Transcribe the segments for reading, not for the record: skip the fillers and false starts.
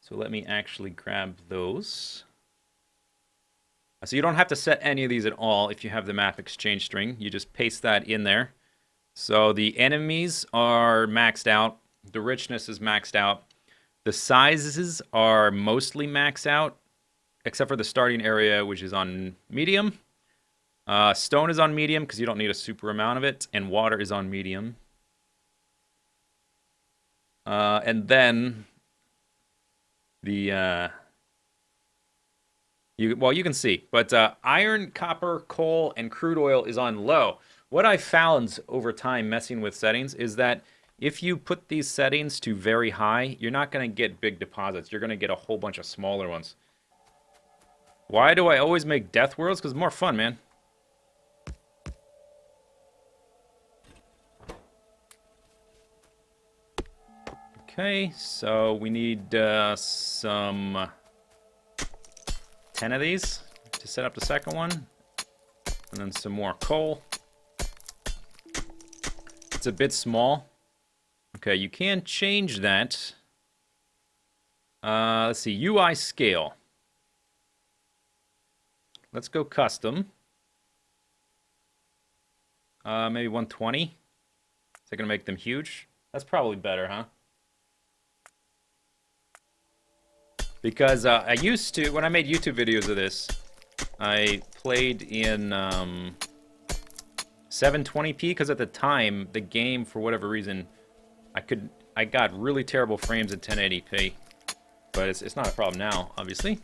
So let me actually grab those. So you don't have to set any of these at all if you have the map exchange string. You just paste that in there. So the enemies are maxed out. The richness is maxed out. The sizes are mostly maxed out, except for the starting area, which is on medium. Stone is on medium because you don't need a super amount of it, and water is on medium. And then the you can see, but iron, copper, coal, and crude oil is on low. What I found over time messing with settings is that if you put these settings to very high, you're not going to get big deposits. You're going to get a whole bunch of smaller ones. Why do I always make death worlds? Because it's more fun, man. Okay, so we need some 10 of these to set up the second one. And then some more coal. It's a bit small. Okay, you can change that. Let's see, UI scale. Let's go custom. Maybe 120. Is that going to make them huge? That's probably better, huh? Because I used to, when I made YouTube videos of this, I played in 720p because at the time, the game, for whatever reason, I got really terrible frames in 1080p. But it's not a problem now, obviously.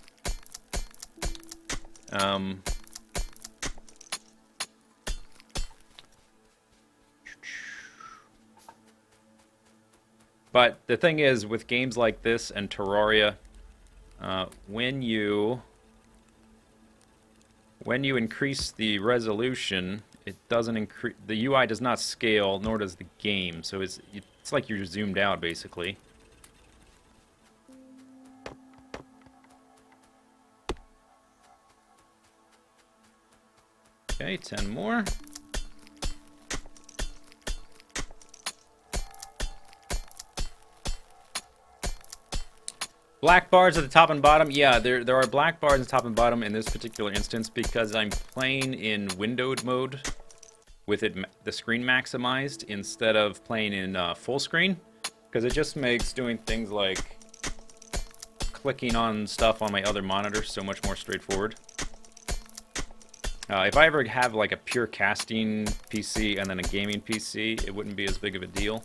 But the thing is, with games like this and Terraria, when you increase the resolution, it doesn't increase. The UI does not scale, nor does the game. So it's like you're zoomed out, basically. Okay, 10 more. Black bars at the top and bottom. Yeah, there are black bars at the top and bottom in this particular instance because I'm playing in windowed mode with the screen maximized instead of playing in full screen, because it just makes doing things like clicking on stuff on my other monitor so much more straightforward. If I ever have like a pure casting PC and then a gaming PC, it wouldn't be as big of a deal.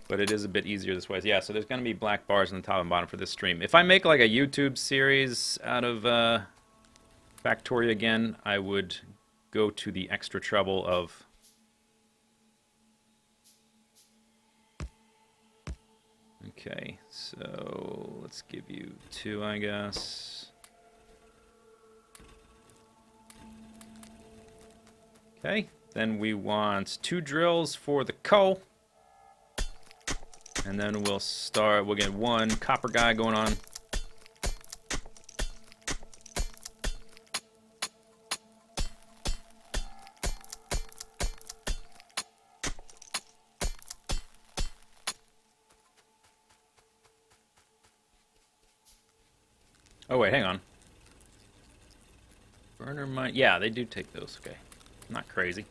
But it is a bit easier this way. Yeah, so there's going to be black bars on the top and bottom for this stream. If I make like a YouTube series out of Factorio again, I would go to the extra trouble of... Okay, so let's give you 2, I guess. Okay, then we want 2 drills for the coal. And then we'll get 1 copper guy going on. Oh wait, hang on. Burner mine, yeah, they do take those, okay. Not crazy.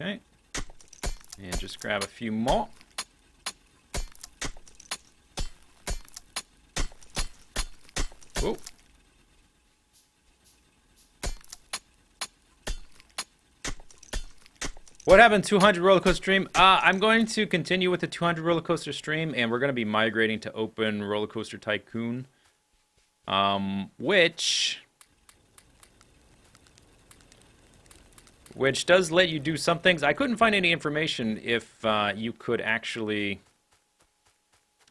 Okay, and just grab a few more. Whoa. What happened 200 roller coaster stream? I'm going to continue with the 200 roller coaster stream, and we're going to be migrating to Open Roller Coaster Tycoon, which does let you do some things. I couldn't find any information if you could actually...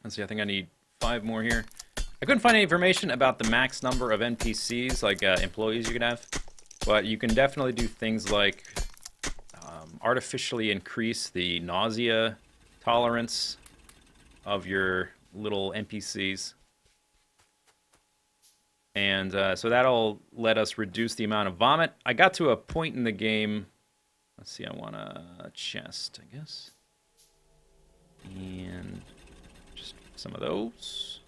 Let's see, I think I need 5 more here. I couldn't find any information about the max number of NPCs, like employees you could have. But you can definitely do things like artificially increase the nausea tolerance of your little NPCs. And so that'll let us reduce the amount of vomit. I got to a point in the game. Let's see, I want a chest, I guess. And just some of those.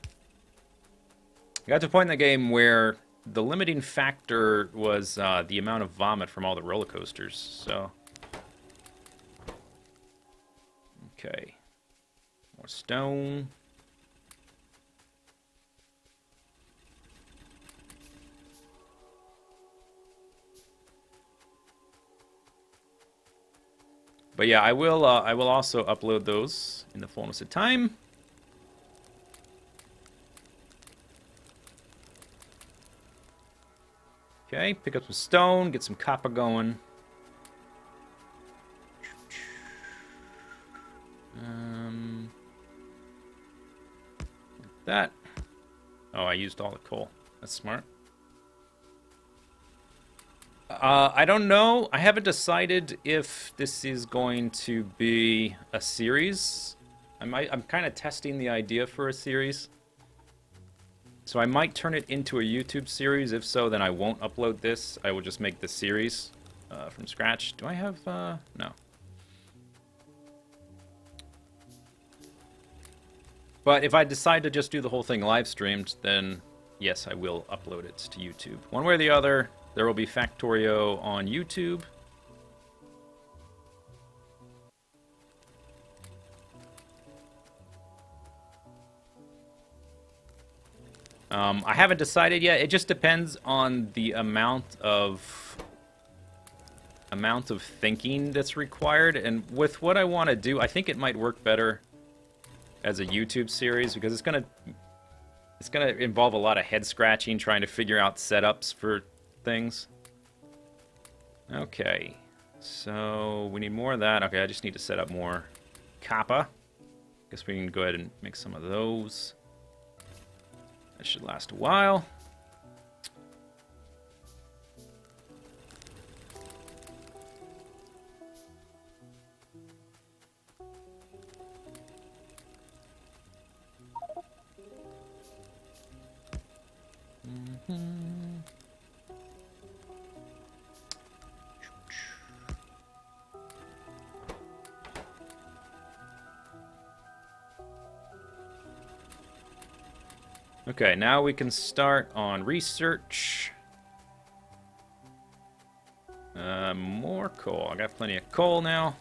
I got to a point in the game where the limiting factor was the amount of vomit from all the roller coasters, so... Okay. More stone. But yeah, I will also upload those in the fullness of time. Okay, pick up some stone, get some copper going. Like that. Oh, I used all the coal. That's smart. I don't know. I haven't decided if this is going to be a series. I'm kind of testing the idea for a series. So I might turn it into a YouTube series. If so, then I won't upload this. I will just make the series from scratch. Do I have... no. But if I decide to just do the whole thing live streamed, then yes, I will upload it to YouTube. One way or the other, there will be Factorio on YouTube. I haven't decided yet. It just depends on the amount of thinking that's required. And with what I want to do, I think it might work better as a YouTube series because it's gonna involve a lot of head scratching trying to figure out setups for things. Okay, so we need more of that. Okay, I just need to set up more copper. Guess we can go ahead and make some of those. That should last a while. Okay, now we can start on research. More coal. I got plenty of coal now.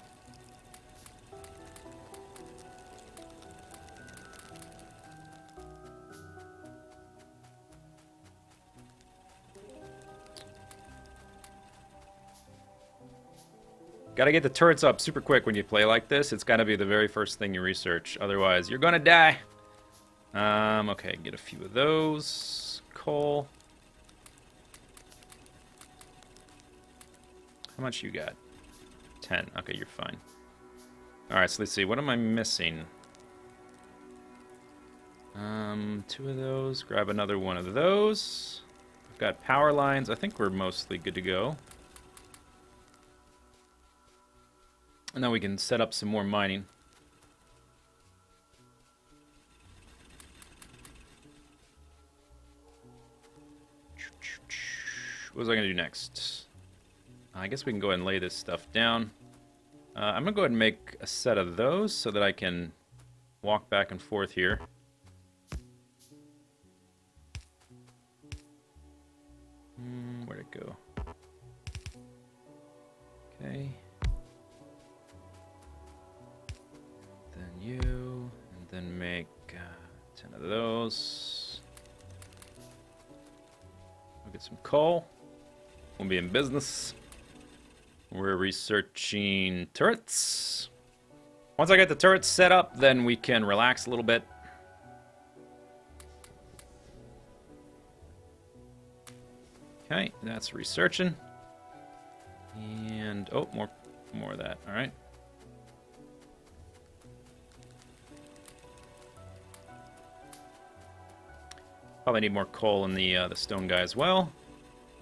Gotta get the turrets up super quick when you play like this. It's gotta be the very first thing you research. Otherwise, you're gonna die. Okay, get a few of those. Coal. How much you got? 10. Okay, you're fine. Alright, so let's see. What am I missing? 2 of those. Grab another one of those. I've got power lines. I think we're mostly good to go. And then we can set up some more mining. What was I going to do next? I guess we can go ahead and lay this stuff down. I'm going to go ahead and make a set of those so that I can walk back and forth here. Where'd it go? Okay. Then you, and then make 10 of those. I'll get some coal. We'll be in business. We're researching turrets. Once I get the turrets set up, then we can relax a little bit. Okay, that's researching. And, oh, more of that. All right. Probably need more coal in the stone guy as well.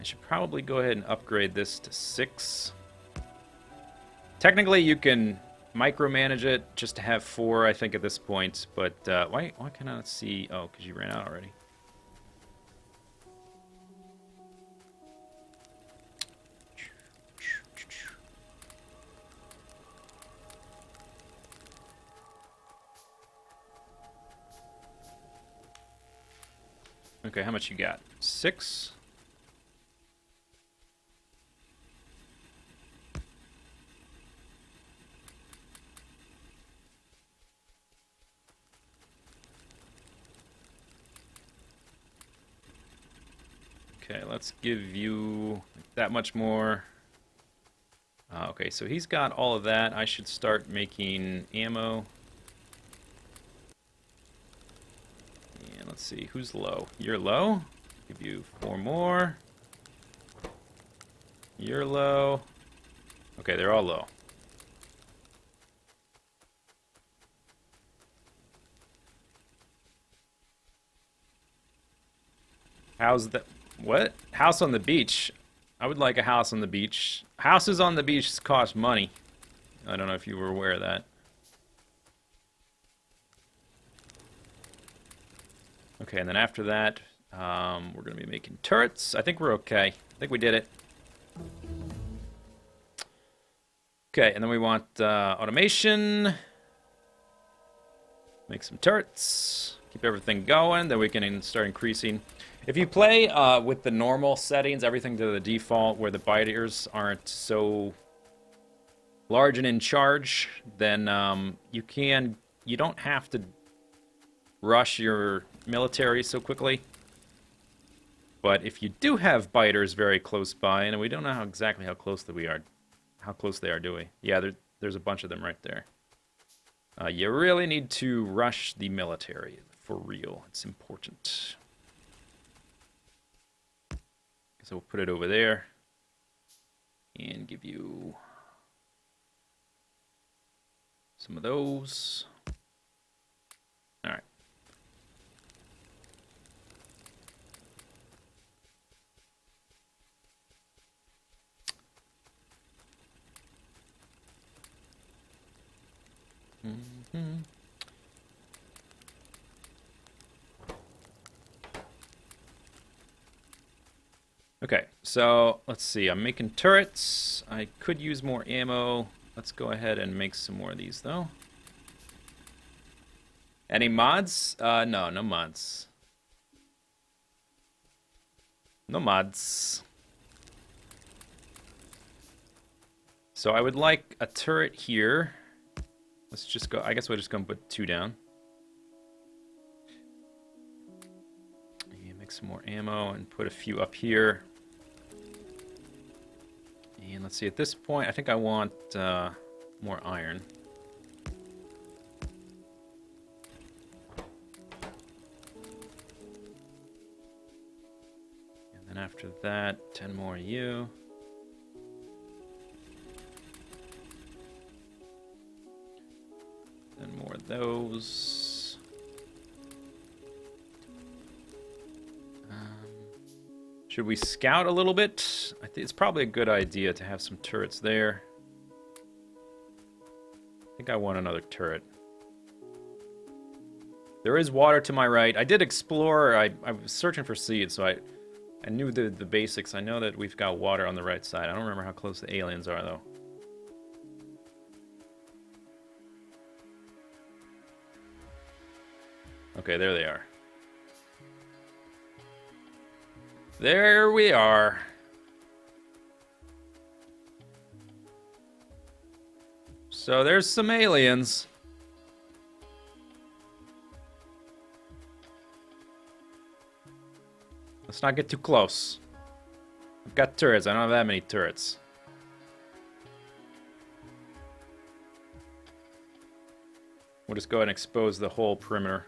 I should probably go ahead and upgrade this to 6. Technically, you can micromanage it just to have 4, I think, at this point. But why can I not see? Oh, because you ran out already. Okay, how much you got? 6? Okay, let's give you that much more. Okay, so he's got all of that. I should start making ammo. And let's see, who's low? You're low. Give you 4 more. You're low. Okay, they're all low. How's that? What? House on the beach? I would like a house on the beach. Houses on the beach cost money. I don't know if you were aware of that. Okay, and then after that, we're going to be making turrets. I think we're okay. I think we did it. Okay, and then we want automation. Make some turrets. Keep everything going. Then we can start increasing. If you play with the normal settings, everything to the default, where the biters aren't so large and in charge, then you don't have to rush your military so quickly. But if you do have biters very close by, and we don't know exactly how close they are, do we? Yeah, there's a bunch of them right there. You really need to rush the military for real. It's important. So we'll put it over there and give you some of those. All right. Mm-hmm. Okay, so let's see. I'm making turrets. I could use more ammo. Let's go ahead and make some more of these, though. Any mods? No, no mods. No mods. So I would like a turret here. Let's just go. I guess we're just going to put 2 down. And make some more ammo and put a few up here. And let's see, at this point, I think I want more iron. And then after that, 10 more you. Then more of those. Should we scout a little bit? I think it's probably a good idea to have some turrets there. I think I want another turret. There is water to my right. I did explore. I was searching for seeds, so I knew the basics. I know that we've got water on the right side. I don't remember how close the aliens are, though. Okay, there they are. There we are. So there's some aliens. Let's not get too close. I've got turrets. I don't have that many turrets. We'll just go ahead and expose the whole perimeter.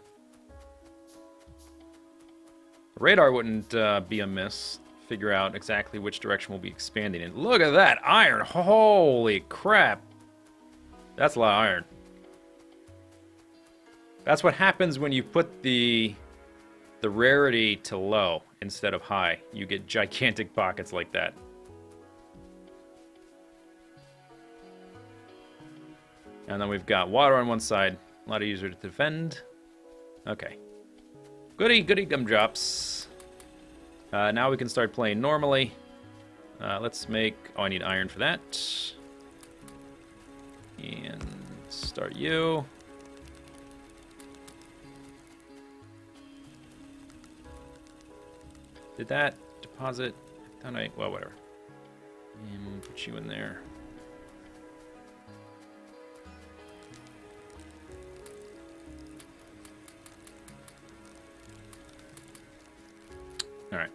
Radar wouldn't be amiss. Figure out exactly which direction we'll be expanding in. Look at that iron! Holy crap! That's a lot of iron. That's what happens when you put the rarity to low instead of high. You get gigantic pockets like that. And then we've got water on one side. A lot easier to defend. Okay. Goody, goody gumdrops. Now we can start playing normally. Let's make... Oh, I need iron for that. And start you. Did that deposit? Well, whatever. And put you in there. All right.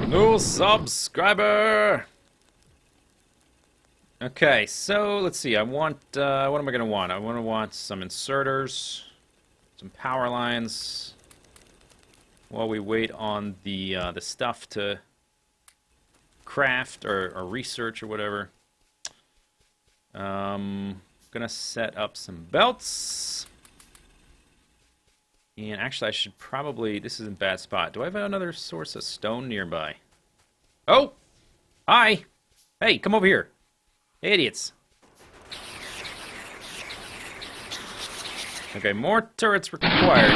New subscriber. Okay, so let's see. I want, what am I going to want? I want some inserters, some power lines, while we wait on the stuff to craft or research or whatever. Gonna set up some belts. And actually, I should probably, this is a bad spot. Do I have another source of stone nearby? Oh! Hi! Hey, come over here. Idiots. Okay, more turrets required.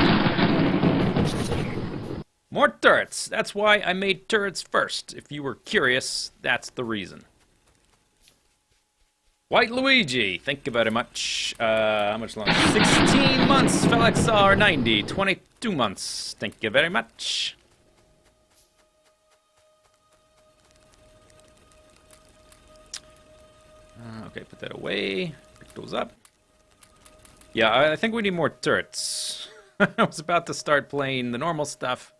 More turrets. That's why I made turrets first. If you were curious, that's the reason. White Luigi, thank you very much. How much longer? 16 months, FelXR90, 22 months. Thank you very much. Okay, put that away. Pick those up. Yeah, I think we need more turrets. I was about to start playing the normal stuff,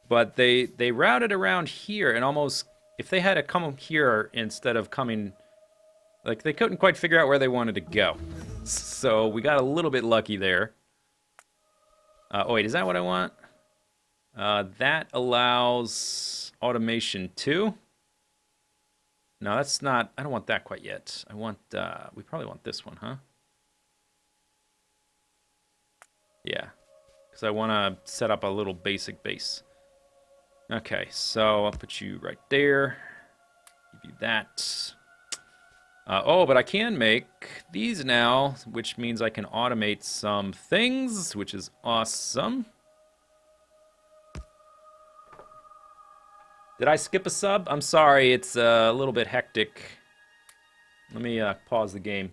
but they routed around here and almost, if they had to come here instead of coming, like they couldn't quite figure out where they wanted to go. So we got a little bit lucky there. Oh wait, is that what I want? That allows automation too. No, that's not, I don't want that quite yet. I want, we probably want this one, huh? Yeah, because I want to set up a little basic base. Okay, so I'll put you right there. Give you that. Oh, but I can make these now, which means I can automate some things, which is awesome. Did I skip a sub? I'm sorry, it's a little bit hectic. Let me pause the game.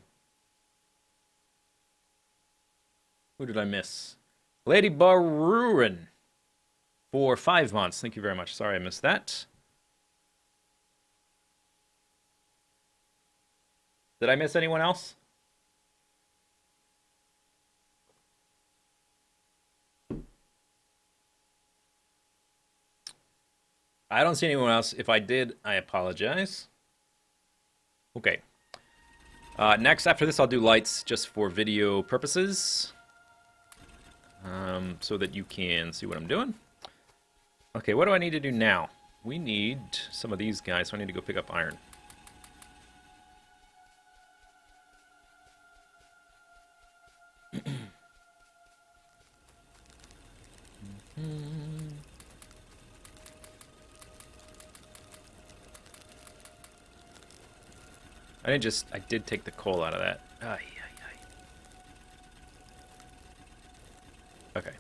Who did I miss? Lady Baruin for 5 months. Thank you very much. Sorry I missed that. Did I miss anyone else? I don't see anyone else. If I did, I apologize. Okay. Next, after this, I'll do lights just for video purposes. So that you can see what I'm doing. Okay, what do I need to do now? We need some of these guys, so I need to go pick up iron. I did take the coal out of that. Okay.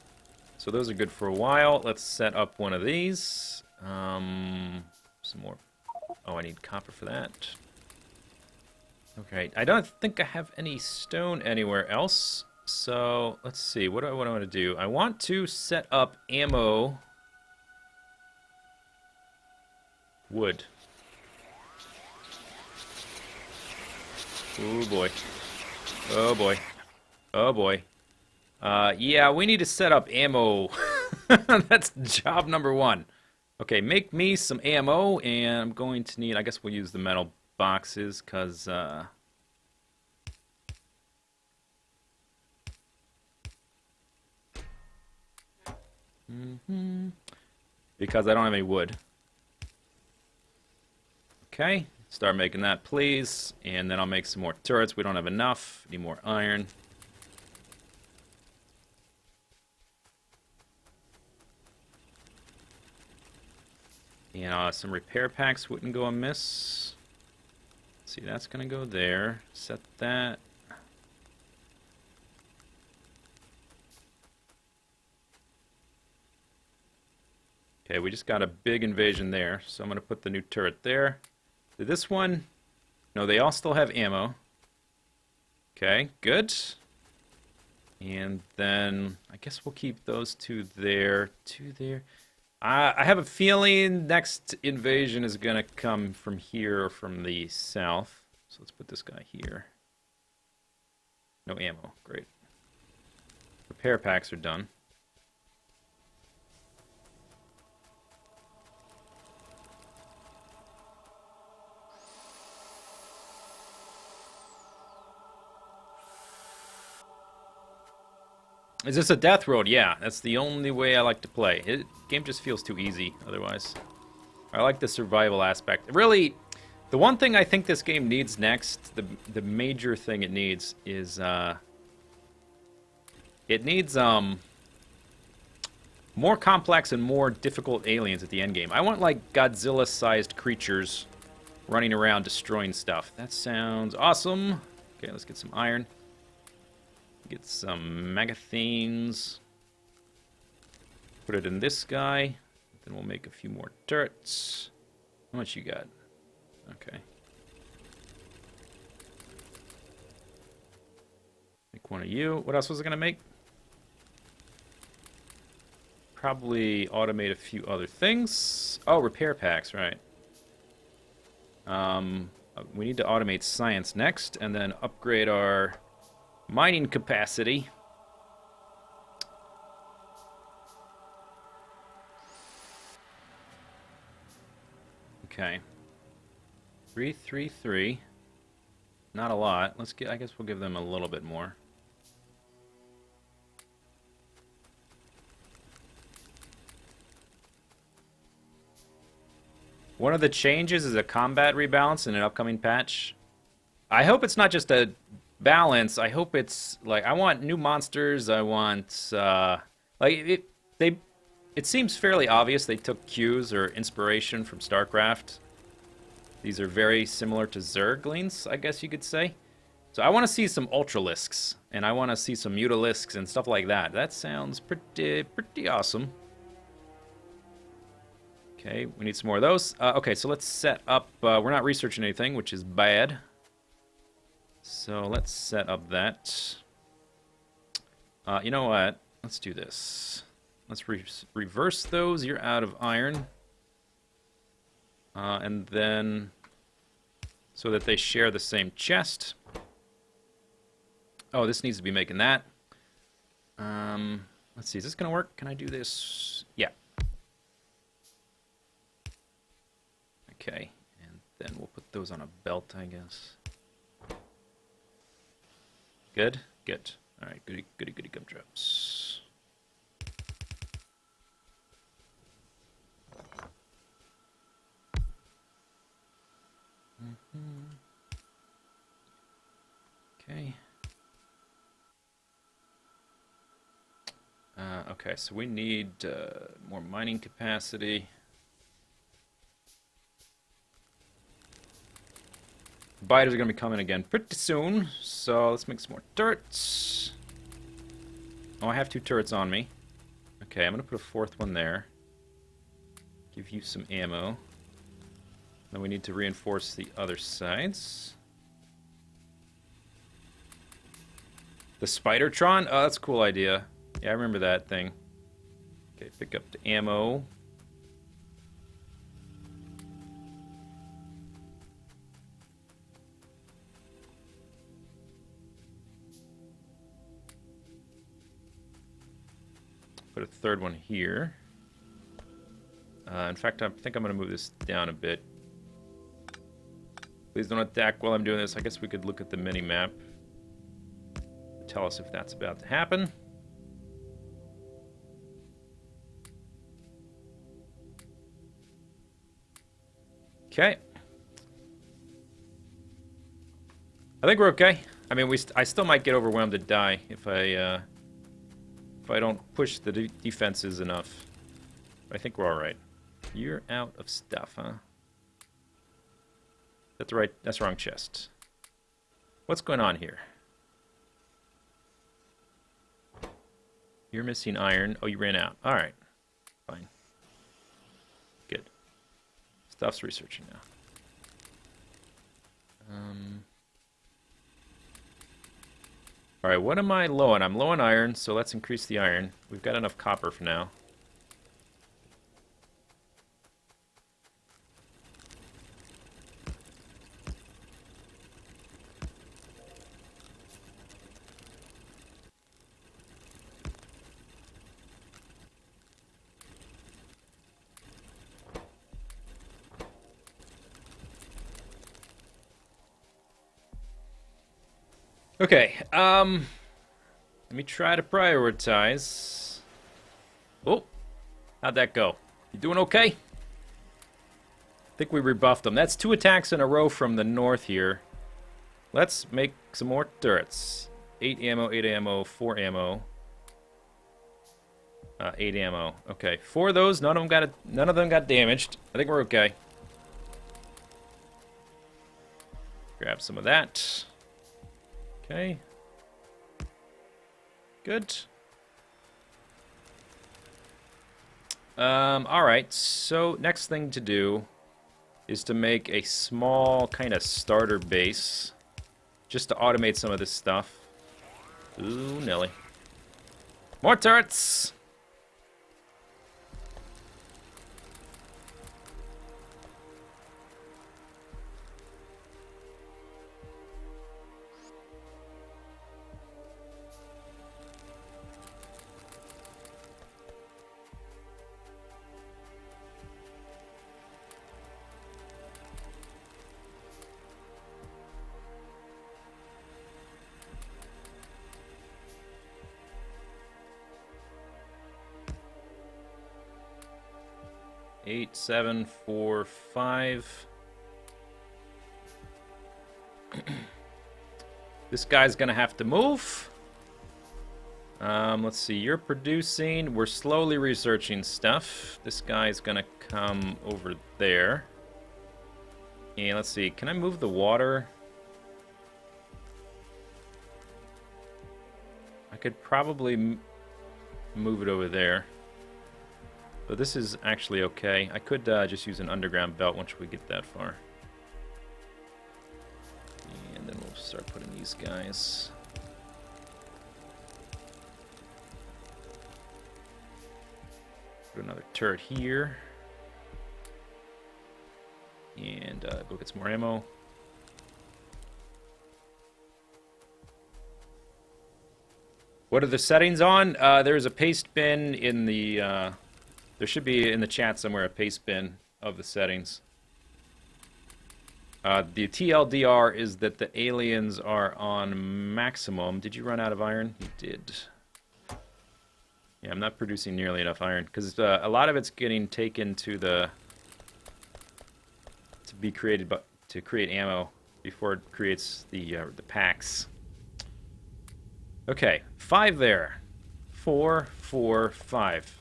So those are good for a while. Let's set up one of these. Some more. Oh, I need copper for that. Okay. I don't think I have any stone anywhere else. So let's see. What do I want to do? I want to set up ammo. Wood. Oh boy. Oh boy. Oh boy. Yeah, we need to set up ammo. That's job number 1. Okay, make me some ammo, and I'm going to need, I guess we'll use the metal boxes, because, because I don't have any wood. Okay, start making that, please, and then I'll make some more turrets. We don't have enough. Need more iron. And some repair packs wouldn't go amiss. Let's see, that's going to go there. Set that. Okay, we just got a big invasion there, so I'm going to put the new turret there. Did this one? No, they all still have ammo. Okay, good. And then I guess we'll keep those two there. Two there. I have a feeling next invasion is going to come from here or from the south. So let's put this guy here. No ammo. Great. Repair packs are done. Is this a death road? Yeah, that's the only way I like to play. Game just feels too easy otherwise. I like the survival aspect. Really, the one thing I think this game needs next, the major thing it needs is it needs more complex and more difficult aliens at the end game. I want like Godzilla-sized creatures running around destroying stuff. That sounds awesome. Okay, let's get some iron. Get some magathines. Put it in this guy. Then we'll make a few more turrets. How much you got? Okay. Make one of you. What else was I going to make? Probably automate a few other things. Oh, repair packs, right. We need to automate science next, and then upgrade our mining capacity. Okay. 333. Not a lot. Let's get. I guess we'll give them a little bit more. One of the changes is a combat rebalance in an upcoming patch. I hope it's not just a balance. I hope it's like I want new monsters. I want like it seems fairly obvious they took cues or inspiration from StarCraft. These are very similar to Zerglings, I guess you could say. So I want to see some Ultralisks, and I want to see some Mutalisks and stuff like that. That sounds pretty awesome. Okay, we need some more of those. Okay, so let's set up... we're not researching anything, which is bad. So let's set up that. You know what? Let's do this. Let's reverse those. You're out of iron. And then... so that they share the same chest. Oh, this needs to be making that. Let's see, is this going to work? Can I do this? Yeah. Okay, and then we'll put those on a belt, I guess. Good? Good. Alright, goody gumdrops. Okay. Okay, so we need more mining capacity. Biters are going to be coming again pretty soon, so let's make some more turrets. Oh, I have 2 turrets on me. Okay, I'm going to put a 4th one there. Give you some ammo. Then we need to reinforce the other sides. The Spidertron? Oh, that's a cool idea. Yeah, I remember that thing. Okay, pick up the ammo. Put a 3rd one here. In fact, I think I'm going to move this down a bit. Please don't attack while I'm doing this. I guess we could look at the mini-map. Tell us if that's about to happen. Okay. I think we're okay. I mean, I still might get overwhelmed and die if I don't push the defenses enough. But I think we're all right. You're out of stuff, huh? That's right. That's the wrong chest. What's going on here? You're missing iron. Oh, you ran out. All right. Fine. Good. Stuff's researching now. All right, what am I low on? I'm low on iron, so let's increase the iron. We've got enough copper for now. Okay, let me try to prioritize. Oh, how'd that go? You doing okay? I think we rebuffed them. That's 2 attacks in a row from the north here. Let's make some more turrets. 8 ammo, 8 ammo, 4 ammo. 8 ammo. Okay, 4 of those. None of them got damaged. I think we're okay. Grab some of that. Okay. Good. Alright, so next thing to do is to make a small kind of starter base just to automate some of this stuff. Ooh, Nelly. More turrets! Eight, 7, 4, 5. This guy's gonna have to move. Let's see. You're producing. We're slowly researching stuff. This guy's gonna come over there. And let's see. Can I move the water? I could probably move it over there. But this is actually okay. I could just use an underground belt once we get that far. And then we'll start putting these guys. Put another turret here. And go get some more ammo. What are the settings on? There's a paste bin in the... there should be in the chat somewhere a paste bin of the settings. The TLDR is that the aliens are on maximum. Did you run out of iron? You did. Yeah, I'm not producing nearly enough iron because a lot of it's getting taken to the be created, but to create ammo before it creates the packs. Okay, 5 there. 4, 4, 5.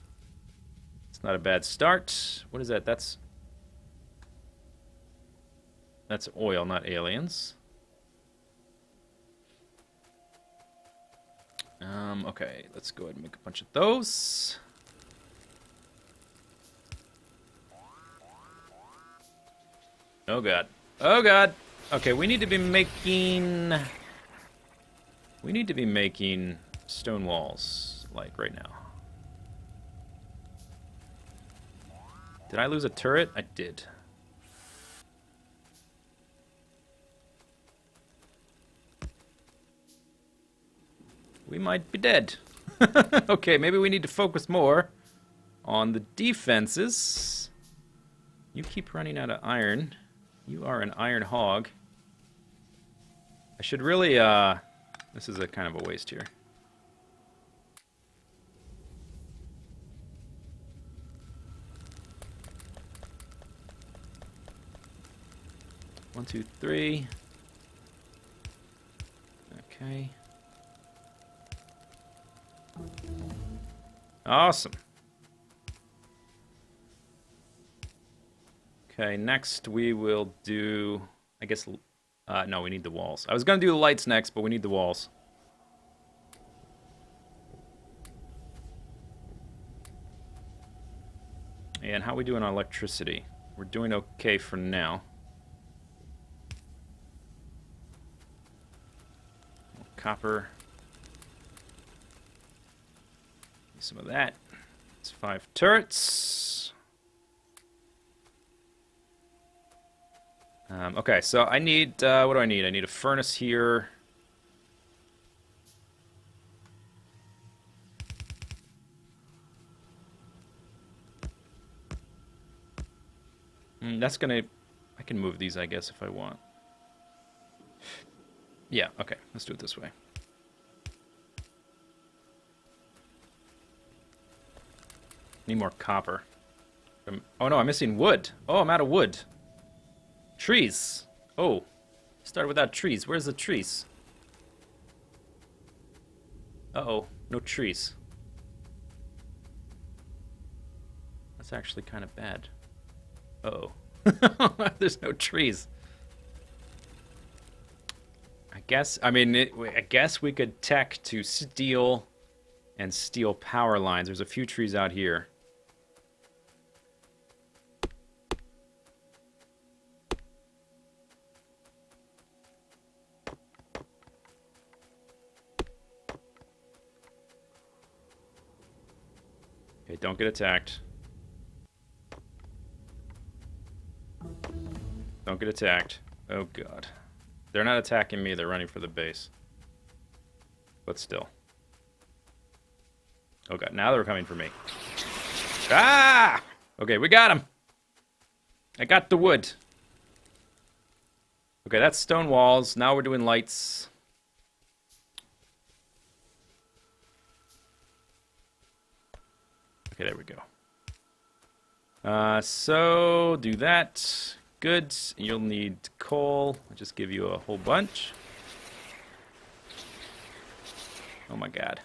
It's not a bad start. What is that? That's oil, not aliens. Okay, let's go ahead and make a bunch of those. Oh god. Oh god. Okay, we need to be making stone walls, like right now. Did I lose a turret? I did. We might be dead. Okay, maybe we need to focus more on the defenses. You keep running out of iron. You are an iron hog. I should really, this is a kind of a waste here. One, two, three. Okay. Awesome. Okay, next we will do, I guess, no, we need the walls. I was going to do the lights next, but we need the walls. And how are we doing on electricity? We're doing okay for now. Copper. Some of that. It's 5 turrets. Okay, so I need, what do I need? I need a furnace here. That's gonna, I can move these, I guess, if I want. Yeah, okay, let's do it this way. Need more copper. Oh no, I'm missing wood. Oh, I'm out of wood. Trees. Oh, started without trees. Where's the trees? Uh-oh, no trees. That's actually kind of bad. Uh-oh. There's no trees. I guess we could tech to steel and steel power lines. There's a few trees out here. Okay, don't get attacked. Don't get attacked. Oh god. They're not attacking me, they're running for the base. But still. Oh god, now they're coming for me. Ah! Okay, we got him! I got the wood. Okay, that's stone walls. Now we're doing lights. Okay, there we go. So, do that. Good. You'll need coal. I'll just give you a whole bunch. Oh my god.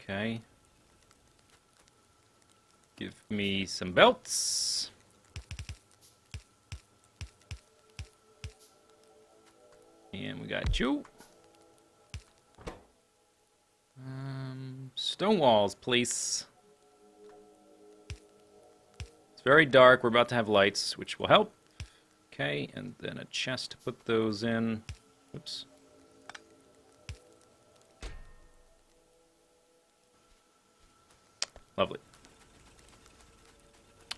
Okay. Give me some belts. And we got you. Stone walls, please. It's very dark. We're about to have lights, which will help. Okay, and then a chest to put those in. Oops. Lovely.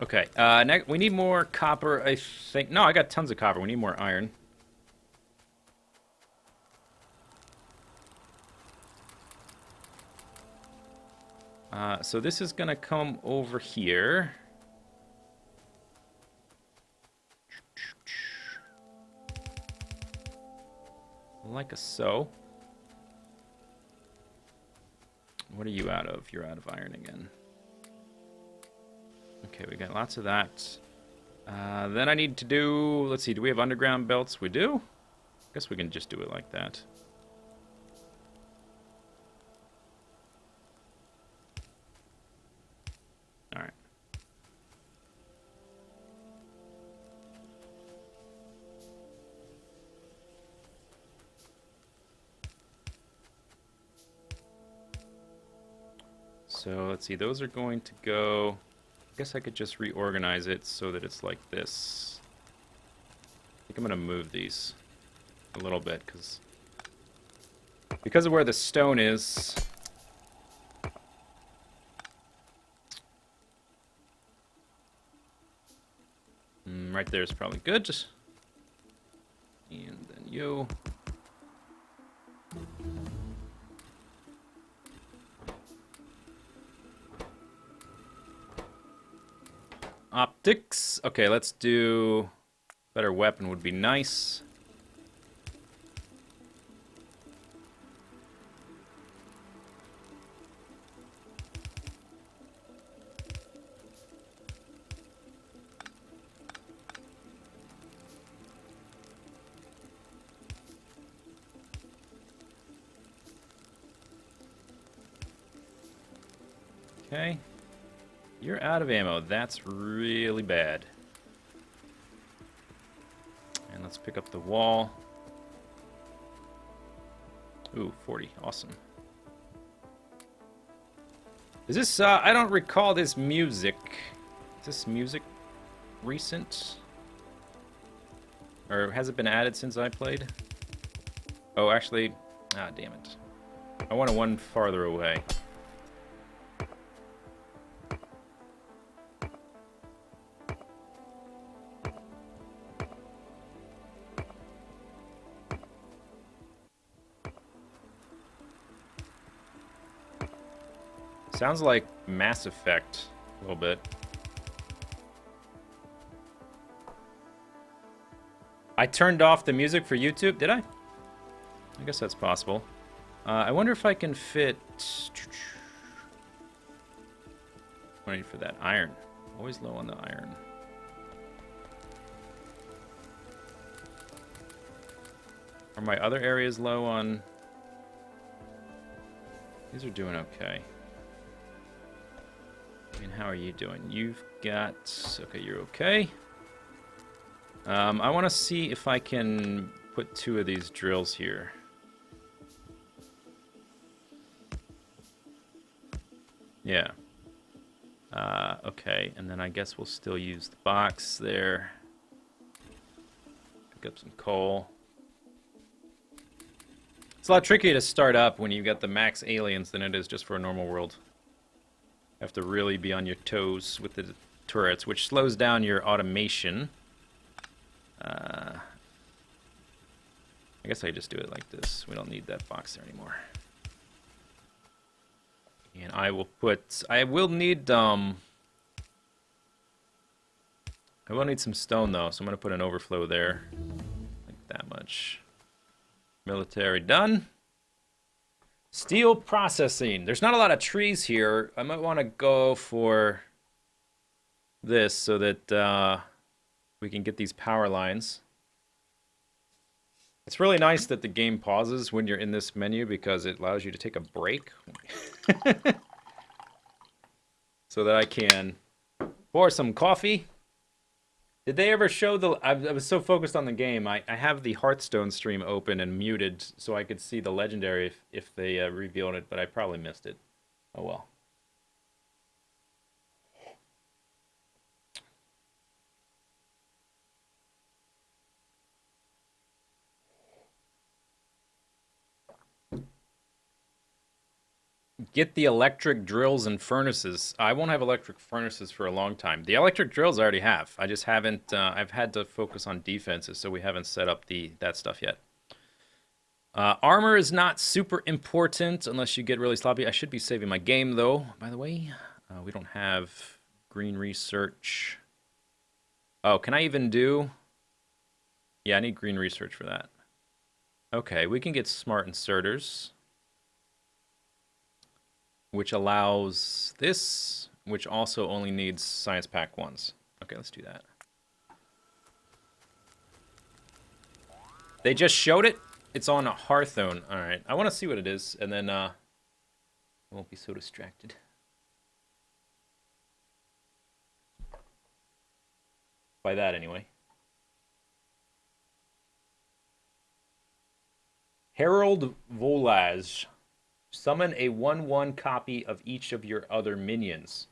Okay, next, we need more copper, I think. No, I got tons of copper. We need more iron. So this is going to come over here. Like so. What are you out of? You're out of iron again. Okay, we got lots of that. Then I need to do... Let's see, do we have underground belts? We do? I guess we can just do it like that. Alright. So, let's see, those are going to go... I guess I could just reorganize it so that it's like this. I think I'm going to move these a little bit, because of where the stone is... right there is probably good. And then you... Optics. Okay, let's do... Better weapon would be nice. Okay. You're out of ammo. That's really bad. And let's pick up the wall. Ooh, 40. Awesome. Is this, I don't recall this music. Is this music recent? Or has it been added since I played? Oh, actually, damn it. I wanted one farther away. Sounds like Mass Effect a little bit. I turned off the music for YouTube, did I? I guess that's possible. I wonder if I can fit... What do I need for that? Iron. Always low on the iron. Are my other areas low on... These are doing okay. I mean, how are you doing? You've got... Okay, you're okay. I want to see if I can put 2 of these drills here. Yeah. Okay, and then I guess we'll still use the box there. Pick up some coal. It's a lot trickier to start up when you've got the max aliens than it is just for a normal world. You have to really be on your toes with the turrets, which slows down your automation. I guess I just do it like this. We don't need that box there anymore. And I will put... I will need some stone, though, so I'm going to put an overflow there. Like that much. Military done. Steel processing. There's not a lot of trees here. I might want to go for this so that we can get these power lines. It's really nice that the game pauses when you're in this menu because it allows you to take a break. So that I can pour some coffee. Did they ever show the... I was so focused on the game. I have the Hearthstone stream open and muted so I could see the legendary if they revealed it, but I probably missed it. Oh well. Get the electric drills and furnaces. I won't have electric furnaces for a long time. The electric drills I already have. I just haven't... I've had to focus on defenses, so we haven't set up that stuff yet. Armor is not super important unless you get really sloppy. I should be saving my game, though, by the way. We don't have green research. Oh, can I even do... Yeah, I need green research for that. Okay, we can get smart inserters, which allows this, which also only needs science pack 1s. Okay, let's do that. They just showed it? It's on a Hearthstone. All right, I want to see what it is, and then I won't be so distracted. By that, anyway. Herald Volage. Summon a 1/1 copy of each of your other minions.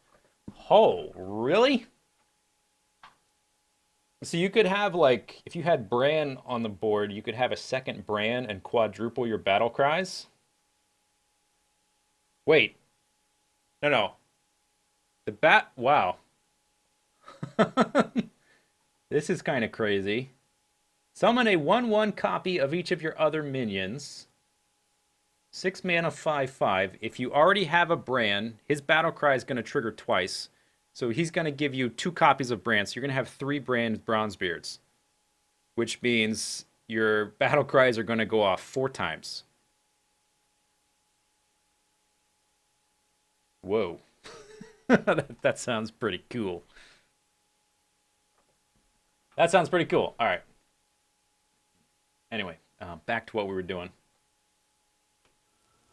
Oh, really? So you could have, like, if you had Bran on the board, you could have a second Bran and quadruple your battle cries? Wait. No. Wow. This is kind of crazy. Summon a 1/1 copy of each of your other minions. 6 mana, 5/5. If you already have a Bran, his battle cry is going to trigger twice. So he's going to give you 2 copies of Bran. So you're going to have 3 Bran Bronzebeards. Which means your battle cries are going to go off 4 times. Whoa. That sounds pretty cool. That sounds pretty cool. All right. Anyway, back to what we were doing.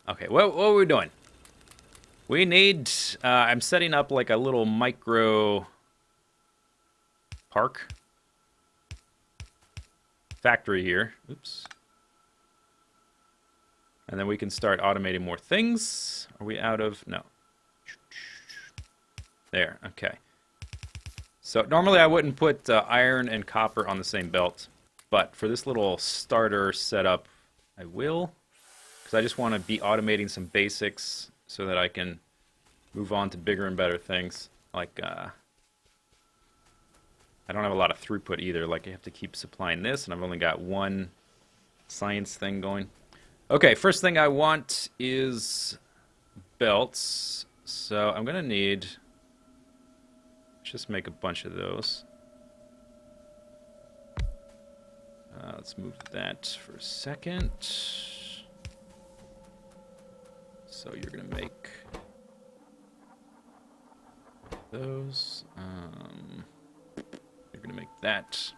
Okay, what were we doing? We need... I'm setting up like a little micro... park. Factory here. Oops. And then we can start automating more things. Are we out of... No. There, okay. So normally I wouldn't put iron and copper on the same belt, but for this little starter setup, I will, because I just want to be automating some basics so that I can move on to bigger and better things. Like, I don't have a lot of throughput either. Like, I have to keep supplying this, and I've only got one science thing going. Okay, first thing I want is belts. So I'm going to need... just make a bunch of those. Let's move that for a second. So you're going to make those. You're going to make that.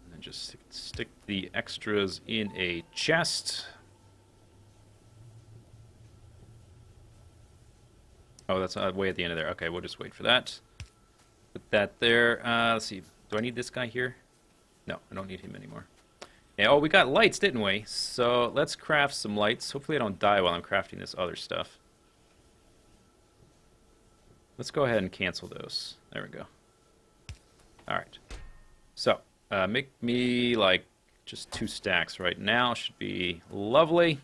And then just stick the extras in a chest. Oh, that's way at the end of there. Okay, we'll just wait for that. Put that there. Let's see. Do I need this guy here? No, I don't need him anymore. Yeah, oh, we got lights, didn't we? So let's craft some lights. Hopefully I don't die while I'm crafting this other stuff. Let's go ahead and cancel those. There we go. Alright. So, make me like just 2 stacks right now. Should be lovely.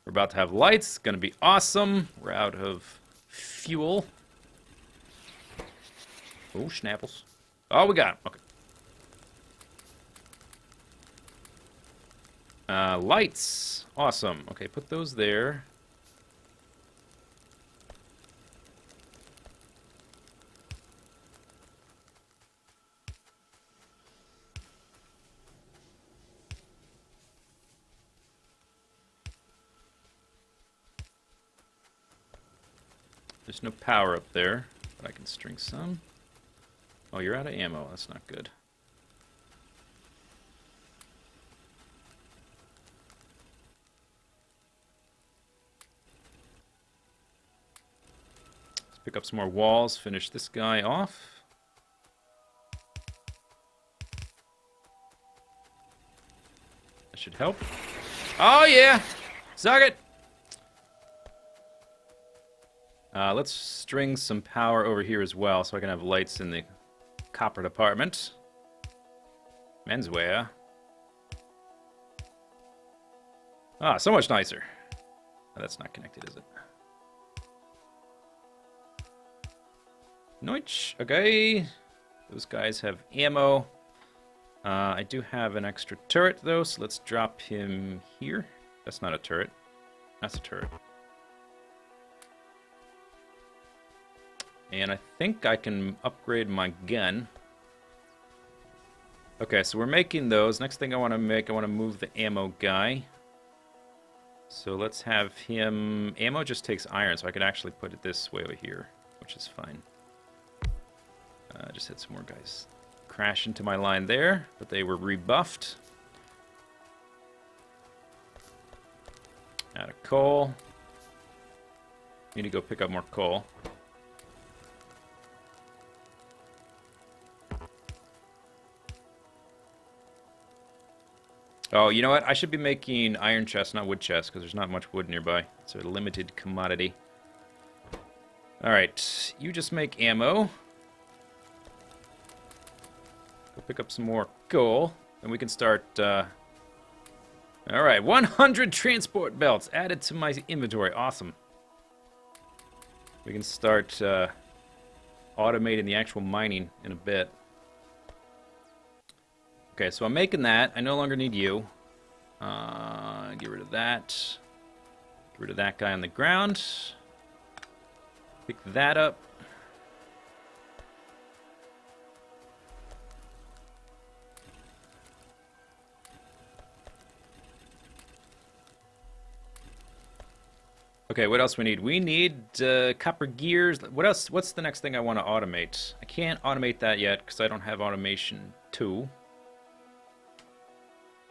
We're about to have lights. It's going to be awesome. We're out of fuel. Oh, schnapples. Oh, we got him. Okay. Lights. Awesome. Okay, put those there. There's no power up there, but I can string some. Oh, you're out of ammo. That's not good. Let's pick up some more walls, finish this guy off. That should help. Oh, yeah! Suck it! Let's string some power over here as well so I can have lights in the copper department. Menswear. Ah, so much nicer. Oh, that's not connected, is it? Noich. Okay. Those guys have ammo. I do have an extra turret, though, so let's drop him here. That's not a turret. That's a turret. And I think I can upgrade my gun. Okay, so we're making those. Next thing I want to make, I want to move the ammo guy. So let's have him... Ammo just takes iron, so I could actually put it this way over here, which is fine. Just had some more guys crash into my line there, but they were rebuffed. Out of coal. Need to go pick up more coal. Oh, you know what? I should be making iron chests, not wood chests, because there's not much wood nearby. It's a limited commodity. Alright, you just make ammo. Go pick up some more coal, and we can start... Alright, 100 transport belts added to my inventory. Awesome. We can start automating the actual mining in a bit. Okay, so I'm making that. I no longer need you. Get rid of that. Get rid of that guy on the ground. Pick that up. Okay, what else we need? We need copper gears. What else? What's the next thing I want to automate? I can't automate that yet because I don't have automation 2.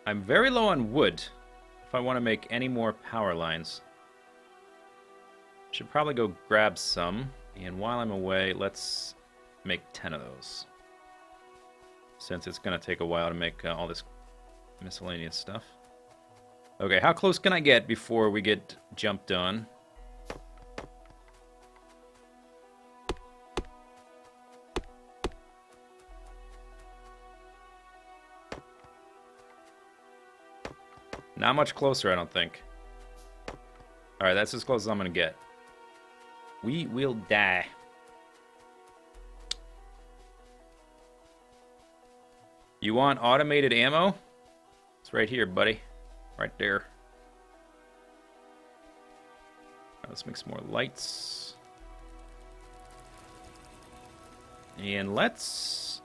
I'm very low on wood if I want to make any more power lines. Should probably go grab some. And while I'm away, let's make 10 of those. Since it's going to take a while to make all this miscellaneous stuff. Okay, how close can I get before we get jumped on? Not much closer, I don't think. Alright, that's as close as I'm gonna get. We will die. You want automated ammo? It's right here, buddy. Right there. Let's make some more lights. And let's...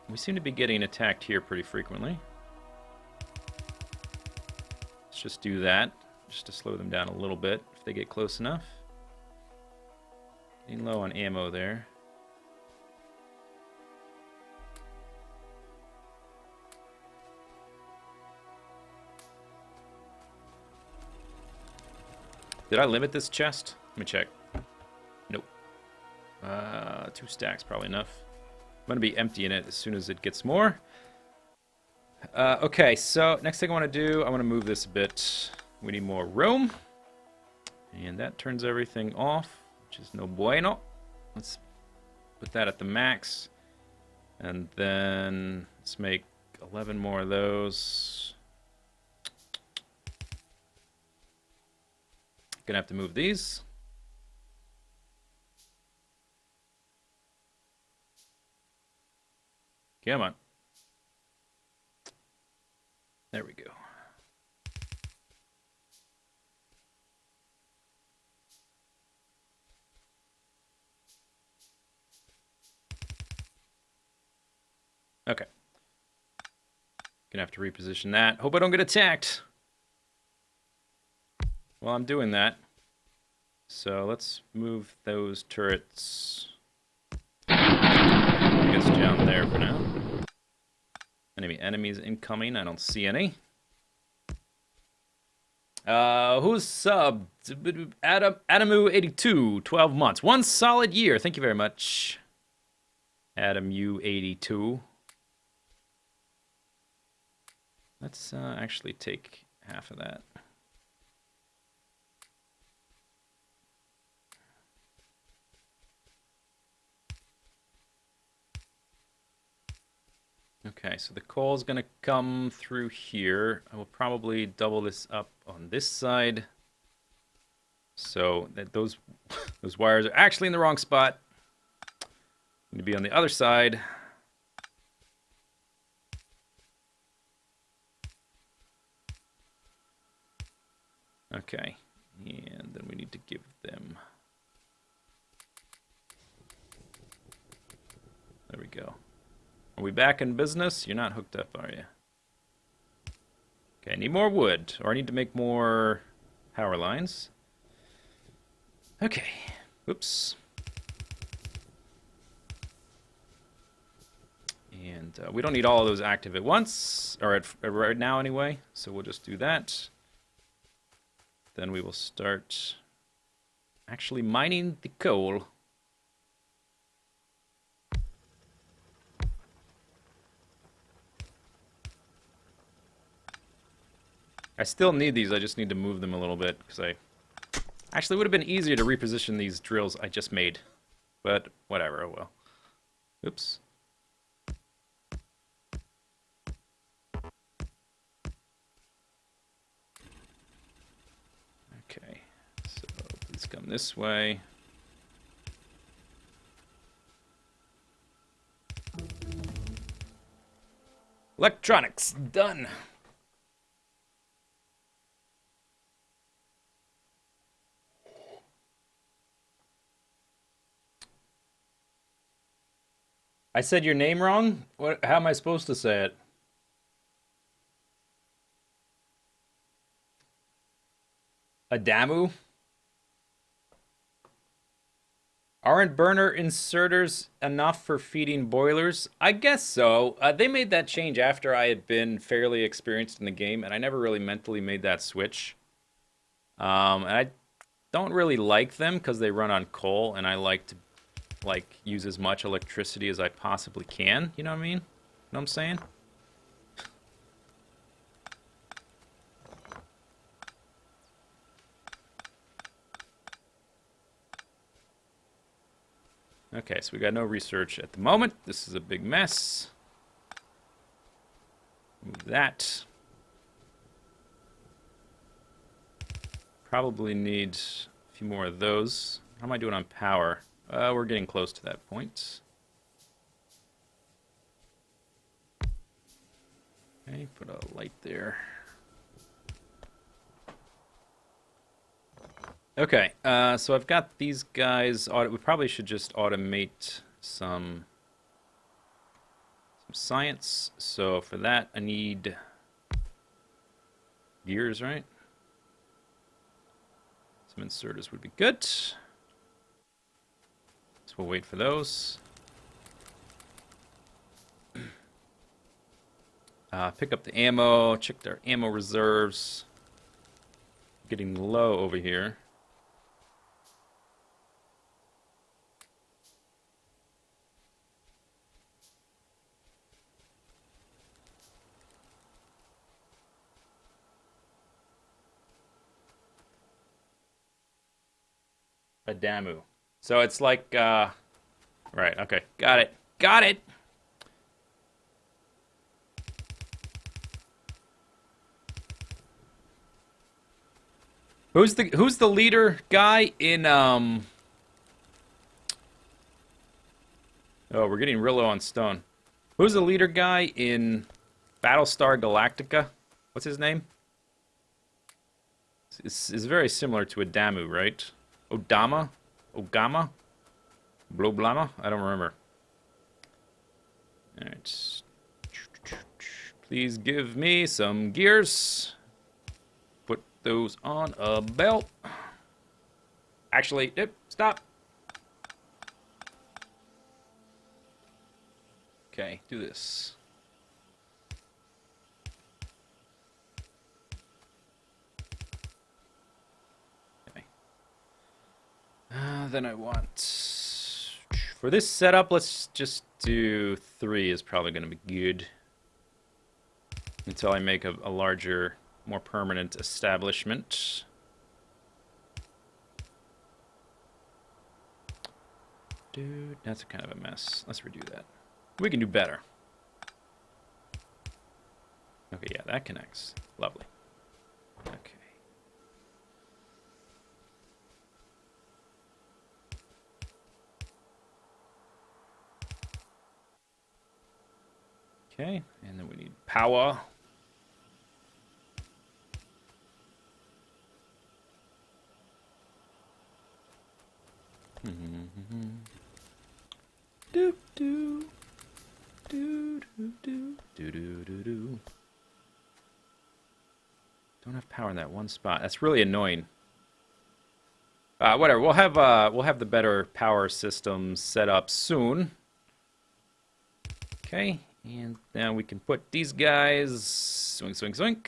We seem to be getting attacked here pretty frequently. Let's just do that, just to slow them down a little bit if they get close enough. Getting low on ammo there. Did I limit this chest? Let me check. Nope. 2 stacks, probably enough. I'm going to be emptying it as soon as it gets more. Okay, so next thing I want to do, I want to move this a bit. We need more room. And that turns everything off, which is no bueno. Let's put that at the max. And then let's make 11 more of those. Gonna have to move these. Come on. There we go. Okay. Gonna have to reposition that. Hope I don't get attacked. Well, I'm doing that. So let's move those turrets, I guess, down there for now. Enemies incoming. I don't see any. Who's subbed? Adamu82, 12 months. 1 solid year. Thank you very much. AdamU82. Let's actually take half of that. Okay, so the coal is going to come through here. I will probably double this up on this side so that those wires are actually in the wrong spot. Need to be on the other side. Okay, and then we need to give them... There we go. Are we back in business? You're not hooked up, are you? Okay, I need more wood, or I need to make more power lines. Okay, oops. And we don't need all of those active at once, or right now anyway, so we'll just do that. Then we will start actually mining the coal. I still need these, I just need to move them a little bit, because actually, it would have been easier to reposition these drills I just made. But, whatever, oh well. Oops. Okay, so please come this way. Electronics, done! I said your name wrong? What? How am I supposed to say it? Adamu? Aren't burner inserters enough for feeding boilers? I guess so. They made that change after I had been fairly experienced in the game, and I never really mentally made that switch. And I don't really like them because they run on coal, and I like to use as much electricity as I possibly can. You know what I mean? Know what I'm saying? Okay, so we got no research at the moment. This is a big mess. Move that. Probably need a few more of those. How am I doing on power? We're getting close to that point. Okay, put a light there. Okay, so I've got these guys. We probably should just automate some science. So for that, I need gears, right? Some inserters would be good. So we'll wait for those. Pick up the ammo, check their ammo reserves. Getting low over here. Adamu. So it's like, right, okay, got it. Got it! Who's the leader guy in Oh, we're getting real low on stone. Who's the leader guy in Battlestar Galactica? What's his name? It's very similar to Adamu, right? Odama? Ogama? Bloblama? I don't remember. Alright. Please give me some gears. Put those on a belt. Actually, stop. Okay, do this. Okay. Then I want... For this setup, let's just do 3 is probably going to be good. Until I make a larger, more permanent establishment. Dude, that's kind of a mess. Let's redo that. We can do better. Okay, yeah, that connects. Lovely. Okay. Okay, and then we need power. Do do do do do do do do do. Don't have power in that one spot. That's really annoying. Whatever. We'll have the better power system set up soon. Okay, and now we can put these guys swing, swing, swing.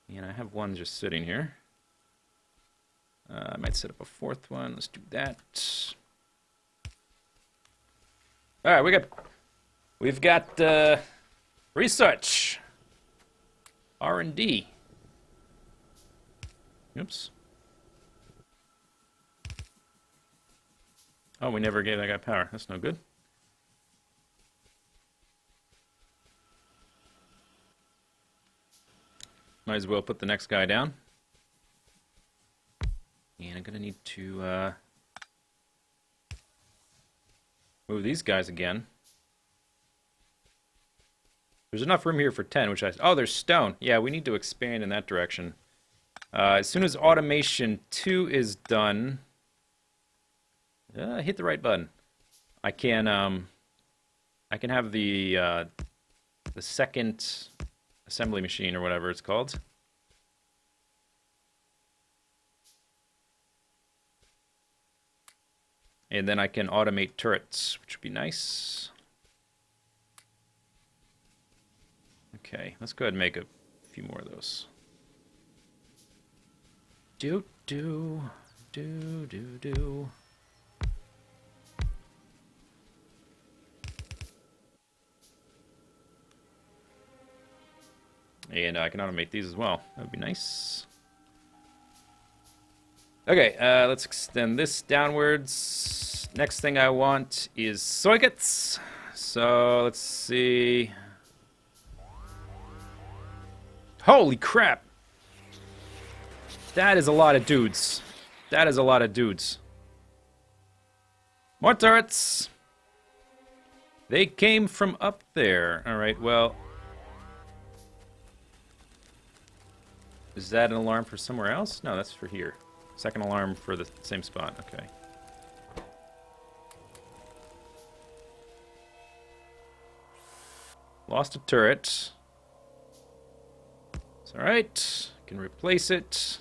And I have one just sitting here. I might set up a 4th one. Let's do that. All right, we've got research, R&D. Oops. Oh, we never gave that guy power. That's no good. Might as well put the next guy down. And I'm gonna need to move these guys again. There's enough room here for 10, which oh, there's stone. Yeah, we need to expand in that direction. As soon as automation 2 is done, hit the right button. I can have the second assembly machine or whatever it's called. And then I can automate turrets, which would be nice. Okay, let's go ahead and make a few more of those. Do. And I can automate these as well. That would be nice. Okay, let's extend this downwards. Next thing I want is sockets. So let's see. Holy crap! That is a lot of dudes. That is a lot of dudes. More turrets! They came from up there. Alright, well... Is that an alarm for somewhere else? No, that's for here. Second alarm for the same spot. Okay. Lost a turret. It's alright. Can replace it.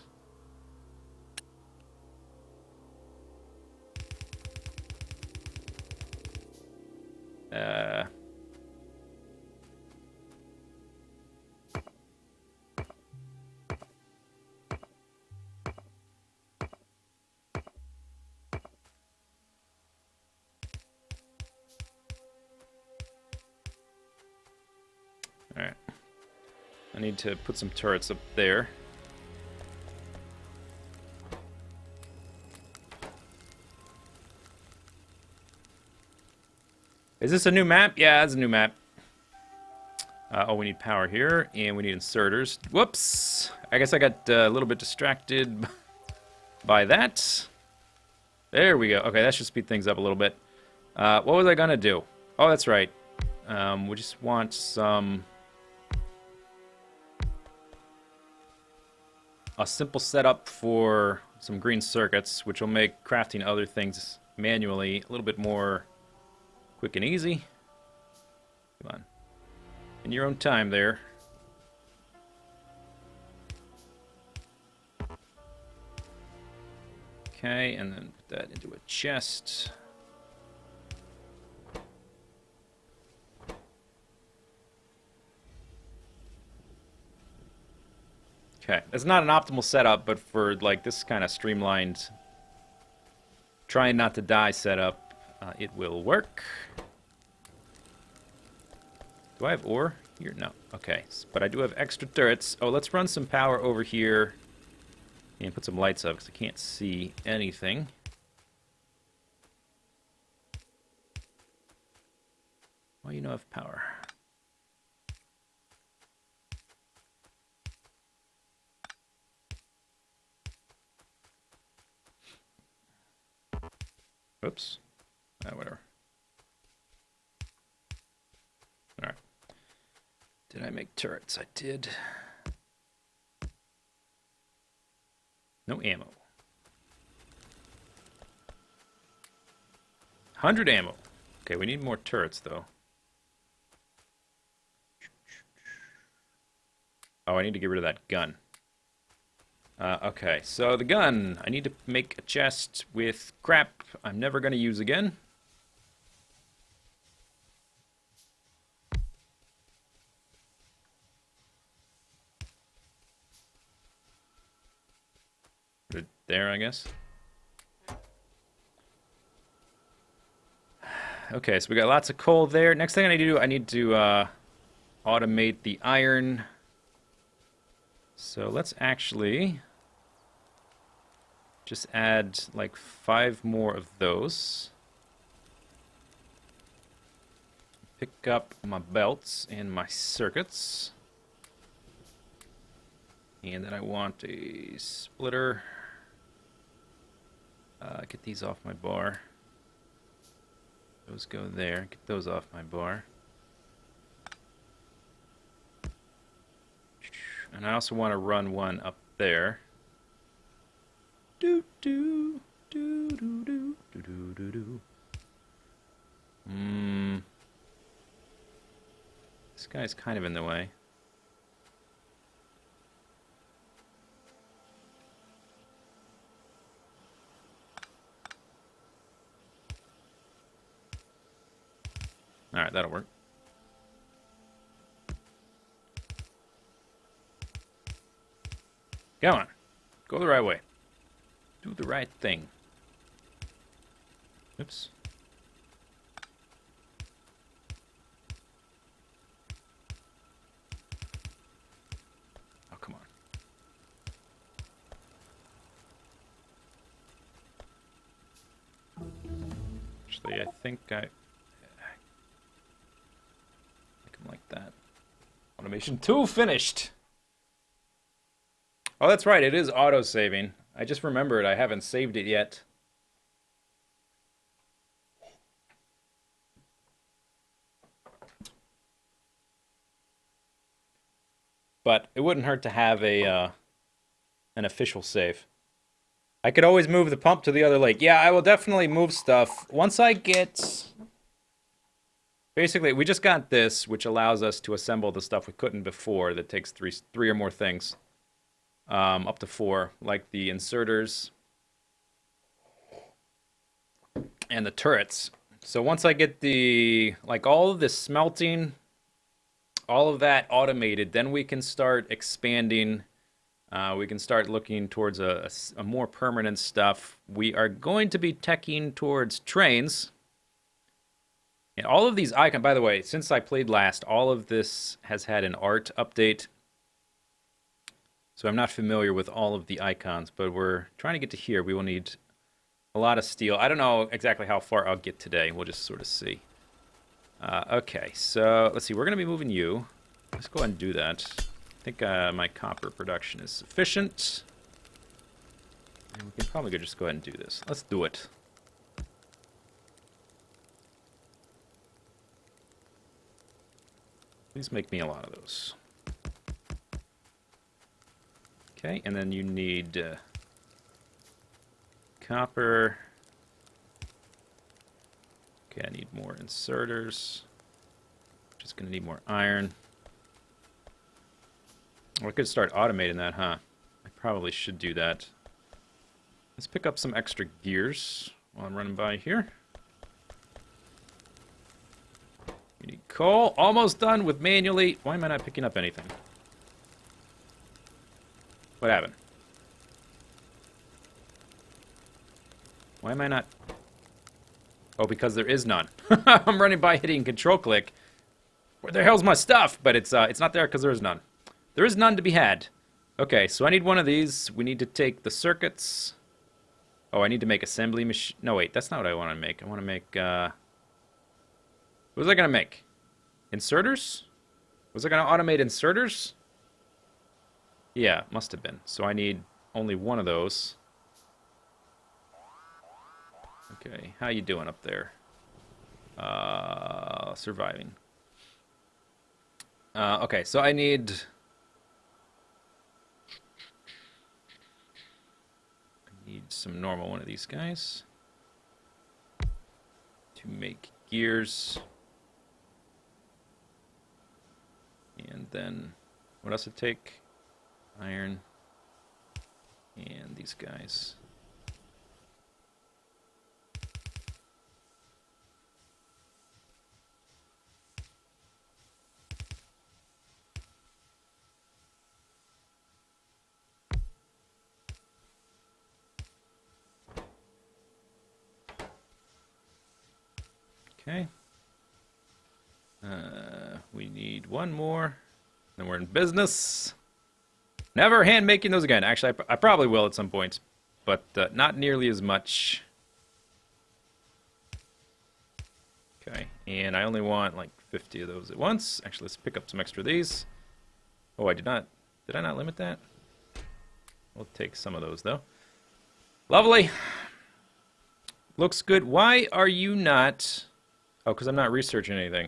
Alright. I need to put some turrets up there. Is this a new map? Yeah, it's a new map. Oh, we need power here, and we need inserters. Whoops! I guess I got a little bit distracted by that. There we go. Okay, that should speed things up a little bit. What was I gonna do? Oh, that's right. We just want some... a simple setup for some green circuits, which will make crafting other things manually a little bit more quick and easy. Come on. In your own time there. Okay, and then put that into a chest. Okay, it's not an optimal setup, but for like this kind of streamlined, trying not to die setup, it will work. Do I have ore here? No. Okay, but I do have extra turrets. Oh, let's run some power over here and put some lights up because I can't see anything. Well, you know I have power. Oops. Whatever. Alright. Did I make turrets? I did. No ammo. 100 ammo. Okay, we need more turrets, though. Oh, I need to get rid of that gun. Okay, so the gun. I need to make a chest with crap I'm never going to use again. There, I guess. Okay, so we got lots of coal there. Next thing I need to do, I need to automate the iron. So let's actually just add like 5 more of those. Pick up my belts and my circuits. And then I want a splitter. Get these off my bar. Those go there. Get those off my bar. And I also want to run one up there. Do do do do do do do do do. This guy's kind of in the way. All right, that'll work. Come on. Go the right way. Do the right thing. Oops. Oh, come on. Actually, I think I... like that. Automation 2 finished. Oh, that's right. It is auto-saving. I just remembered I haven't saved it yet. But it wouldn't hurt to have a an official save. I could always move the pump to the other lake. Yeah, I will definitely move stuff. Once I get... Basically, we just got this, which allows us to assemble the stuff we couldn't before that takes three or more things. Up to 4, like the inserters and the turrets. So once I get the... like all of this smelting, all of that automated, then we can start expanding. We can start looking towards a more permanent stuff. We are going to be teching towards trains. And all of these icons, by the way, since I played last, all of this has had an art update. So I'm not familiar with all of the icons, but we're trying to get to here. We will need a lot of steel. I don't know exactly how far I'll get today. We'll just sort of see. Okay, so let's see. We're going to be moving you. Let's go ahead and do that. I think my copper production is sufficient. And we can probably just go ahead and do this. Let's do it. Please make me a lot of those. Okay, and then you need copper. Okay, I need more inserters. Just gonna need more iron. Well, I could start automating that, huh? I probably should do that. Let's pick up some extra gears while I'm running by here. We need coal. Almost done with manually. Why am I not picking up anything? What happened? Why am I not... Oh, because there is none. I'm running by hitting control click. Where the hell's my stuff? But it's not there because there is none. There is none to be had. Okay, so I need one of these. We need to take the circuits. Oh, I need to make assembly machine. No, wait, that's not what I want to make. I want to make... What was I going to make? Inserters? Was I going to automate inserters? Yeah, must have been. So I need only one of those. Okay, how you doing up there? Surviving. Okay, so I need some normal one of these guys to make gears. And then, what else it take? Iron. And these guys. Okay. We need one more. Then we're in business. Never hand making those again. Actually, I probably will at some point, but not nearly as much. Okay, and I only want like 50 of those at once. Actually, let's pick up some extra of these. Oh, I did not. Did I not limit that? We'll take some of those though. Lovely. Looks good. Why are you not... Oh, because I'm not researching anything.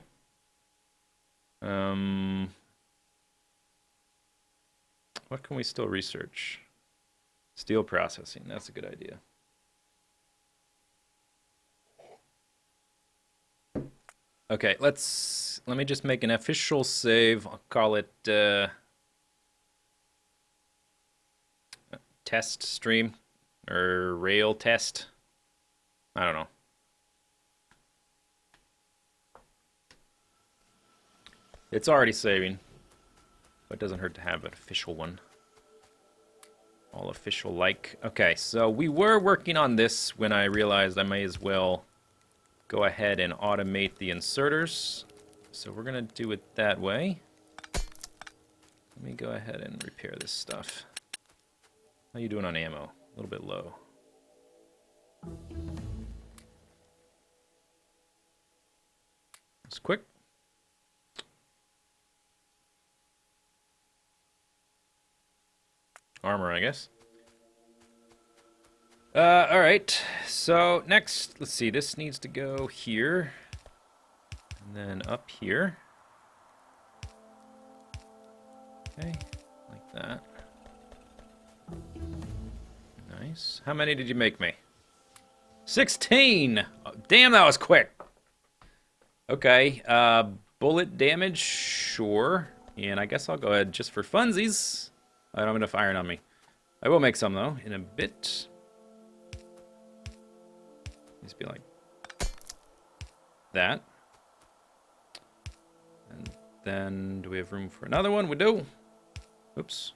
What can we still research? Steel processing. That's a good idea. Okay, let me just make an official save. I'll call it test stream or rail test. I don't know. It's already saving, but it doesn't hurt to have an official one. All official like. Okay, so we were working on this when I realized I may as well go ahead and automate the inserters. So we're going to do it that way. Let me go ahead and repair this stuff. How you doing on ammo? A little bit low. It's quick. armor, I guess. Alright. So, next, let's see. This needs to go here. And then up here. Okay, like that. Nice. How many did you make me? 16! Oh, damn, that was quick! Okay, bullet damage, sure. And I guess I'll go ahead just for funsies. I don't have enough iron on me. I will make some, though, in a bit. Just be like that. And then, do we have room for another one? We do. Oops.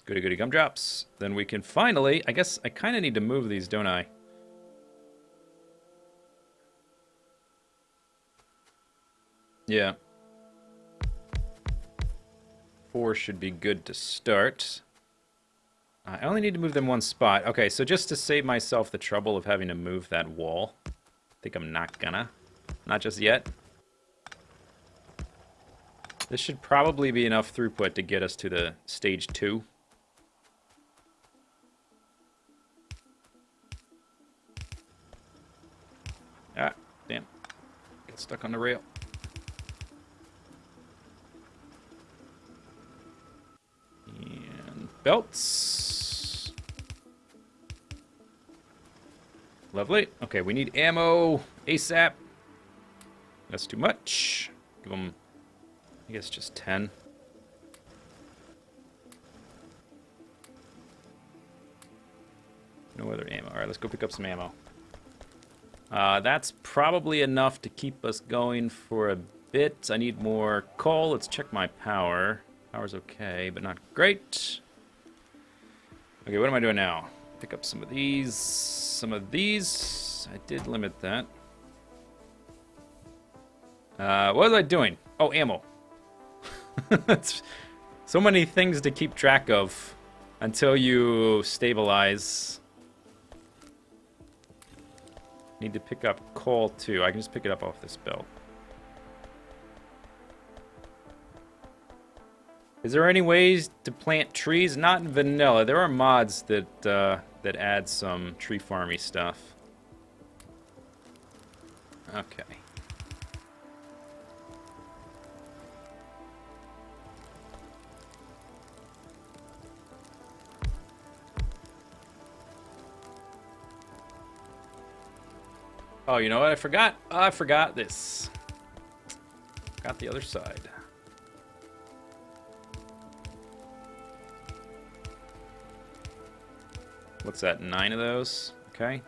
Goody goody gumdrops. Then we can finally, I guess I kind of need to move these, don't I? Yeah. 4 should be good to start. I only need to move them one spot. Okay, so just to save myself the trouble of having to move that wall, I think I'm not gonna. Not just yet. This should probably be enough throughput to get us to the stage 2. Ah, damn. Get stuck on the rail. And belts. Lovely. Okay, we need ammo ASAP. That's too much. Give them, I guess, just 10. No other ammo. All right, let's go pick up some ammo. That's probably enough to keep us going for a bit. I need more coal. Let's check my power. Power's okay, but not great. Okay, what am I doing now? Pick up some of these. Some of these. I did limit that. What was I doing? Oh, ammo. That's so many things to keep track of until you stabilize. Need to pick up coal too. I can just pick it up off this belt. Is there any ways to plant trees? Not in vanilla. There are mods that that add some tree farmy stuff. Okay. Oh, you know what? I forgot. I forgot this. Got the other side. What's that? 9 of those? Okay.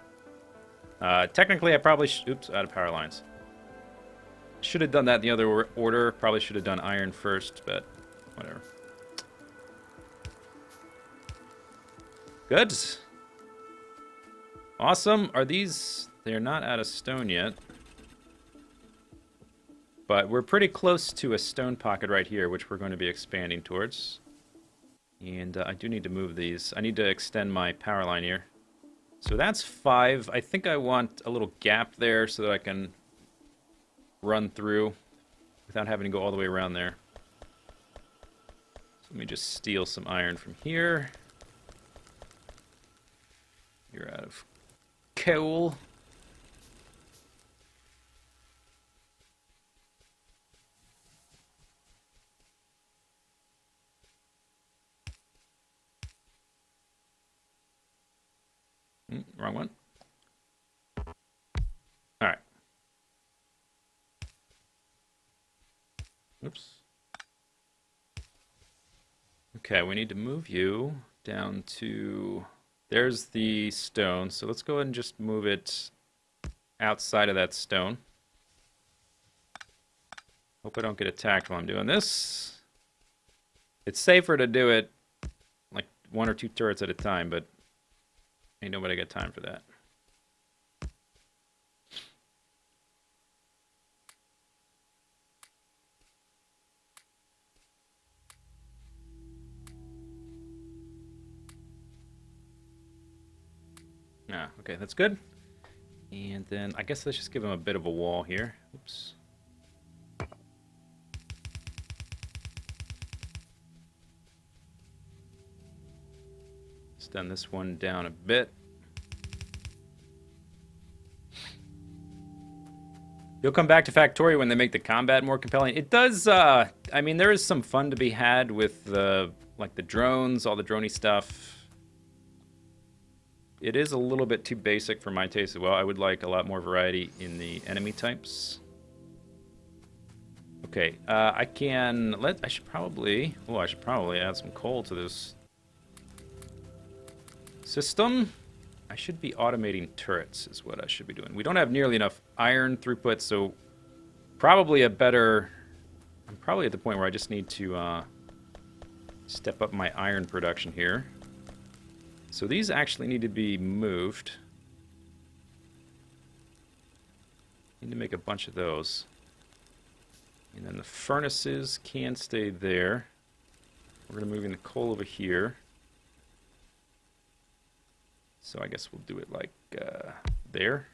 Technically, I probably oops, out of power lines. Should have done that in the other order. Probably should have done iron first, but whatever. Good. Awesome. Are these... They're not out of stone yet. But we're pretty close to a stone pocket right here, which we're going to be expanding towards. And I do need to move these. I need to extend my power line here. So that's 5. I think I want a little gap there so that I can run through without having to go all the way around there. So let me just steal some iron from here. You're out of coal. Wrong one. All right. Oops. Okay, we need to move you down to... There's the stone, so let's go ahead and just move it outside of that stone. Hope I don't get attacked while I'm doing this. It's safer to do it like 1 or 2 turrets at a time, but ain't nobody got time for that. Ah, okay, that's good. And then I guess let's just give him a bit of a wall here. Oops. Extend this one down a bit. You'll come back to Factorio when they make the combat more compelling. It does, I mean, there is some fun to be had with the, like the drones, all the droney stuff. It is a little bit too basic for my taste as well. I would like a lot more variety in the enemy types. Okay, I should probably add some coal to this system. I should be automating turrets is what I should be doing. We don't have nearly enough iron throughput, so probably I'm probably at the point where I just need to step up my iron production here. So these actually need to be moved. Need to make a bunch of those. And then the furnaces can stay there. We're going to move in the coal over here. So I guess we'll do it like there.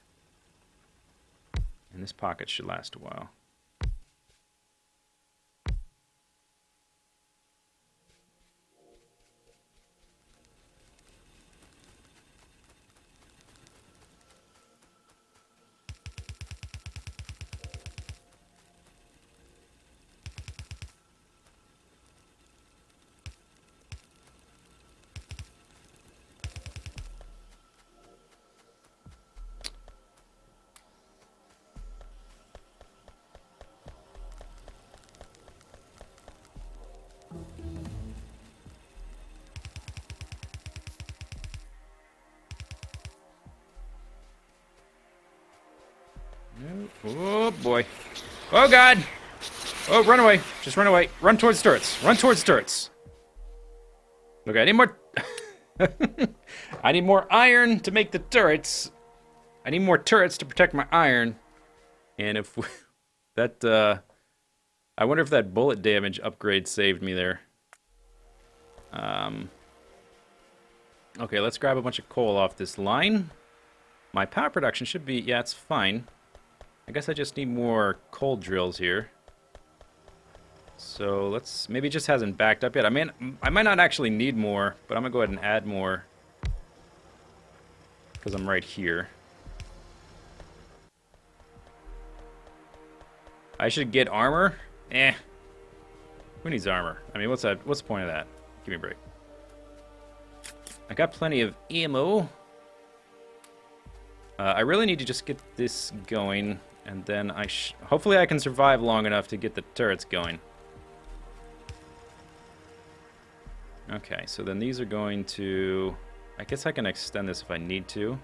And this pocket should last a while. Oh boy. Oh god! Oh, run away. Just run away. Run towards turrets. Run towards turrets. Okay, I need more... I need more iron to make the turrets. I need more turrets to protect my iron. And if... that, I wonder if that bullet damage upgrade saved me there. Okay, let's grab a bunch of coal off this line. My power production should be... Yeah, it's fine. I guess I just need more coal drills here. So let's... Maybe it just hasn't backed up yet. I mean, I might not actually need more, but I'm going to go ahead and add more. Because I'm right here. I should get armor? Eh. Who needs armor? I mean, what's the point of that? Give me a break. I got plenty of ammo. I really need to just get this going, and then hopefully I can survive long enough to get the turrets going. Okay, so then these are going to... I guess I can extend this if I need to.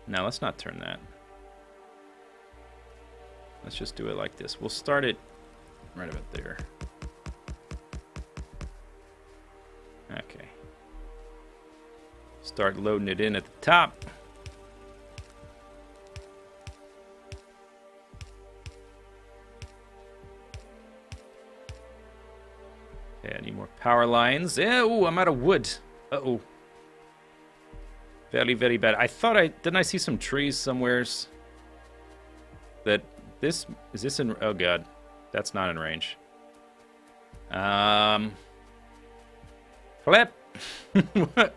No, let's not turn that. Let's just do it like this. We'll start it right about there. Okay. Start loading it in at the top. Okay, I need more power lines. Yeah, ooh, I'm out of wood. Uh-oh. Very, very bad. Didn't I see some trees somewheres? Is this in, oh god. That's not in range. Flip! What?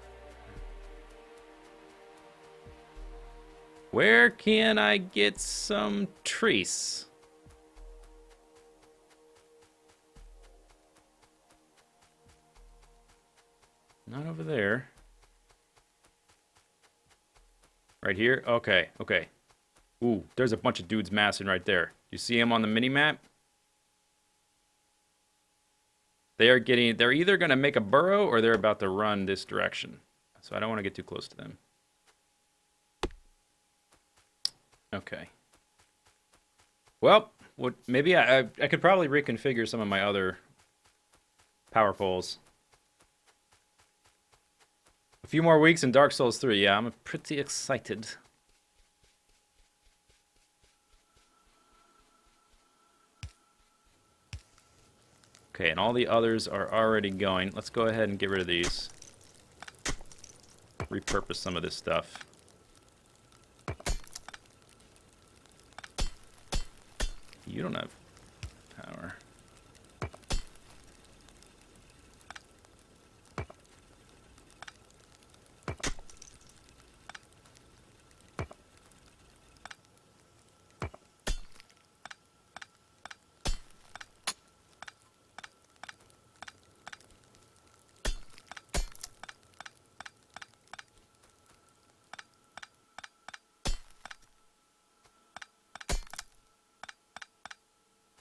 Where can I get some trees? Not over there. Right here? Okay, okay. Ooh, there's a bunch of dudes massing right there. You see them on the mini-map? They're either going to make a burrow or they're about to run this direction. So I don't want to get too close to them. Okay. Well, maybe I could probably reconfigure some of my other power poles. A few more weeks in Dark Souls 3. Yeah, I'm pretty excited. Okay, and all the others are already going. Let's go ahead and get rid of these. Repurpose some of this stuff. You don't have power.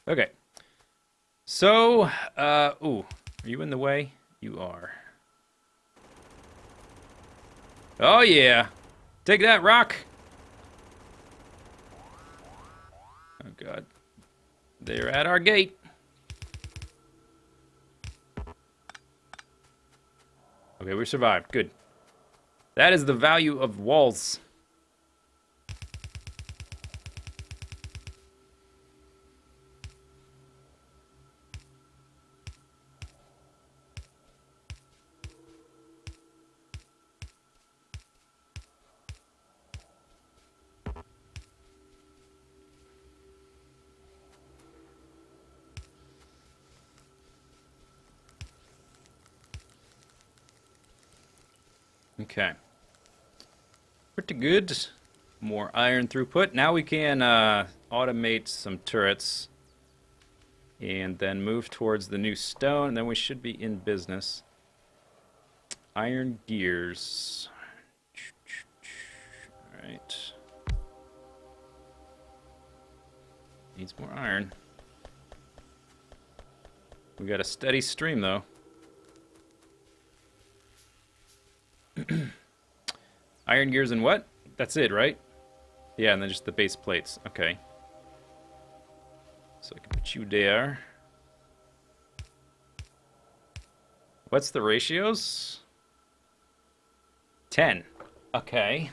Okay. So, ooh, are you in the way? You are. Oh, yeah. Take that, rock. Oh, God. They're at our gate. Okay, we survived. Good. That is the value of walls. Okay. Pretty good. More iron throughput. Now we can automate some turrets and then move towards the new stone, and then we should be in business. Iron gears. Alright. Needs more iron. We got a steady stream, though. Iron gears and what? That's it, right? Yeah, and then just the base plates. Okay. So I can put you there. What's the ratios? 10. Okay.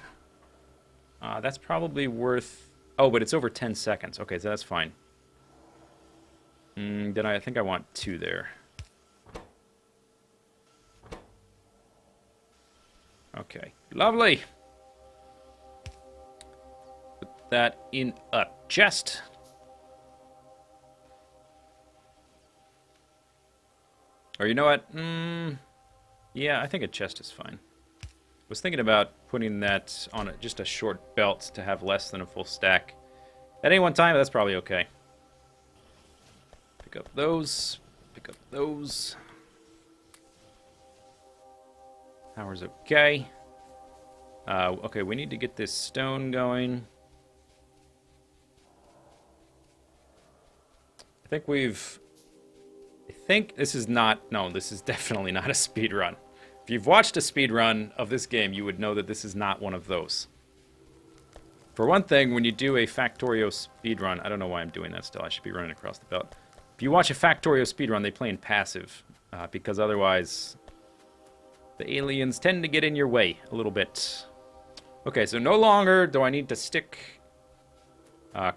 That's probably worth... Oh, but it's over 10 seconds. Okay, so that's fine. Then I think I want 2 there. Okay. Lovely! Put that in a chest. Or you know what? Yeah, I think a chest is fine. I was thinking about putting that on just a short belt to have less than a full stack. At any one time, that's probably okay. Pick up those. Pick up those. Power's okay. Okay, we need to get this stone going. I think this is not... No, this is definitely not a speed run. If you've watched a speed run of this game, you would know that this is not one of those. For one thing, when you do a Factorio speed run... I don't know why I'm doing that still. I should be running across the belt. If you watch a Factorio speed run, they play in passive. Because otherwise, the aliens tend to get in your way a little bit. Okay, so no longer do I need to stick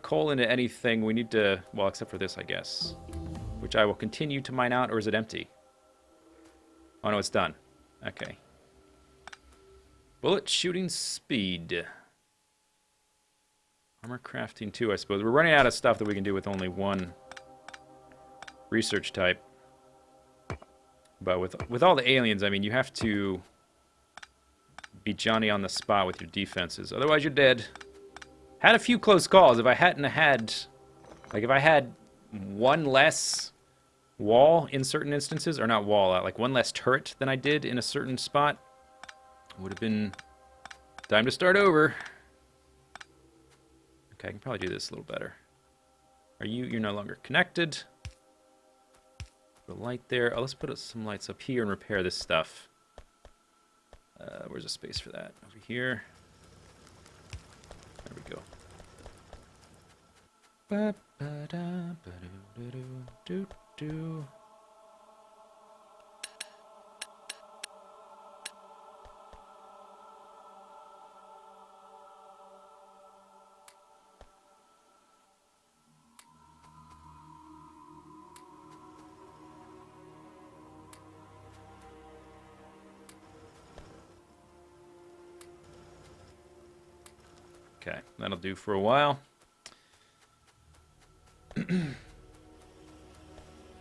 coal into anything. We need to... Well, except for this, I guess. Which I will continue to mine out, or is it empty? Oh, no, it's done. Okay. Bullet shooting speed. Armor crafting 2, I suppose. We're running out of stuff that we can do with only one research type. But with all the aliens, I mean, you have to be Johnny on the spot with your defenses. Otherwise, you're dead. Had a few close calls. If I hadn't had... Like, if I had one less wall in certain instances, or not wall, like one less turret than I did in a certain spot, would have been time to start over. Okay, I can probably do this a little better. You're no longer connected. The light there. Oh, let's put some lights up here and repair this stuff. Where's the space for that? Over here. There we go. Okay, that'll do for a while.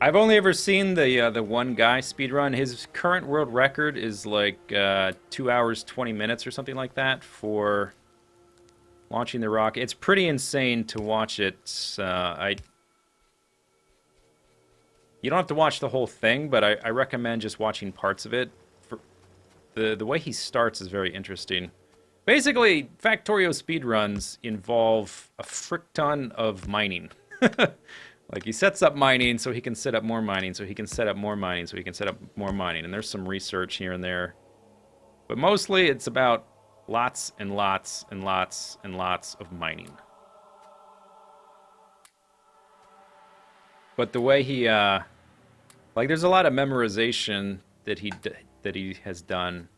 I've only ever seen the one guy speedrun. His current world record is like 2 hours, 20 minutes or something like that for launching the rocket. It's pretty insane to watch it. You don't have to watch the whole thing, but I recommend just watching parts of it. For the way he starts is very interesting. Basically, Factorio speedruns involve a frick ton of mining. Like, he sets up mining so he can set up more mining, so he can set up more mining, so he can set up more mining. And there's some research here and there. But mostly it's about lots and lots and lots and lots of mining. But the way he, like, there's a lot of memorization that he has done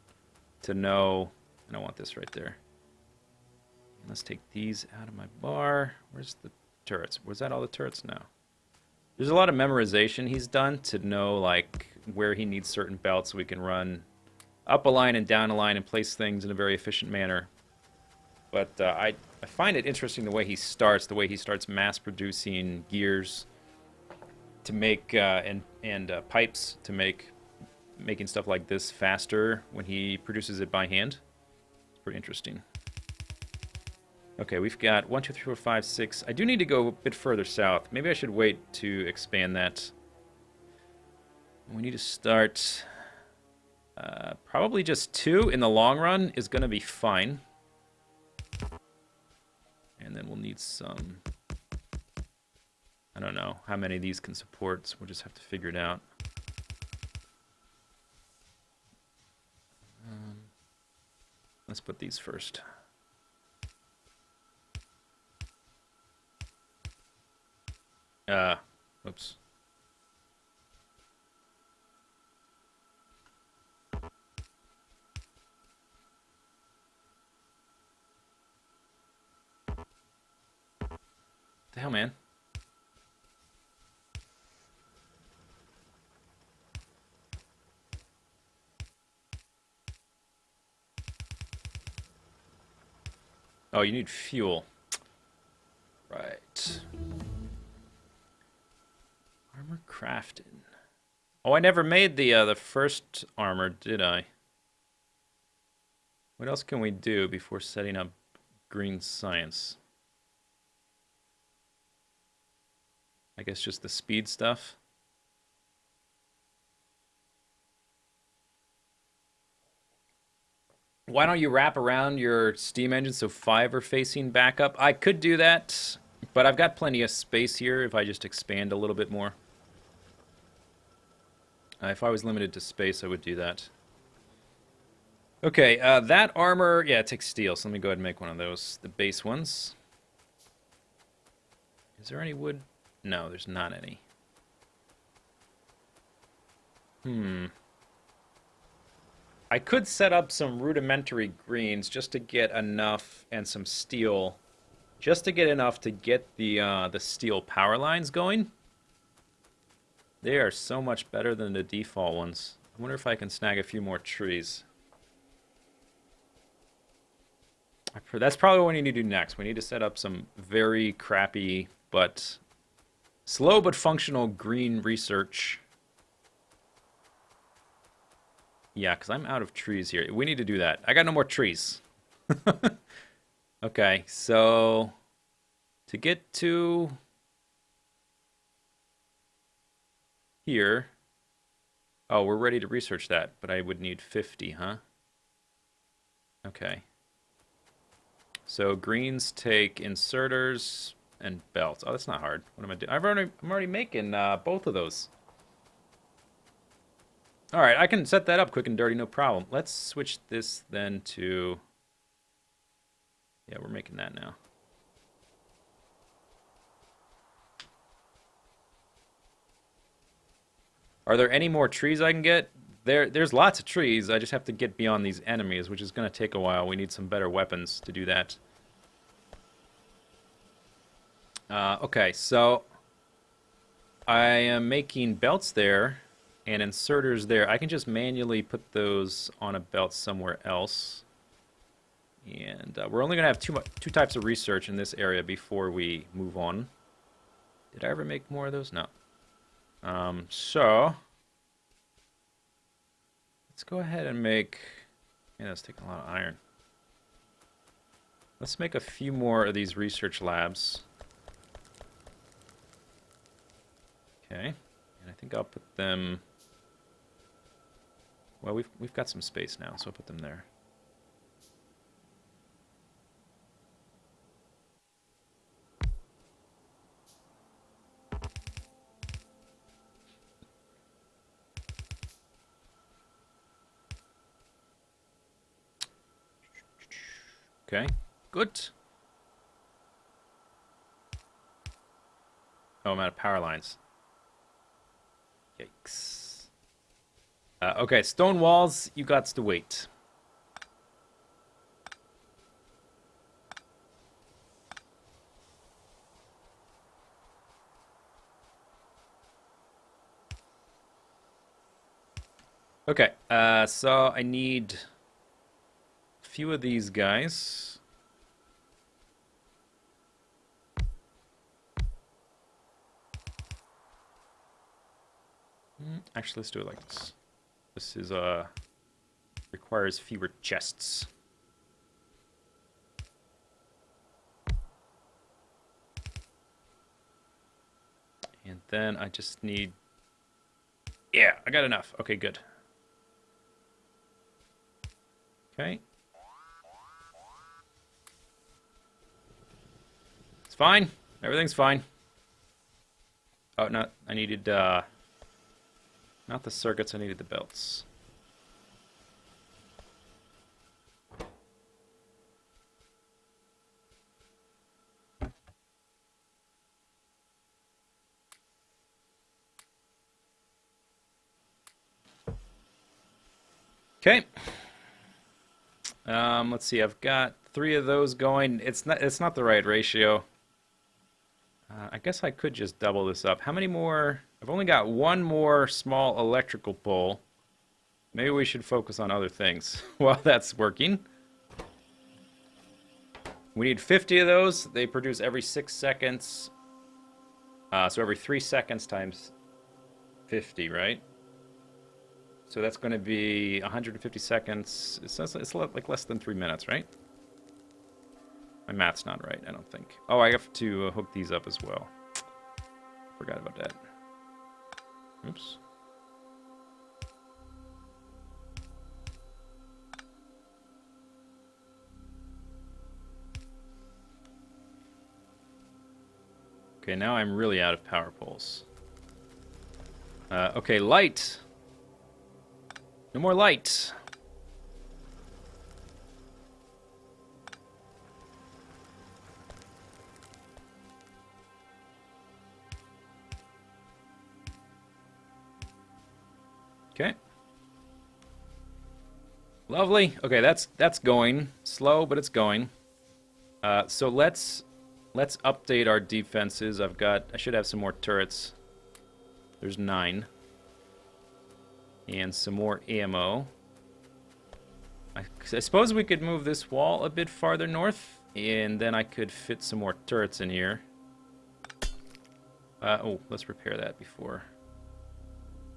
to know. And I want this right there. Let's take these out of my bar. Where's the turrets? Was that all the turrets? No. There's a lot of memorization he's done to know, like, where he needs certain belts so we can run up a line and down a line and place things in a very efficient manner. But I find it interesting the way he starts mass-producing gears to make, and pipes to making stuff like this faster when he produces it by hand. It's pretty interesting. Okay, we've got 1, 2, 3, 4, 5, 6. I do need to go a bit further south. Maybe I should wait to expand that. We need to start... probably just 2 in the long run is going to be fine. And then we'll need some... I don't know how many of these can support, so we'll just have to figure it out. Let's put these first. Oops. The hell, man? Oh, you need fuel. Right. Armor crafted. Oh, I never made the first armor, did I? What else can we do before setting up green science? I guess just the speed stuff. Why don't you wrap around your steam engine so 5 are facing back up? I could do that, but I've got plenty of space here if I just expand a little bit more. If I was limited to space, I would do that. Okay, that armor, yeah, it takes steel, so let me go ahead and make one of those. The base ones. Is there any wood? No, there's not any. I could set up some rudimentary greens just to get enough, and some steel, just to get enough to get the steel power lines going. They are so much better than the default ones. I wonder if I can snag a few more trees. That's probably what we need to do next. We need to set up some very crappy, but slow but functional green research. Yeah, because I'm out of trees here. We need to do that. I got no more trees. Okay, so to get to here... Oh, we're ready to research that, but I would need 50, huh? Okay. So greens take inserters and belts. Oh, that's not hard. What am I doing? I'm already making both of those. All right, I can set that up quick and dirty, no problem. Let's switch this then to... Yeah, we're making that now. Are there any more trees I can get? There's lots of trees. I just have to get beyond these enemies, which is going to take a while. We need some better weapons to do that. Okay, so I am making belts there and inserters there. I can just manually put those on a belt somewhere else. And we're only going to have two types of research in this area before we move on. Did I ever make more of those? No. So let's go ahead and make... Yeah, that's taking a lot of iron. Let's make a few more of these research labs. Okay, and I think I'll put them... Well, we've got some space now, so I'll put them there. Okay, good. Oh, I'm out of power lines. Yikes. Okay, stone walls, you got to wait. Okay, so I need a few of these guys. Actually, let's do it like this. This is, requires fewer chests. And then I just need... Yeah, I got enough. Okay, good. Okay. It's fine. Everything's fine. Oh, no, I needed, not the circuits, I needed the belts. Okay. Let's see. I've got 3 of those going. It's not the right ratio. I guess I could just double this up. How many more? I've only got 1 more small electrical pole. Maybe we should focus on other things while that's working. We need 50 of those. They produce every 6 seconds. So every 3 seconds times 50, right? So that's going to be 150 seconds. It's like less than 3 minutes, right? My math's not right, I don't think. Oh, I have to hook these up as well. Forgot about that. Oops. Okay, now I'm really out of power poles. Okay, light. No more light. Okay. Lovely. Okay, that's going slow, but it's going. So let's update our defenses. I should have some more turrets. There's 9. And some more ammo. I suppose we could move this wall a bit farther north, and then I could fit some more turrets in here. Oh, let's repair that before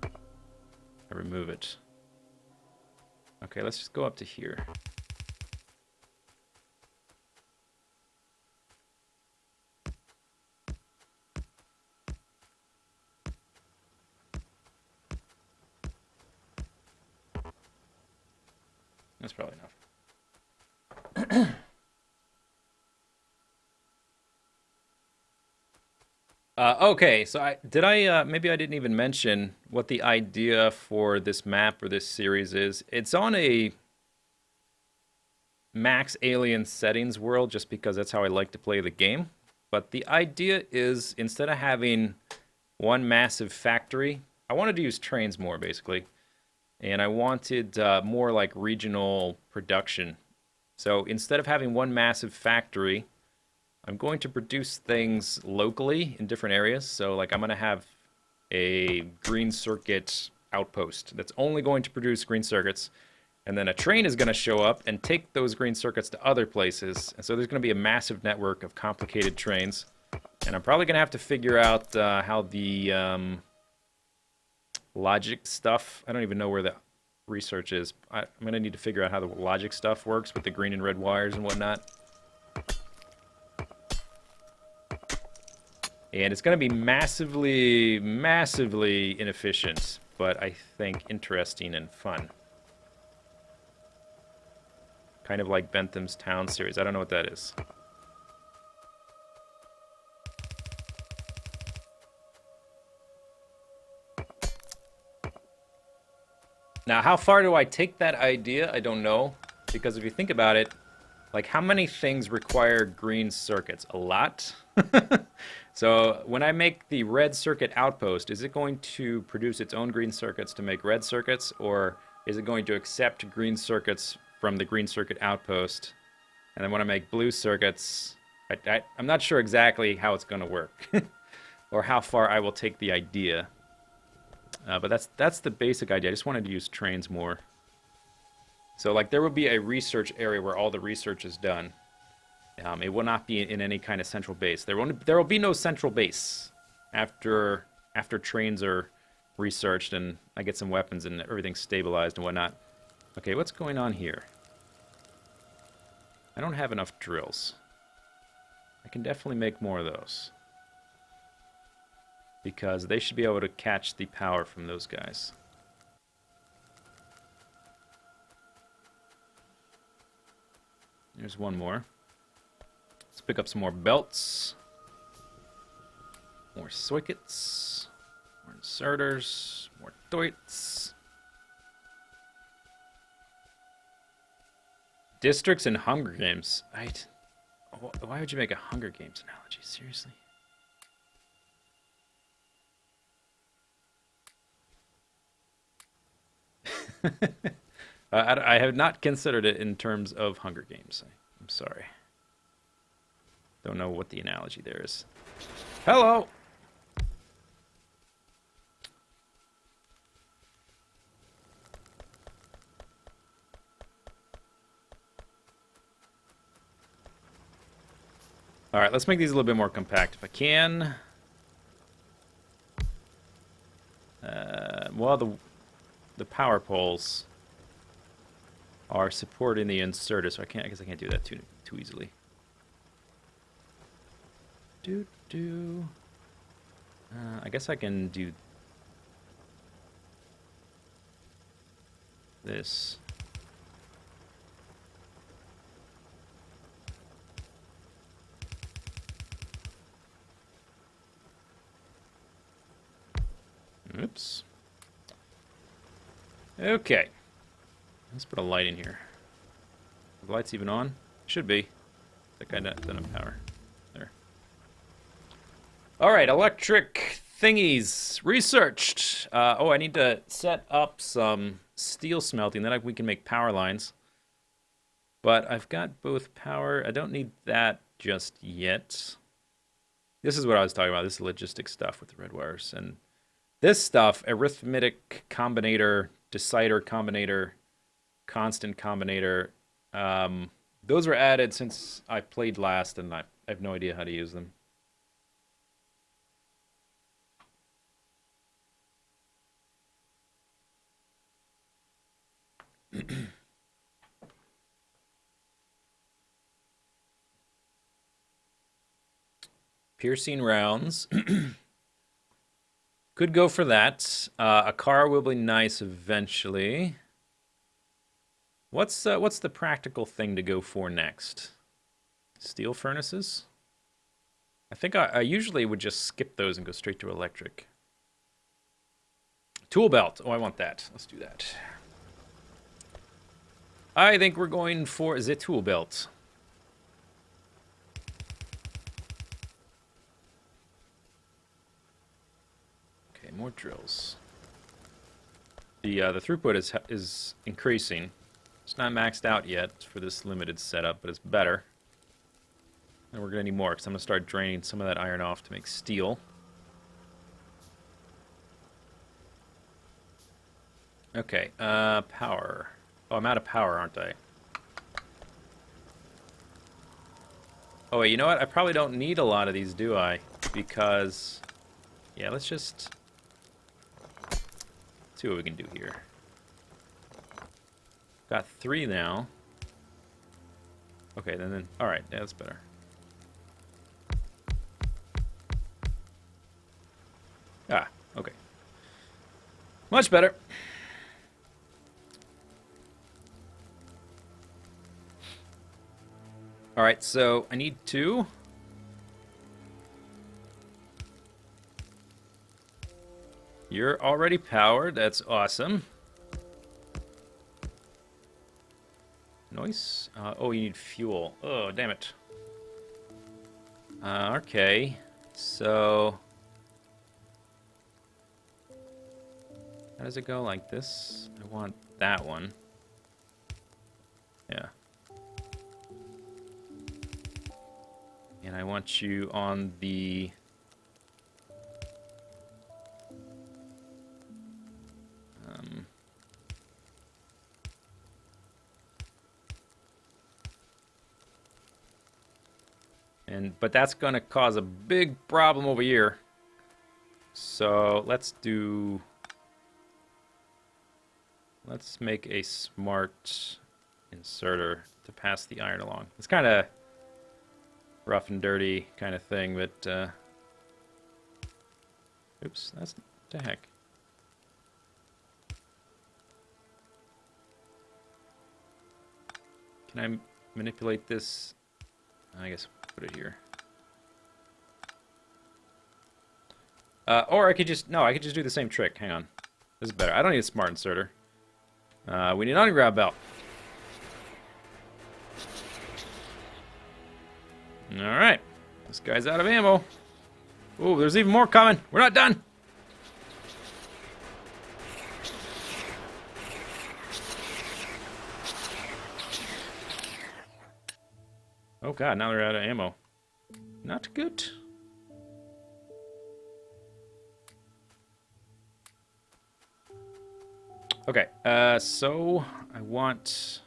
I remove it. Okay, let's just go up to here. That's probably enough. Okay, so maybe I didn't even mention what the idea for this map or this series is. It's on a max alien settings world just because that's how I like to play the game. But the idea is instead of having one massive factory, I wanted to use trains more basically. And I wanted more like regional production. So instead of having one massive factory, I'm going to produce things locally in different areas. So like I'm going to have a green circuit outpost that's only going to produce green circuits. And then a train is going to show up and take those green circuits to other places. And so there's going to be a massive network of complicated trains. And I'm probably going to have to figure out how the logic stuff, I don't even know where the research is. I'm going to need to figure out how the logic stuff works with the green and red wires and whatnot. And it's going to be massively, massively inefficient, but I think interesting and fun. Kind of like Bentham's Town series. I don't know what that is. Now, how far do I take that idea? I don't know. Because if you think about it, Like, how many things require green circuits? A lot. So when I make the red circuit outpost, is it going to produce its own green circuits to make red circuits, or is it going to accept green circuits from the green circuit outpost? And then when I make blue circuits, I'm not sure exactly how it's going to work or how far I will take the idea. But that's the basic idea. I just wanted to use trains more. So like there will be a research area where all the research is done. It will not be in any kind of central base. There will be no central base after trains are researched and I get some weapons and everything's stabilized and whatnot. Okay, what's going on here? I don't have enough drills. I can definitely make more of those. Because they should be able to catch the power from those guys. There's one more. Let's pick up some more belts. More circuits. More inserters. More doits. Districts and Hunger Games. Why would you make a Hunger Games analogy? Seriously? I have not considered it in terms of Hunger Games. I'm sorry. Don't know what the analogy there is. Hello! Alright, let's make these a little bit more compact if I can. Well, the power poles are supporting the inserter, so I guess I can't do that too easily. I guess I can do this. Oops. Okay. Let's put a light in here. Are the lights even on? Should be. That guy doesn't have power. There. Alright, electric thingies. Researched. I need to set up some steel smelting. Then we can make power lines. But I've got both power. I don't need that just yet. This is what I was talking about. This is logistic stuff with the red wires. And this stuff, arithmetic combinator, decider combinator, constant combinator, those were added since I played last, and I have no idea how to use them. Piercing rounds. Could go for that. A car will be nice eventually. What's the practical thing to go for next? Steel furnaces? I think I usually would just skip those and go straight to electric. Tool belt. Oh, I want that. Let's do that. I think we're going for the tool belt. Okay, more drills. The throughput is increasing. It's not maxed out yet for this limited setup, but it's better. And we're going to need more, because I'm going to start draining some of that iron off to make steel. Okay, power. Oh, I'm out of power, aren't I? Oh, wait, you know what? I probably don't need a lot of these, do I? Because, yeah, let's just see what we can do here. Got 3 now. Okay, then all right, yeah, that's better. Ah, okay. Much better. All right, so I need 2. You're already powered. That's awesome. Noise. Oh, you need fuel. Oh, damn it. Okay. So... how does it go? Like this? I want that one. Yeah. And I want you on the... but that's going to cause a big problem over here. So let's make a smart inserter to pass the iron along. It's kind of rough and dirty kind of thing, but oops, that's what the heck. Can I manipulate this? I guess put it here. Or I could just do the same trick. Hang on. This is better. I don't need a smart inserter. We need an underground belt. Alright. This guy's out of ammo. Ooh, there's even more coming. We're not done. Oh god, now they're out of ammo. Not good. Okay, so I want...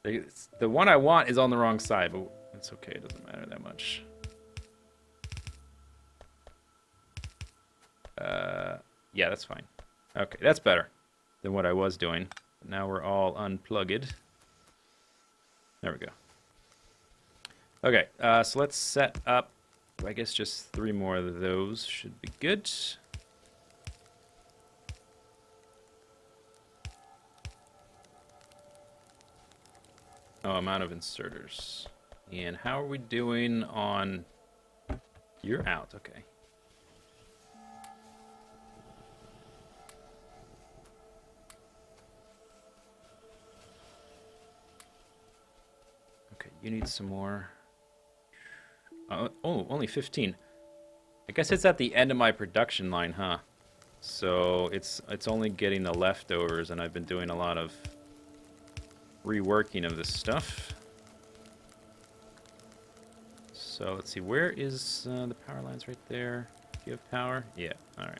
the one I want is on the wrong side, but it's okay, it doesn't matter that much. Yeah, that's fine. Okay, that's better than what I was doing. Now we're all unplugged. There we go. Okay, so let's set up, I guess just 3 more of those should be good. Oh, amount of inserters. And how are we doing on... You're out, okay. Okay, you need some more. Oh, only 15. I guess it's at the end of my production line, huh? So it's only getting the leftovers, and I've been doing a lot of reworking of this stuff. So let's see, where is the power lines? Right there. Do you have power? Yeah, alright.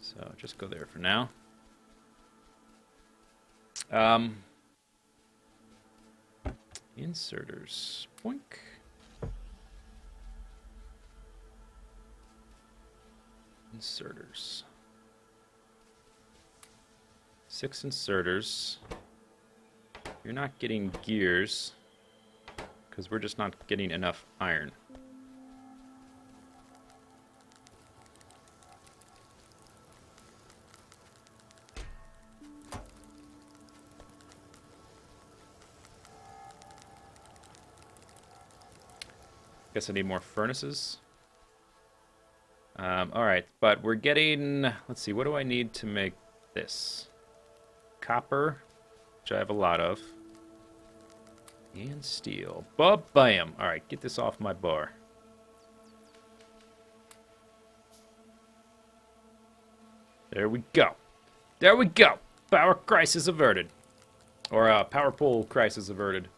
So just go there for now. Inserters. Boink. Inserters. 6 inserters. You're not getting gears because we're just not getting enough iron. Guess I need more furnaces. Alright, but we're getting... Let's see, what do I need to make this? Copper, which I have a lot of. And steel. Ba-bam! Alright, get this off my bar. There we go. There we go! Power crisis averted. Or, power pole crisis averted.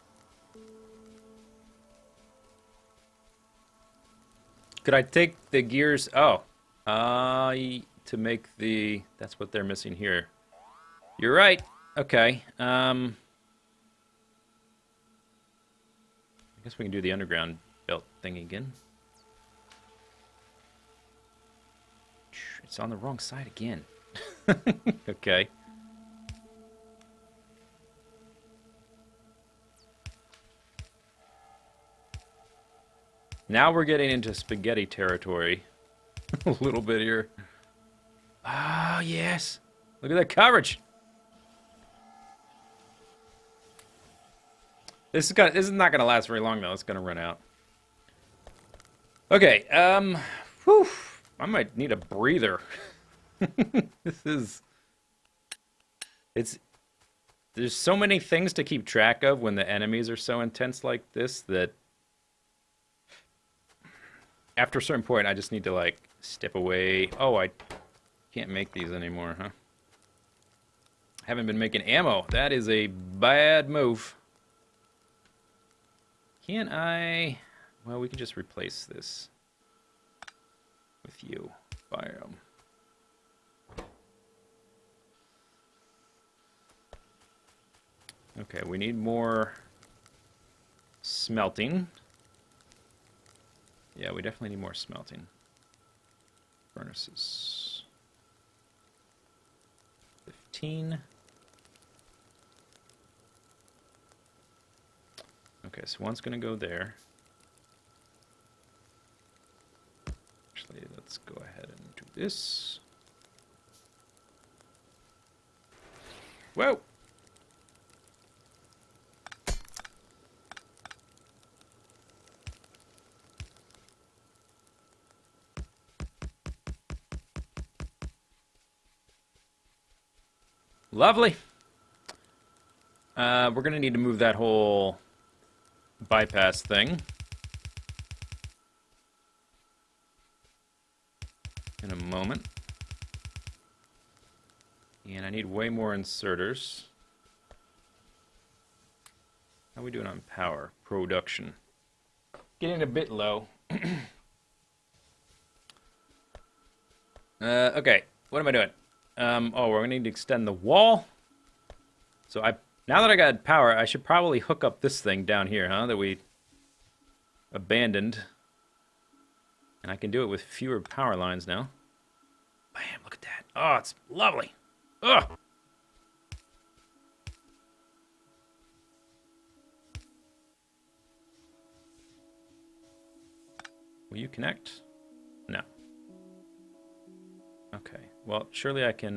Could I take the gears? Oh. To make the... That's what they're missing here. You're right. Okay. I guess we can do the underground belt thing again. It's on the wrong side again. Okay. Now we're getting into spaghetti territory. A little bit here. Ah, yes. Look at that coverage. This is not gonna last very long though. It's gonna run out. Okay. Whew. I might need a breather. This is There's so many things to keep track of when the enemies are so intense like this that after a certain point I just need to like step away. Oh, I can't make these anymore, huh? Haven't been making ammo. That is a bad move. Can I... Well, we can just replace this with you. Fire 'em. Okay, we need more smelting. Yeah, we definitely need more smelting. Furnaces. 15. Okay, so one's gonna go there. Actually, let's go ahead and do this. Whoa! Lovely. We're gonna need to move that whole bypass thing in a moment. And I need way more inserters. How are we doing on power? Production. Getting a bit low. Okay, what am I doing? Oh, we're gonna need to extend the wall. So now that I got power, I should probably hook up this thing down here, huh? That we abandoned. And I can do it with fewer power lines now. Bam, look at that. Oh, it's lovely. Ugh. Will you connect? No. Okay. Well, surely I can,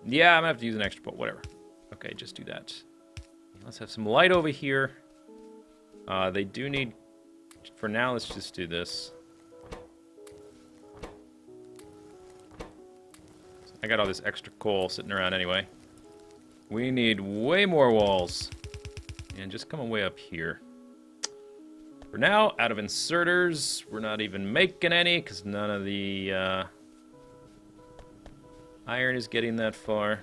yeah, I'm gonna have to use an extra pole. Whatever. Okay, just do that. Let's have some light over here. They do need... For now, let's just do this. I got all this extra coal sitting around anyway. We need way more walls. And just come way up here. For now, out of inserters, we're not even making any because none of the iron is getting that far.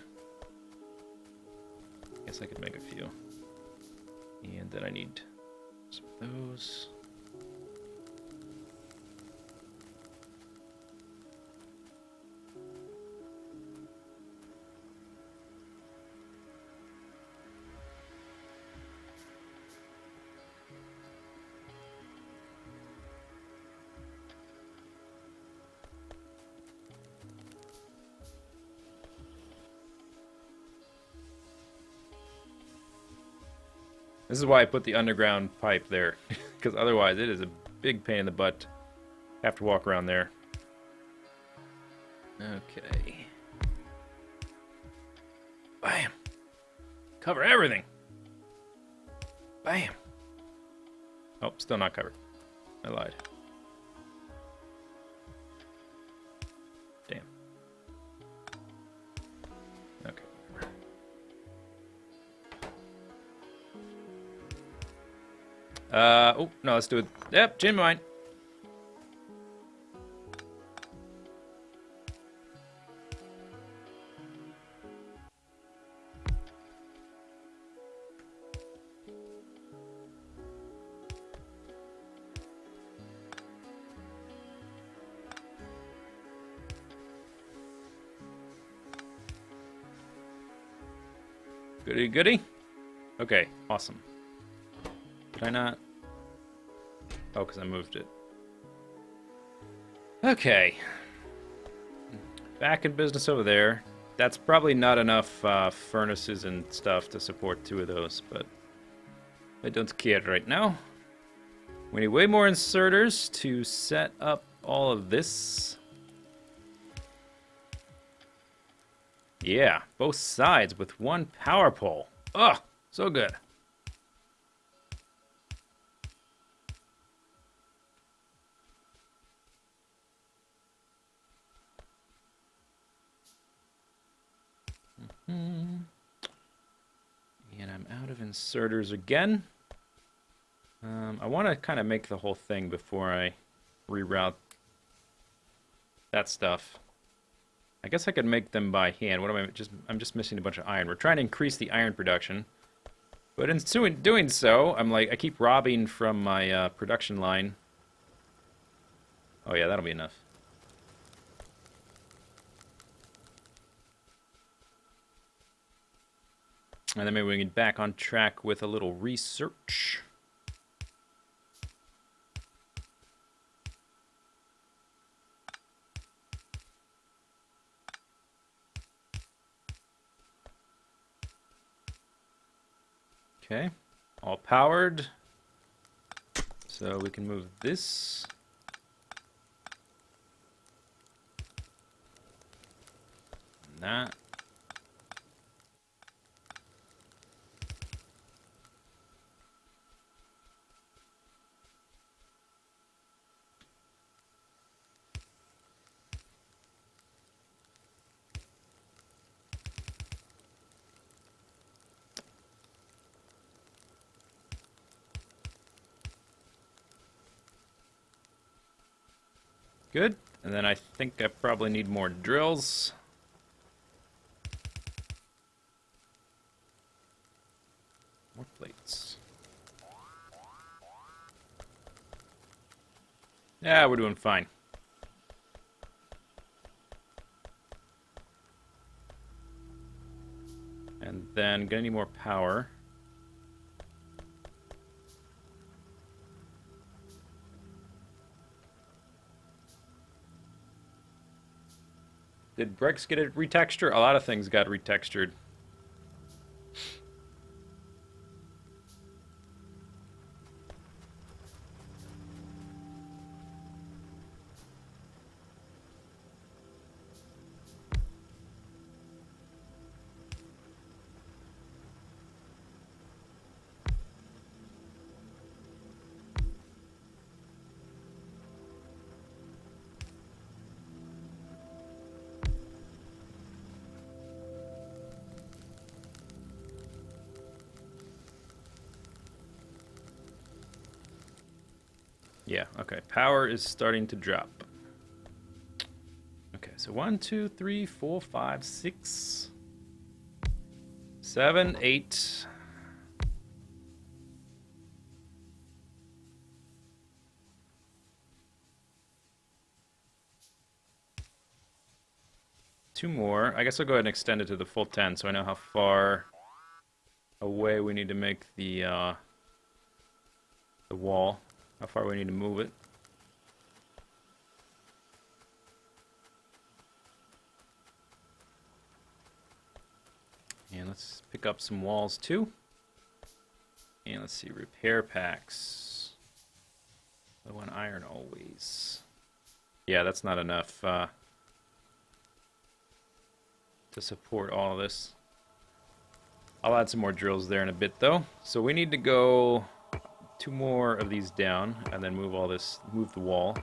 Guess I could make a few. And then I need some of those. This is why I put the underground pipe there, because otherwise it is a big pain in the butt. Have to walk around there. Okay. Bam. Cover everything. Bam. Oh, still not covered. I lied. Damn. Okay. Oh, no, let's do it. Yep, change my mind. Goody, goody. Okay, awesome. Did I not? Oh, because I moved it. Okay. Back in business over there. That's probably not enough furnaces and stuff to support 2 of those, but I don't care right now. We need way more inserters to set up all of this. Yeah, both sides with 1 power pole. Ugh, so good. I'm out of inserters again. I want to kind of make the whole thing before I reroute that stuff. I guess I could make them by hand. I'm just missing a bunch of iron. We're trying to increase the iron production. But in doing so, I keep robbing from my production line. Oh yeah, that'll be enough. And then maybe we can get back on track with a little research. Okay, all powered. So we can move this. And that. Good. And then I think I probably need more drills. More plates. Yeah, we're doing fine. And then gonna need more power. Did bricks get a retexture? A lot of things got retextured. Yeah, okay. Power is starting to drop. Okay, so 1, 2, 3, 4, 5, 6, 7, 8. Two more. I guess I'll go ahead and extend it to the full 10 so I know how far away we need to make the wall. How far we need to move it. And let's pick up some walls too. And let's see, repair packs. Low on iron always. Yeah, that's not enough to support all of this. I'll add some more drills there in a bit though. So we need to go 2 more of these down and then move all this, move the wall.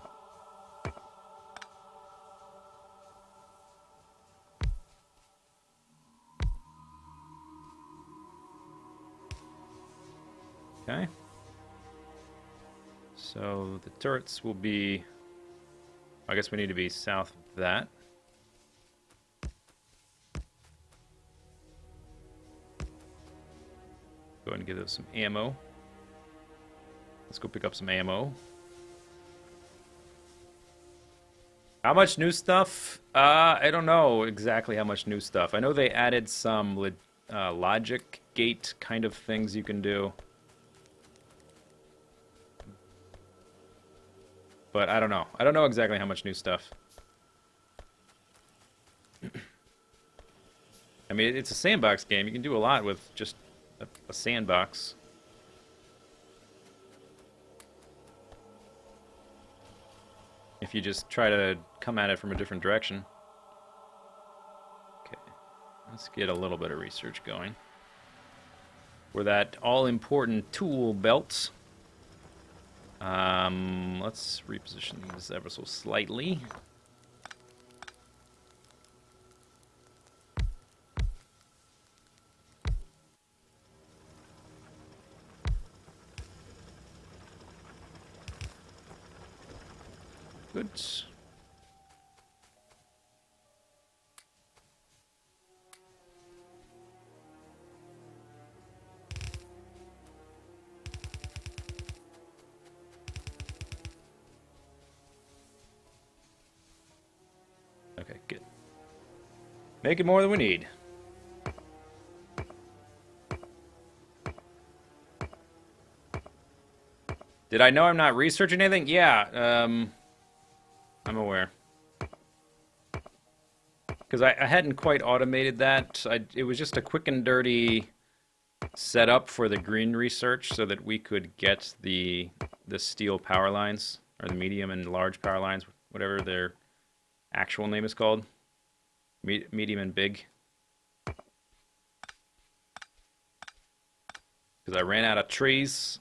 Okay. So the turrets will be, I guess we need to be south of that. Go ahead and give those some ammo. Let's go pick up some ammo. How much new stuff? I don't know exactly how much new stuff. I know they added some logic gate kind of things you can do. But I don't know. I don't know exactly how much new stuff. I mean, it's a sandbox game. You can do a lot with just a sandbox. If you just try to come at it from a different direction. Okay, let's get a little bit of research going. For that all-important tool belt. Let's reposition these ever so slightly. Good. Okay, good. Make it more than we need. Did I know I'm not researching anything? Yeah, I'm aware. Because I hadn't quite automated that. It was just a quick and dirty setup for the green research so that we could get the steel power lines, or the medium and large power lines, whatever their actual name is called. Medium and big. Because I ran out of trees.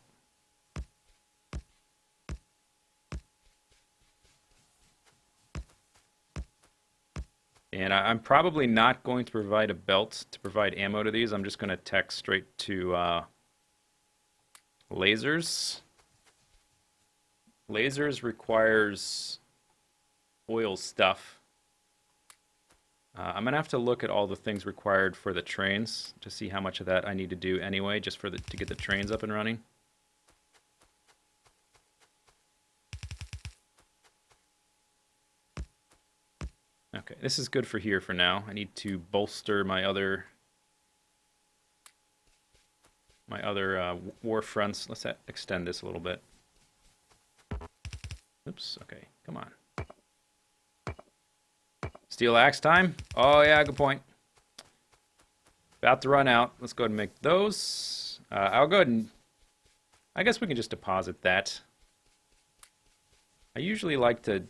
And I'm probably not going to provide a belt to provide ammo to these. I'm just going to tech straight to lasers. Lasers requires oil stuff. I'm going to have to look at all the things required for the trains to see how much of that I need to do anyway, just to get the trains up and running. Okay, this is good for here for now. I need to bolster my other war fronts. Let's extend this a little bit. Oops, okay, come on. Steel axe time? Oh yeah, good point. About to run out. Let's go ahead and make those. I'll go ahead and... I guess we can just deposit that. I usually like to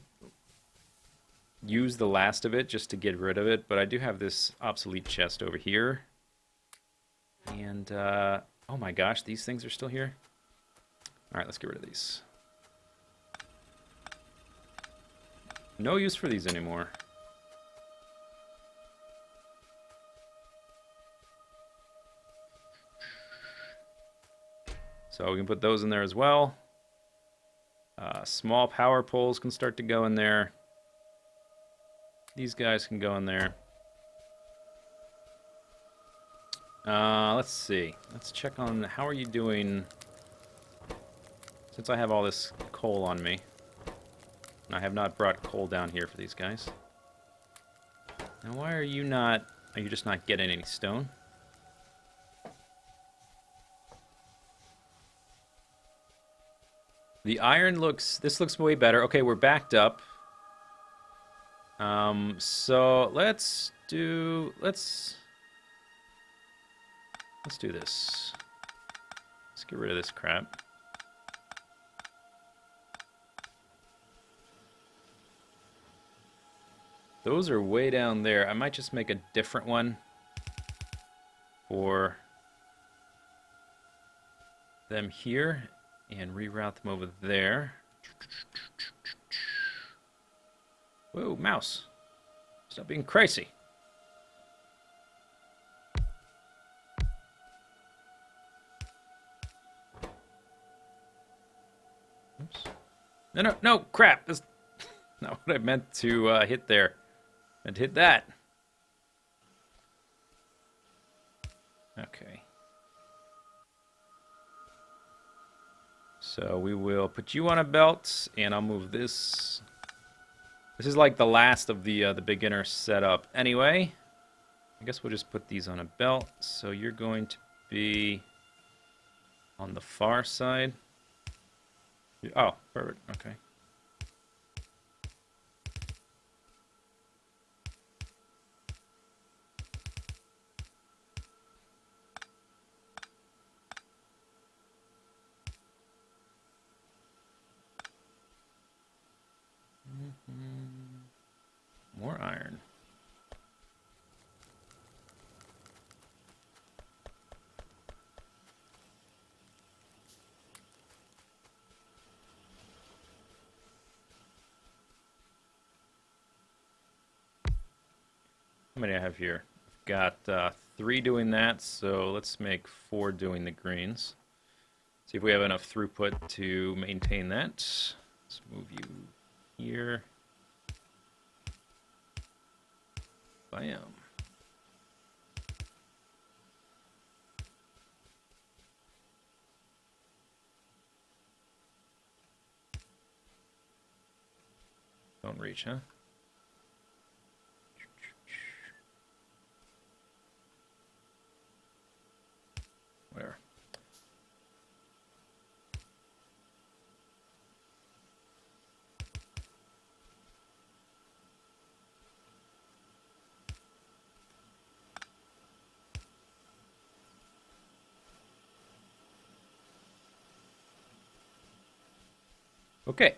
use the last of it just to get rid of it, but I do have this obsolete chest over here. And, oh my gosh, these things are still here? Alright, let's get rid of these. No use for these anymore. So we can put those in there as well. Small power poles can start to go in there. These guys can go in there. Let's see. Let's check on how are you doing. Since I have all this coal on me. And I have not brought coal down here for these guys. Now why are you not... Are you just not getting any stone? The iron looks... This looks way better. Okay, we're backed up. So let's do this. Let's get rid of this crap. Those are way down there. I might just make a different one for them here and reroute them over there. Whoa, mouse. Stop being crazy. Oops. No, crap. That's not what I meant to hit there. I meant to hit that. Okay. So we will put you on a belt, and I'll move this. This is like the last of the beginner setup. Anyway, I guess we'll just put these on a belt. So you're going to be on the far side. Oh, perfect. Okay. More iron. How many I have here? I've got 3 doing that, so let's make 4 doing the greens. See if we have enough throughput to maintain that. Let's move you here. Bam. Don't reach, huh? Whatever. Okay.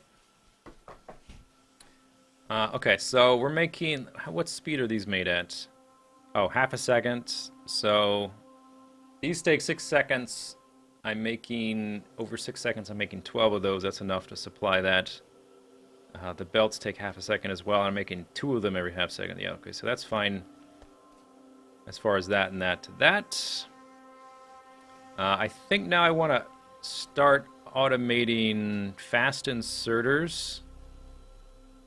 Okay, so we're making... What speed are these made at? Oh, half a second. So these take 6 seconds. I'm making... Over 6 seconds, I'm making 12 of those. That's enough to supply that. The belts take half a second as well. I'm making 2 of them every half second. Yeah, okay, so that's fine. As far as that and that to that. I think now I want to start automating fast inserters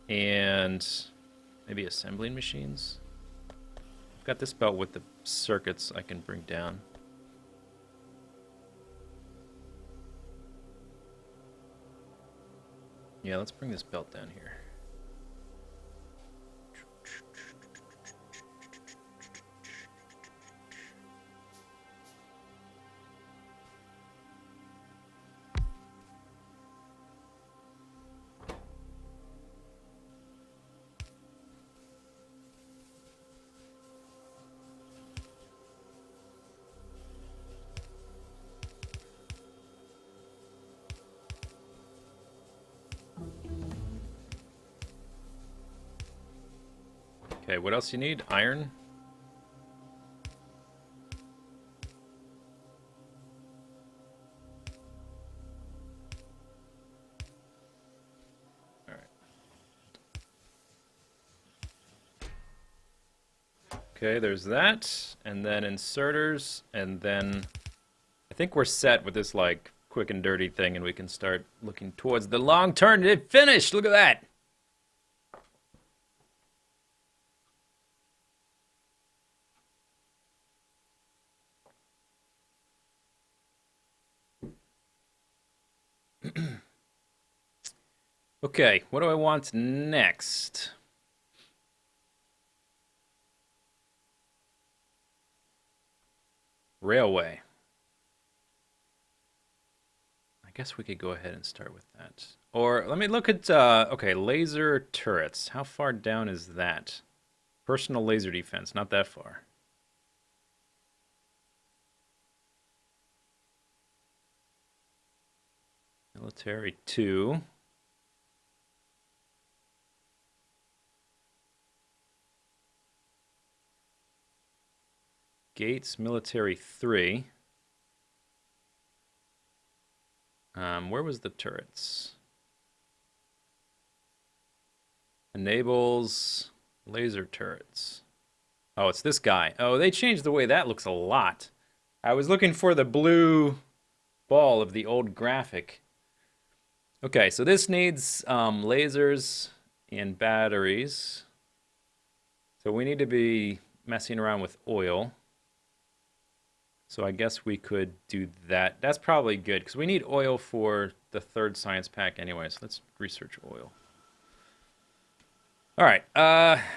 and maybe assembling machines. I've got this belt with the circuits I can bring down. Yeah, let's bring this belt down here. Okay, what else you need? Iron? Alright. Okay, there's that. And then inserters. And then I think we're set with this, like, quick and dirty thing, and we can start looking towards the long term. It finished! Look at that! Okay, what do I want next? Railway. I guess we could go ahead and start with that. Or let me look at, okay, laser turrets. How far down is that? Personal laser defense, not that far. Military 2. Gates, military 3. Where was the turrets? Enables laser turrets. Oh, it's this guy. Oh, they changed the way that looks a lot. I was looking for the blue ball of the old graphic. Okay, so this needs lasers and batteries. So we need to be messing around with oil. So I guess we could do that. That's probably good, because we need oil for the 3rd science pack anyway, so let's research oil. All right,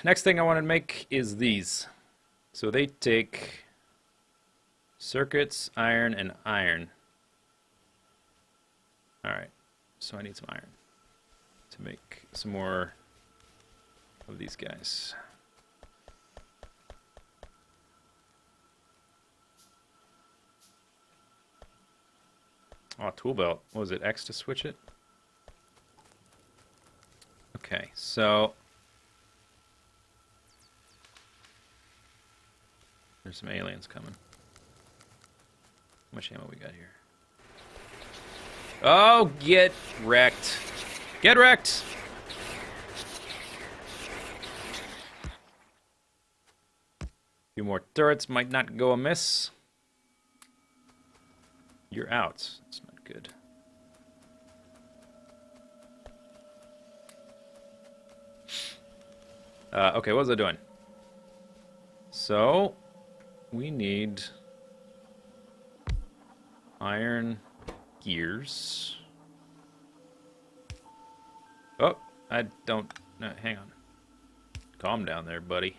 next thing I want to make is these. So they take circuits, iron, and iron. All right, so I need some iron to make some more of these guys. Oh, tool belt. What was it? X to switch it? Okay, so there's some aliens coming. How much ammo we got here? Oh, get wrecked. Get wrecked! A few more turrets might not go amiss. You're out. That's not good. Okay, what was I doing? So, we need iron gears. Oh, I don't... No, hang on. Calm down there, buddy.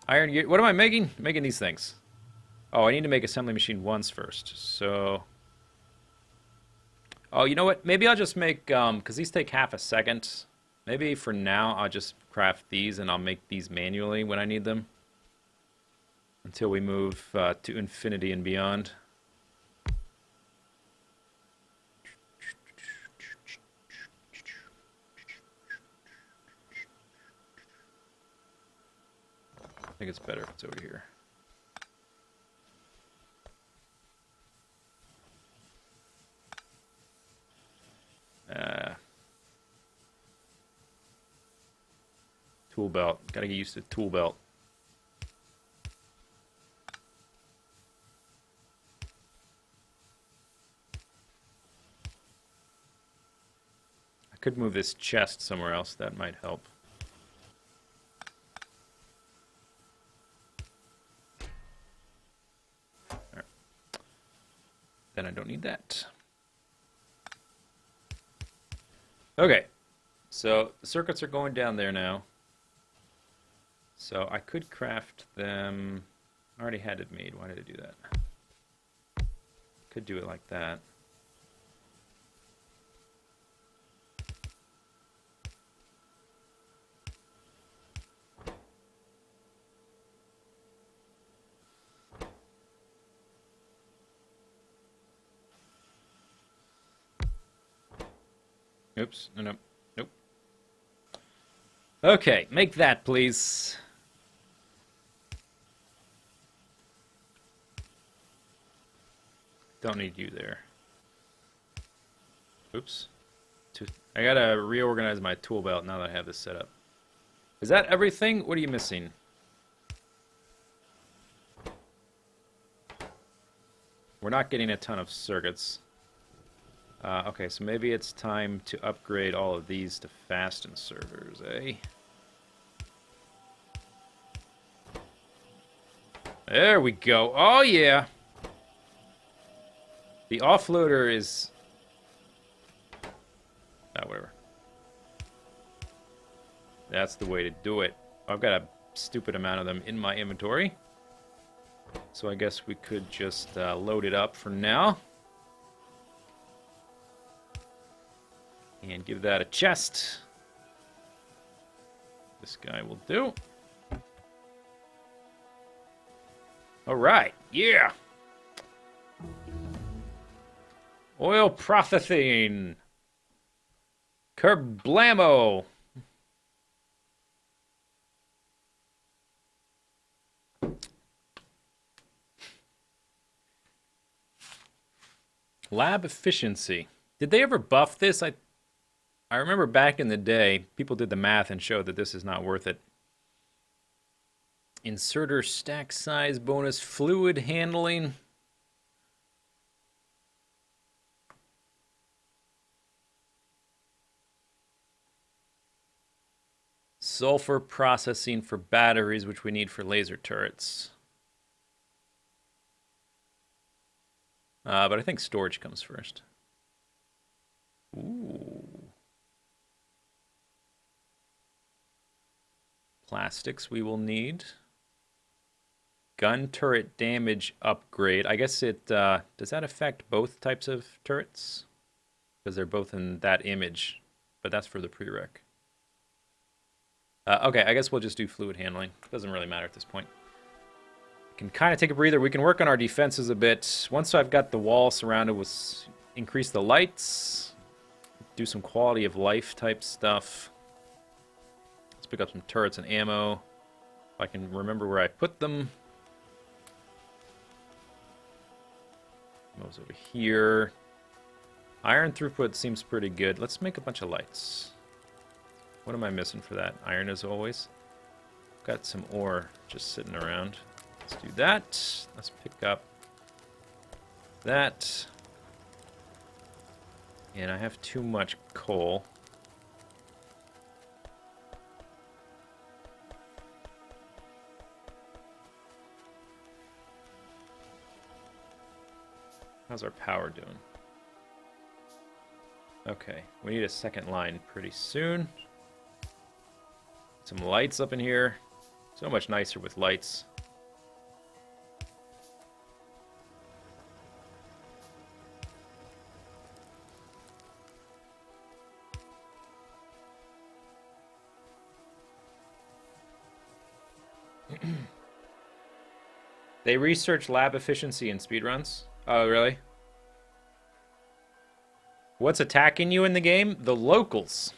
Iron gear... What am I making? Making these things. Oh, I need to make assembly machine ones first. So... Oh, you know what? Maybe I'll just make... because these take half a second. Maybe for now, I'll just craft these and I'll make these manually when I need them. Until we move to infinity and beyond. I think it's better if it's over here. Tool belt. Gotta get used to tool belt. I could move this chest somewhere else. That might help. Alright. Then I don't need that. Okay. So the circuits are going down there now. So I could craft them. I already had it made. Why did I do that? Could do it like that. Oops. No, no. Nope. Okay, make that, please. Don't need you there. Oops. I gotta reorganize my tool belt now that I have this set up. Is that everything? What are you missing? We're not getting a ton of circuits. Okay, so maybe it's time to upgrade all of these to fast inserters, eh? There we go. Oh, yeah. The offloader is... whatever. That's the way to do it. I've got a stupid amount of them in my inventory. So I guess we could just load it up for now. And give that a chest. This guy will do. All right, yeah. Oil processing. Kerblamo. Lab efficiency. Did they ever buff this? I remember back in the day, people did the math and showed that this is not worth it. Inserter stack size bonus, fluid handling. Sulfur processing for batteries, which we need for laser turrets. But I think storage comes first. Ooh. Plastics we will need. Gun turret damage upgrade. I guess it, does that affect both types of turrets? Because they're both in that image, but that's for the prereq. Okay, I guess we'll just do fluid handling. Doesn't really matter at this point. Can kind of take a breather. We can work on our defenses a bit. Once I've got the wall surrounded with, increase the lights, do some quality of life type stuff. Let's pick up some turrets and ammo. If I can remember where I put them. Those over here. Iron throughput seems pretty good. Let's make a bunch of lights. What am I missing for that? Iron as always. Got some ore just sitting around. Let's do that. Let's pick up that. And I have too much coal. How's our power doing? Okay, we need a second line pretty soon. Some lights up in here. So much nicer with lights. They research lab efficiency in speedruns. Oh, really? What's attacking you in the game? The locals.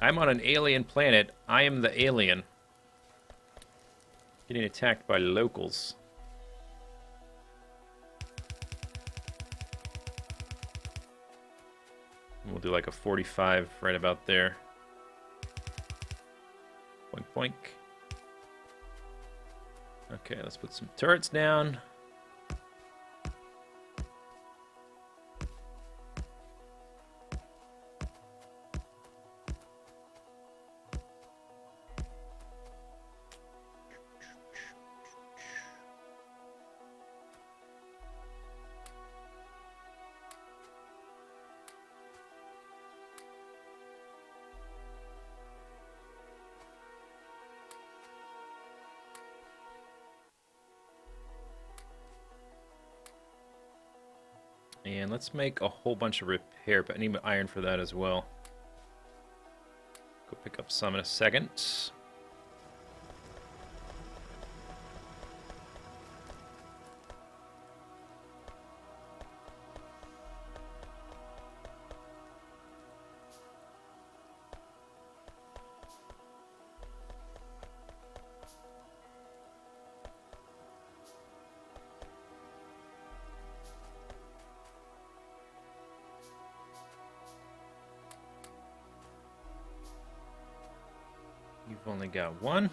I'm on an alien planet. I am the alien. Getting attacked by locals. We'll do like a 45 right about there. Boink, boink. Okay, let's put some turrets down. And let's make a whole bunch of repair, but I need iron for that as well. Go pick up some in a second. You've only got one.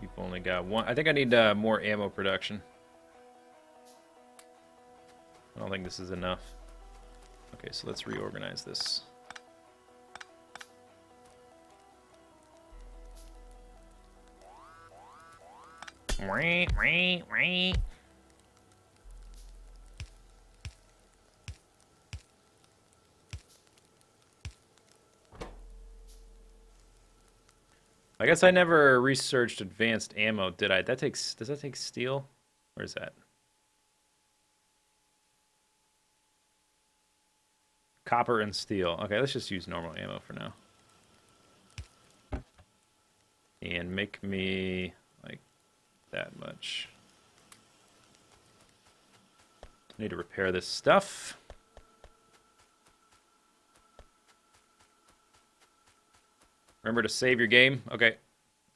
You've only got one. I think I need more ammo production. I don't think this is enough. Okay, so let's reorganize this. I guess I never researched advanced ammo, did I? Does that take steel? Where is that? Copper and steel. Okay, let's just use normal ammo for now. And make me like that much. Need to repair this stuff. Remember to save your game. Okay.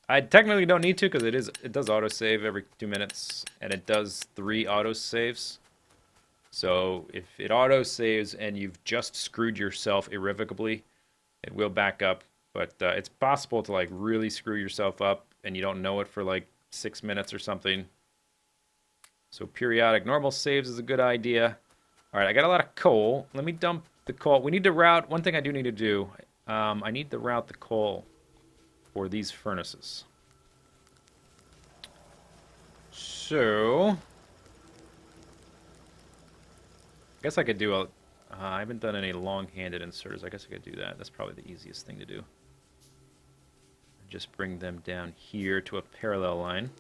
I technically don't need to because it does autosave every 2 minutes, and it does 3 autosaves. So if it autosaves and you've just screwed yourself irrevocably, it will back up. But it's possible to like really screw yourself up and you don't know it for like 6 minutes or something. So periodic normal saves is a good idea. All right, I got a lot of coal. Let me dump the coal. We need to route. One thing I do need to do. I need to route the coal for these furnaces. So, I guess I could do a... I haven't done any long-handed inserters. I guess I could do that. That's probably the easiest thing to do. Just bring them down here to a parallel line.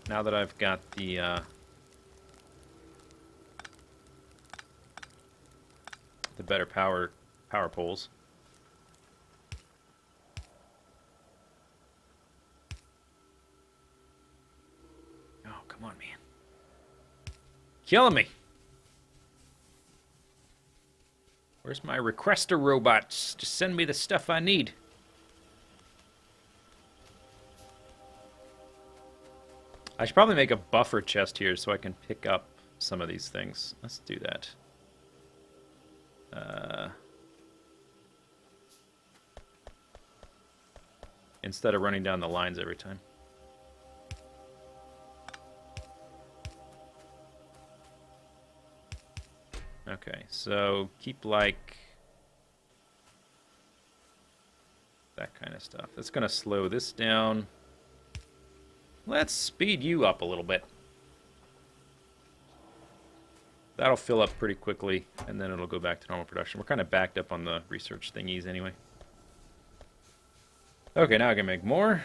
Now that I've got the better power poles. Oh, come on, man. Killing me. Where's my requester robots? Just send me the stuff I need. I should probably make a buffer chest here so I can pick up some of these things. Let's do that. Instead of running down the lines every time. Okay, so keep like that kind of stuff. That's going to slow this down. Let's speed you up a little bit. That'll fill up pretty quickly, and then it'll go back to normal production. We're kind of backed up on the research thingies anyway. Okay, now I can make more.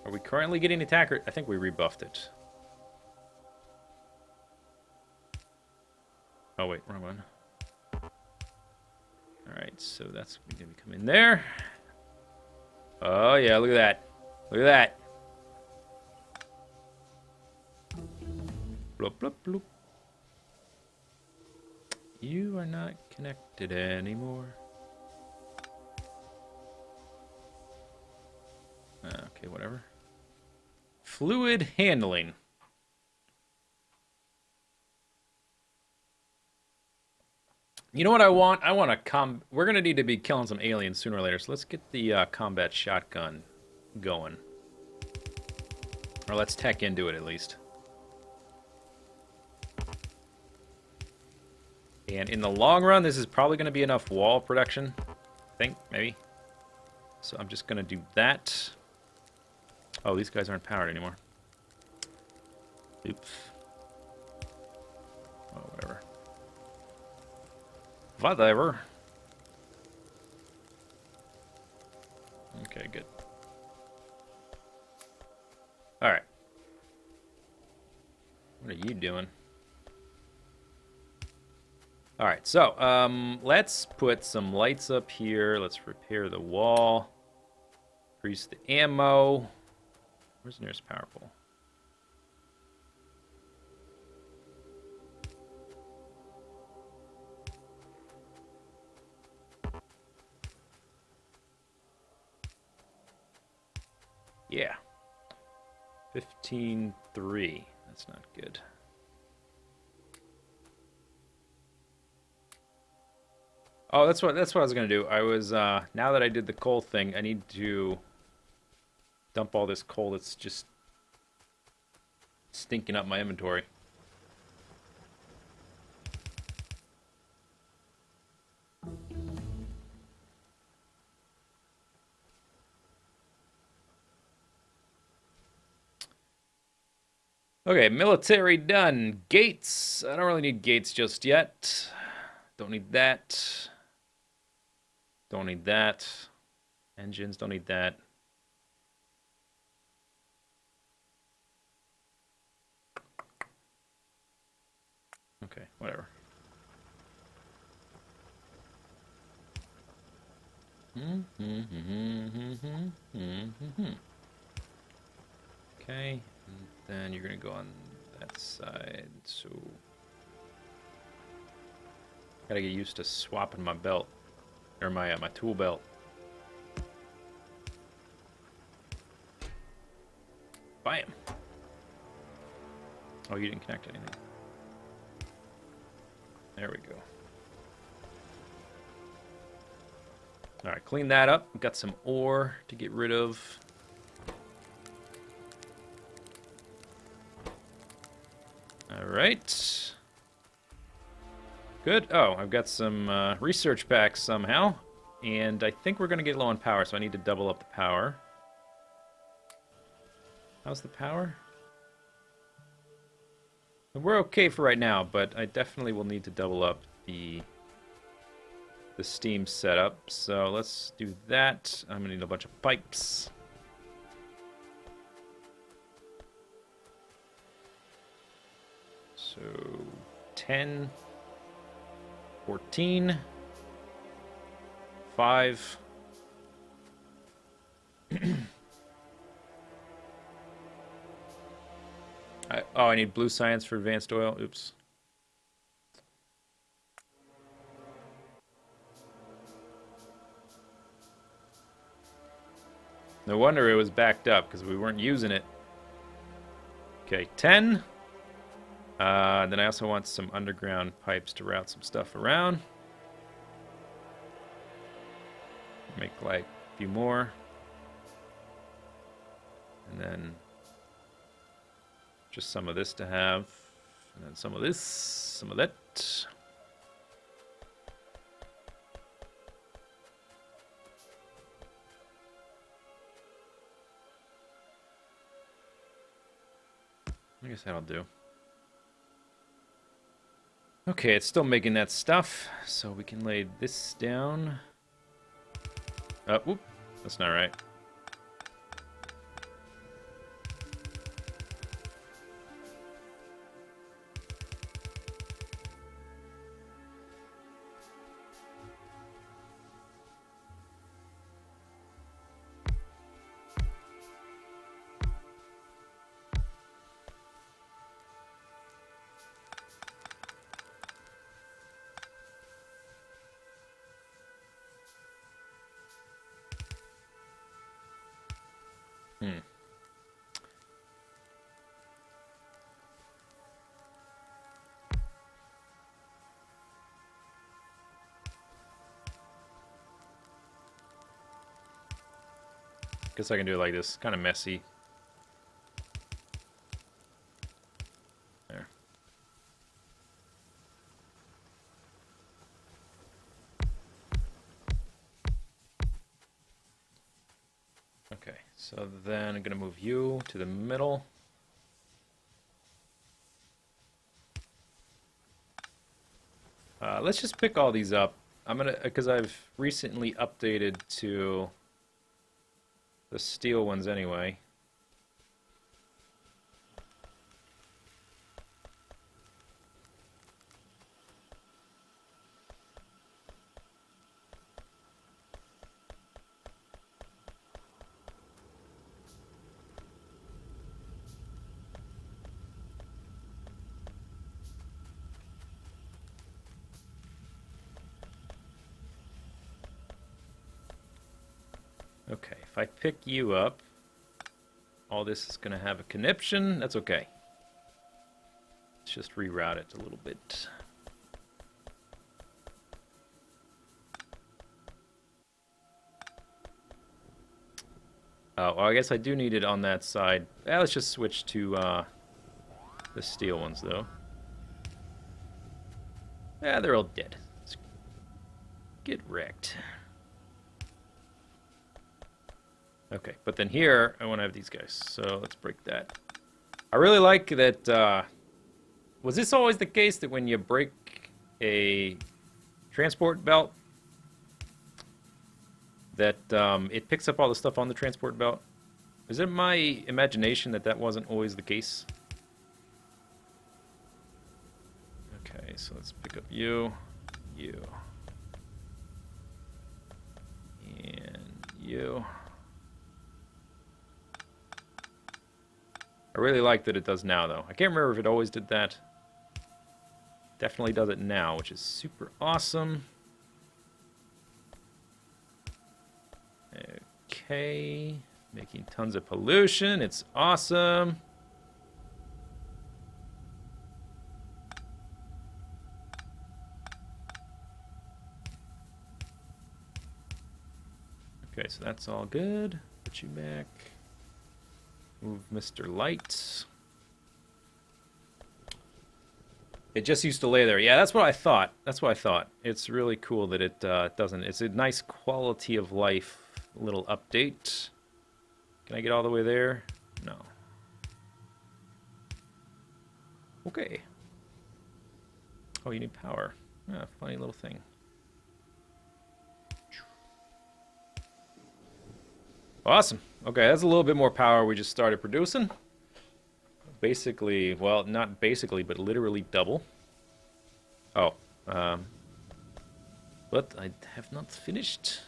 Are we currently getting attacker? I think we rebuffed it. Oh, wait, wrong one. Alright, so that's going to come in there. Oh, yeah, look at that. Look at that. Bloop, bloop, bloop. You are not connected anymore. Okay, whatever. Fluid handling. You know what I want? I want a we're going to need to be killing some aliens sooner or later, so let's get the combat shotgun going. Or let's tech into it at least. And in the long run, this is probably going to be enough wall production. I think, maybe. So I'm just going to do that. Oh, these guys aren't powered anymore. Oops. Oh, whatever. Whatever. Okay, good. Alright. What are you doing? Alright, so, let's put some lights up here. Let's repair the wall. Increase the ammo. Where's the nearest power pole? Yeah. 15.3. That's not good. Oh, that's what I was gonna do. I was now that I did the coal thing, I need to dump all this coal that's just stinking up my inventory. Okay, military done. Gates. I don't really need gates just yet. Don't need that. Don't need that. Engines, don't need that. Okay, whatever. Okay, and then you're gonna go on that side, so gotta get used to swapping my belt, or my tool belt. Bam! Oh, you didn't connect anything. There we go. Alright, clean that up. We've got some ore to get rid of. Alright. Good. Oh, I've got some research packs somehow. And I think we're going to get low on power, so I need to double up the power. How's the power? We're okay for right now, but I definitely will need to double up the steam setup. So let's do that. I'm going to need a bunch of pipes. So 10, 14, 5. I need blue science for advanced oil. Oops. No wonder it was backed up, because we weren't using it. Okay, 10. Then I also want some underground pipes to route some stuff around. Make like a few more. And then just some of this to have. And then some of this, some of that. I guess that'll do. Okay, it's still making that stuff, so we can lay this down. Whoop, that's not right. Guess I can do it like this. Kind of messy. There. Okay, so then I'm going to move you to the middle. Let's just pick all these up. I'm going to, because I've recently updated to the steel ones anyway. Okay, if I pick you up, all this is going to have a conniption. That's okay. Let's just reroute it a little bit. Oh, well, I guess I do need it on that side. Let's just switch to the steel ones, though. Yeah, they're all dead. Let's get wrecked. Okay, but then here, I want to have these guys. So let's break that. I really like that... was this always the case that when you break a transport belt, that it picks up all the stuff on the transport belt? Is it my imagination that that wasn't always the case? Okay, so let's pick up you, and you. I really like that it does now, though. I can't remember if it always did that. Definitely does it now, which is super awesome. Okay. Making tons of pollution. It's awesome. Okay, so that's all good. Put you back. Move Mr. Light. It just used to lay there. Yeah, that's what I thought. That's what I thought. It's really cool that it doesn't. It's a nice quality of life little update. Can I get all the way there? No. Okay. Oh, you need power. Ah, funny little thing. Awesome. Okay, that's a little bit more power we just started producing. Basically, well, not basically, but literally double. Oh, but I have not finished.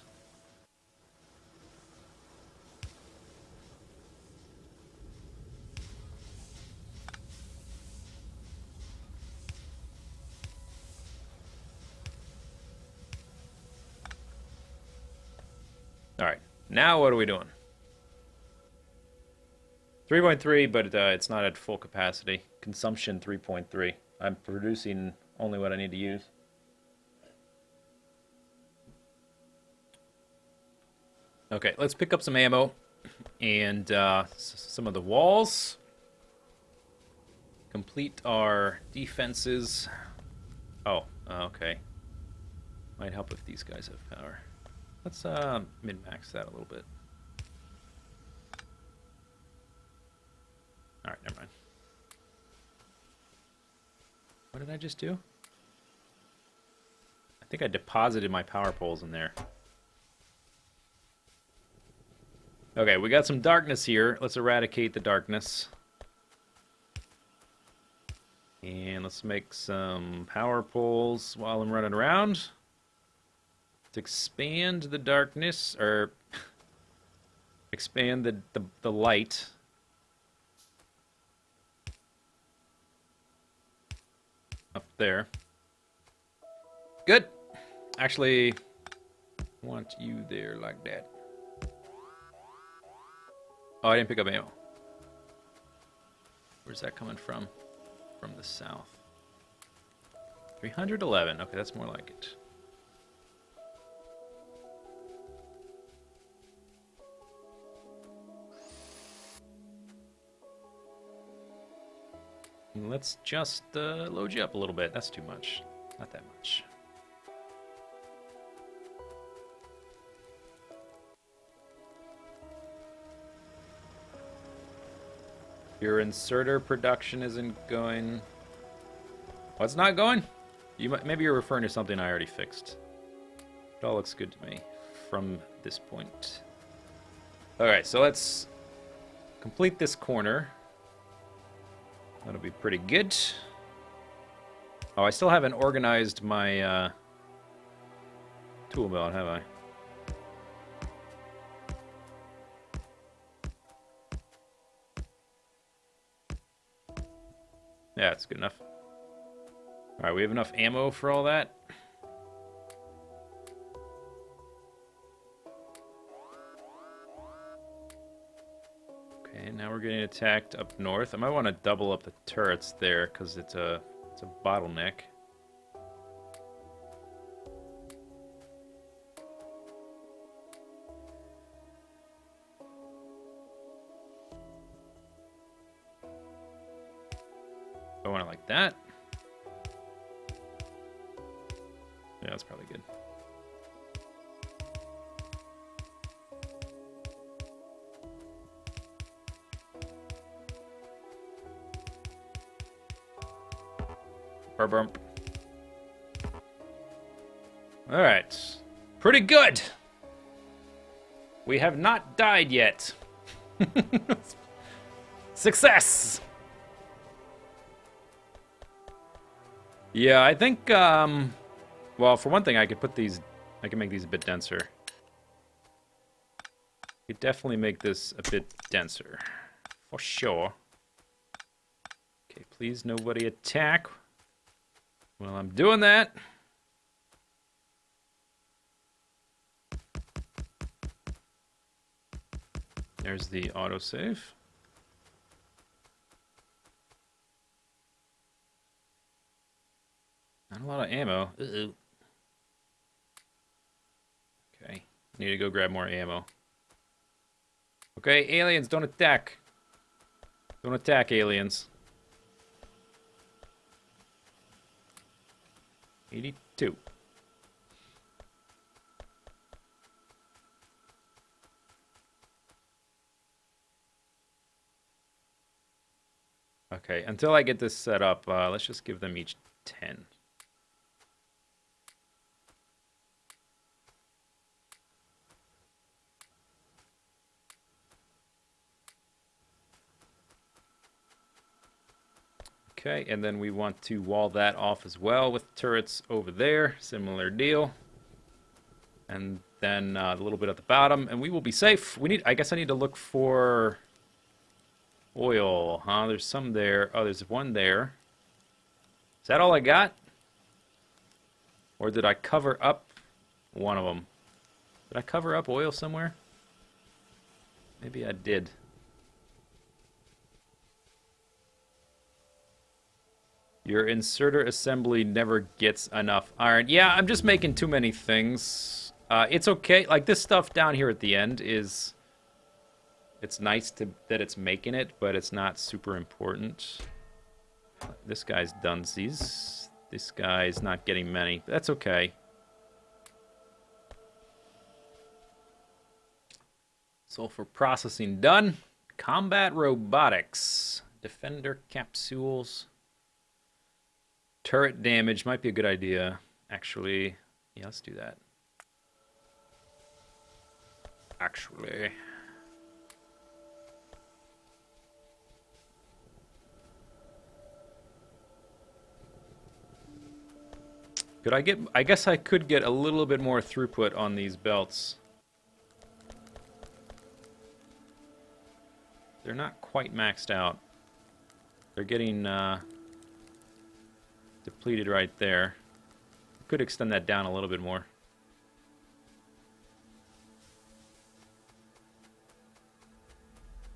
All right, now what are we doing? 3.3, but it's not at full capacity. Consumption 3.3. I'm producing only what I need to use. Okay, let's pick up some ammo and some of the walls. Complete our defenses. Oh, okay. Might help if these guys have power. Let's min-max that a little bit. Alright, never mind. What did I just do? I think I deposited my power poles in there. Okay, we got some darkness here. Let's eradicate the darkness. And let's make some power poles while I'm running around. To expand the darkness, or expand the light. Up there. Good. Actually, I want you there like that. Oh, I didn't pick up ammo. Where's that coming from? From the south. 311. Okay, that's more like it. Let's just load you up a little bit. That's too much. Not that much. Your inserter production isn't going. Oh, it's not going? Maybe you're referring to something I already fixed. It all looks good to me from this point. Alright, so let's complete this corner. That'll be pretty good. Oh, I still haven't organized my tool belt, have I? Yeah, it's good enough. Alright, we have enough ammo for all that. Okay, now we're getting attacked up north. I might want to double up the turrets there because it's a bottleneck. I want it like that. Yeah, that's probably good. Bump. All right, pretty good. We have not died yet. Success. Yeah, I think. Well, for one thing, I could make these a bit denser. Could definitely make this a bit denser, for sure. Okay, please nobody attack. Well, I'm doing that. There's the autosave. Not a lot of ammo. Uh-oh. Okay, need to go grab more ammo. Okay, aliens, don't attack. Don't attack, aliens. 82. Okay, until I get this set up, let's just give them each 10. Okay, and then we want to wall that off as well with turrets over there. Similar deal. And then a little bit at the bottom, and we will be safe. I guess I need to look for oil, huh? There's some there. Oh, there's one there. Is that all I got? Or did I cover up one of them? Did I cover up oil somewhere? Maybe I did. Your inserter assembly never gets enough iron. Yeah, I'm just making too many things. It's okay. Like, this stuff down here at the end is... It's nice that it's making it, but it's not super important. This guy's dunsies. This guy's not getting many. But that's okay. Sulfur processing done. Combat robotics. Defender capsules. Turret damage might be a good idea. Actually, yeah, let's do that. Actually. Could I get... I guess I could get a little bit more throughput on these belts. They're not quite maxed out. They're getting depleted right there. Could extend that down a little bit more.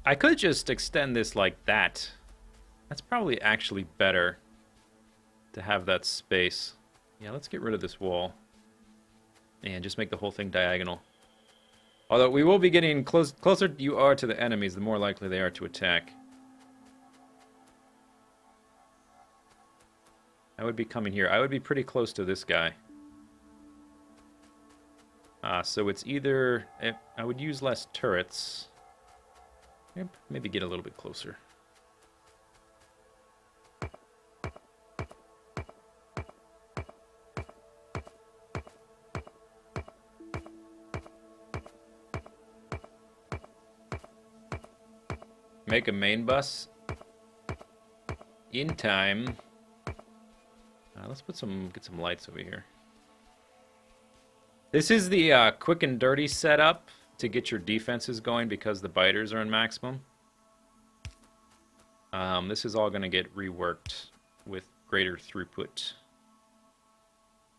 I could just extend this like that. That's probably actually better to have that space. Yeah, let's get rid of this wall. And just make the whole thing diagonal. Although we will be getting closer you are to the enemies, the more likely they are to attack. I would be coming here. I would be pretty close to this guy. So it's either... I would use less turrets. Maybe get a little bit closer. Make a main bus in time. Let's get some lights over here. This is the quick and dirty setup to get your defenses going because the biters are in maximum. This is all going to get reworked with greater throughput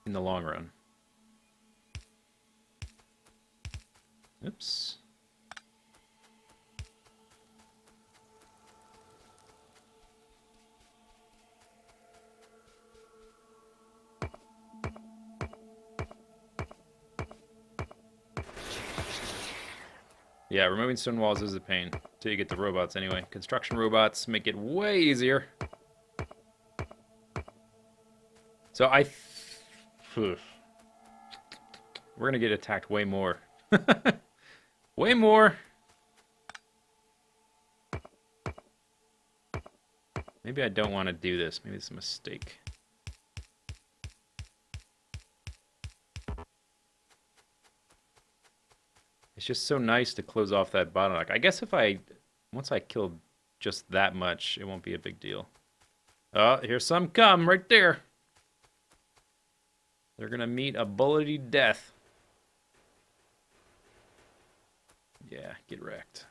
in the long run. Oops. Yeah, removing stone walls is a pain. Until you get the robots anyway. Construction robots make it way easier. So we're gonna get attacked way more. Way more. Maybe I don't want to do this. Maybe it's a mistake. It's just so nice to close off that bottleneck. I guess if once I kill just that much, it won't be a big deal. Oh, here's some come right there. They're gonna meet a bullety death. Yeah, get wrecked.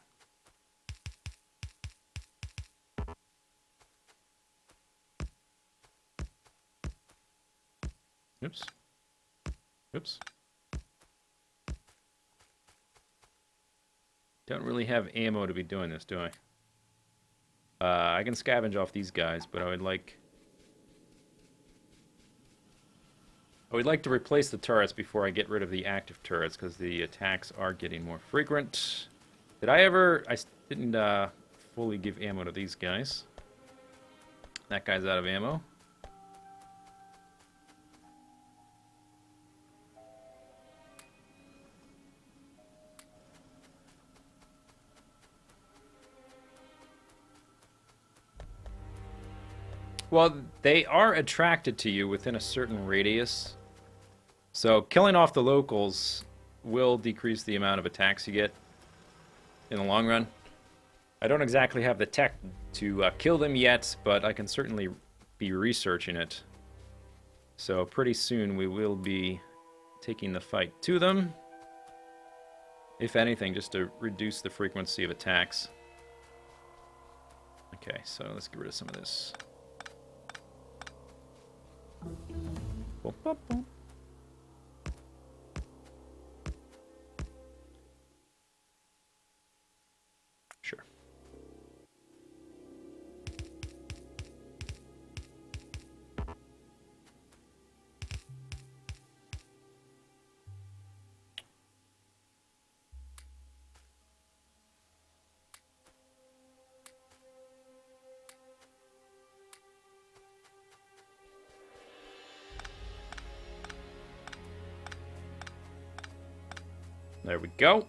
Oops. Oops. Don't really have ammo to be doing this, do I? I can scavenge off these guys, but I would like to replace the turrets before I get rid of the active turrets, because the attacks are getting more frequent. I didn't fully give ammo to these guys. That guy's out of ammo. Well, they are attracted to you within a certain radius. So killing off the locals will decrease the amount of attacks you get in the long run. I don't exactly have the tech to kill them yet, but I can certainly be researching it. So pretty soon we will be taking the fight to them. If anything, just to reduce the frequency of attacks. Okay, so let's get rid of some of this. Boom, boom, boom. Sure. There we go.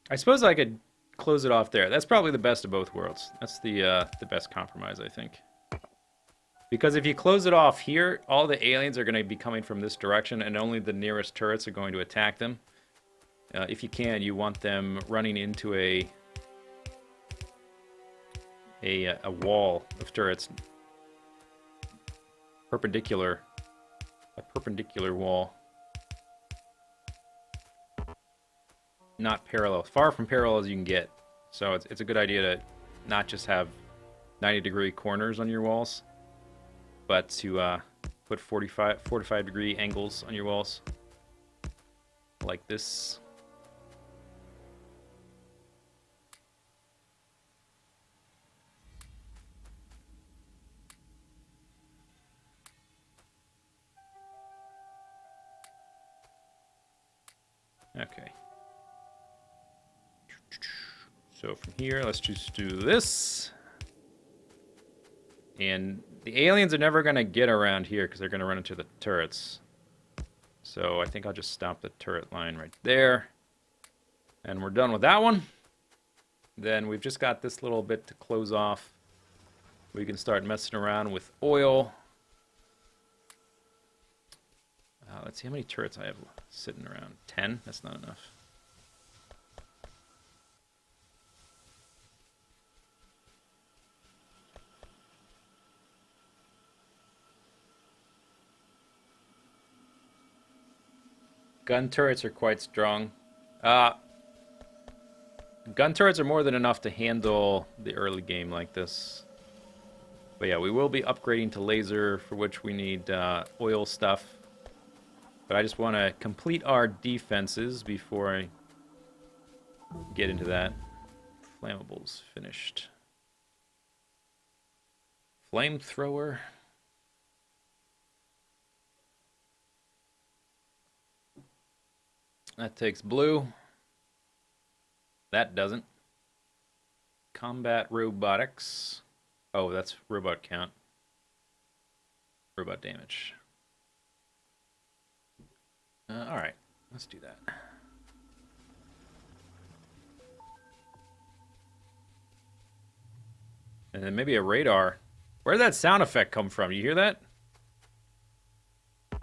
I suppose I could close it off there. That's probably the best of both worlds. That's the best compromise, I think. Because if you close it off here, all the aliens are going to be coming from this direction, and only the nearest turrets are going to attack them. If you can, you want them running into a wall of turrets, a perpendicular wall, not parallel, far from parallel as you can get. So it's a good idea to not just have 90-degree corners on your walls, but to put 45-degree angles on your walls, like this. Okay. So from here, let's just do this. And the aliens are never going to get around here because they're going to run into the turrets. So I think I'll just stop the turret line right there. And we're done with that one. Then we've just got this little bit to close off. We can start messing around with oil. Let's see how many turrets I have sitting around. 10? That's not enough. Gun turrets are quite strong. Gun turrets are more than enough to handle the early game like this. But yeah, we will be upgrading to laser, for which we need oil stuff. But I just want to complete our defenses before I get into that. Flammables finished. Flamethrower. That takes blue. That doesn't. Combat robotics. Oh, that's robot count. Robot damage. Alright, let's do that. And then maybe a radar. Where did that sound effect come from? You hear that? I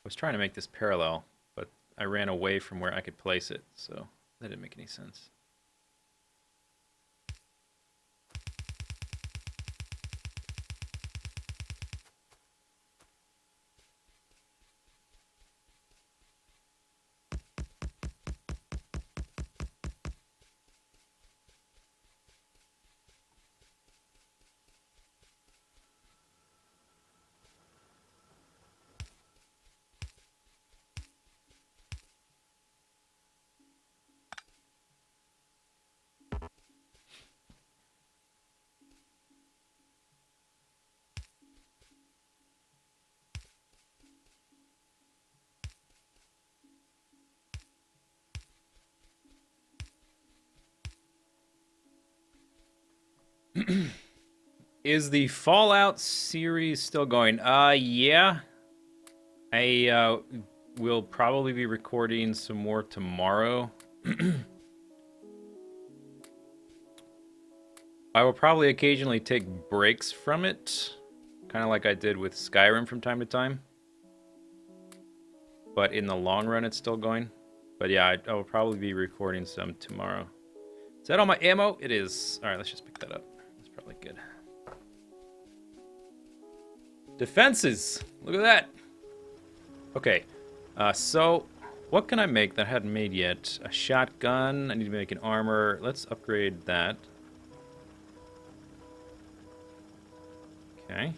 was trying to make this parallel, but I ran away from where I could place it, so that didn't make any sense. Is the Fallout series still going? Yeah. I will probably be recording some more tomorrow. I will probably occasionally take breaks from it, kind of like I did with Skyrim from time to time. But in the long run, it's still going. But yeah, I will probably be recording some tomorrow. Is that all my ammo? It is. All right, let's just pick that up. That's probably good. Defenses. Look at that. Okay. So what can I make that I hadn't made yet? A shotgun. I need to make an armor. Let's upgrade that. Okay.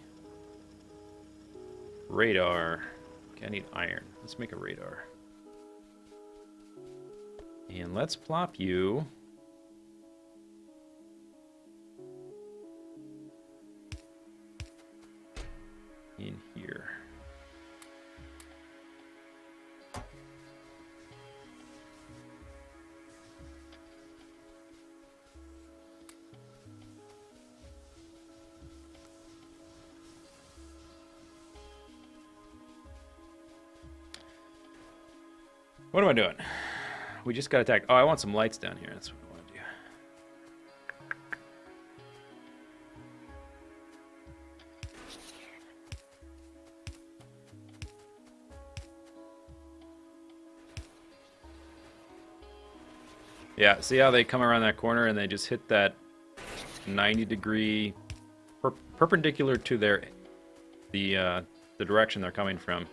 Radar. Okay, I need iron. Let's make a radar. And let's plop you in here. What am I doing? We just got attacked. Oh, I want some lights down here. That's what I want to do. Yeah, see how they come around that corner and they just hit that 90-degree perpendicular to the direction they're coming from.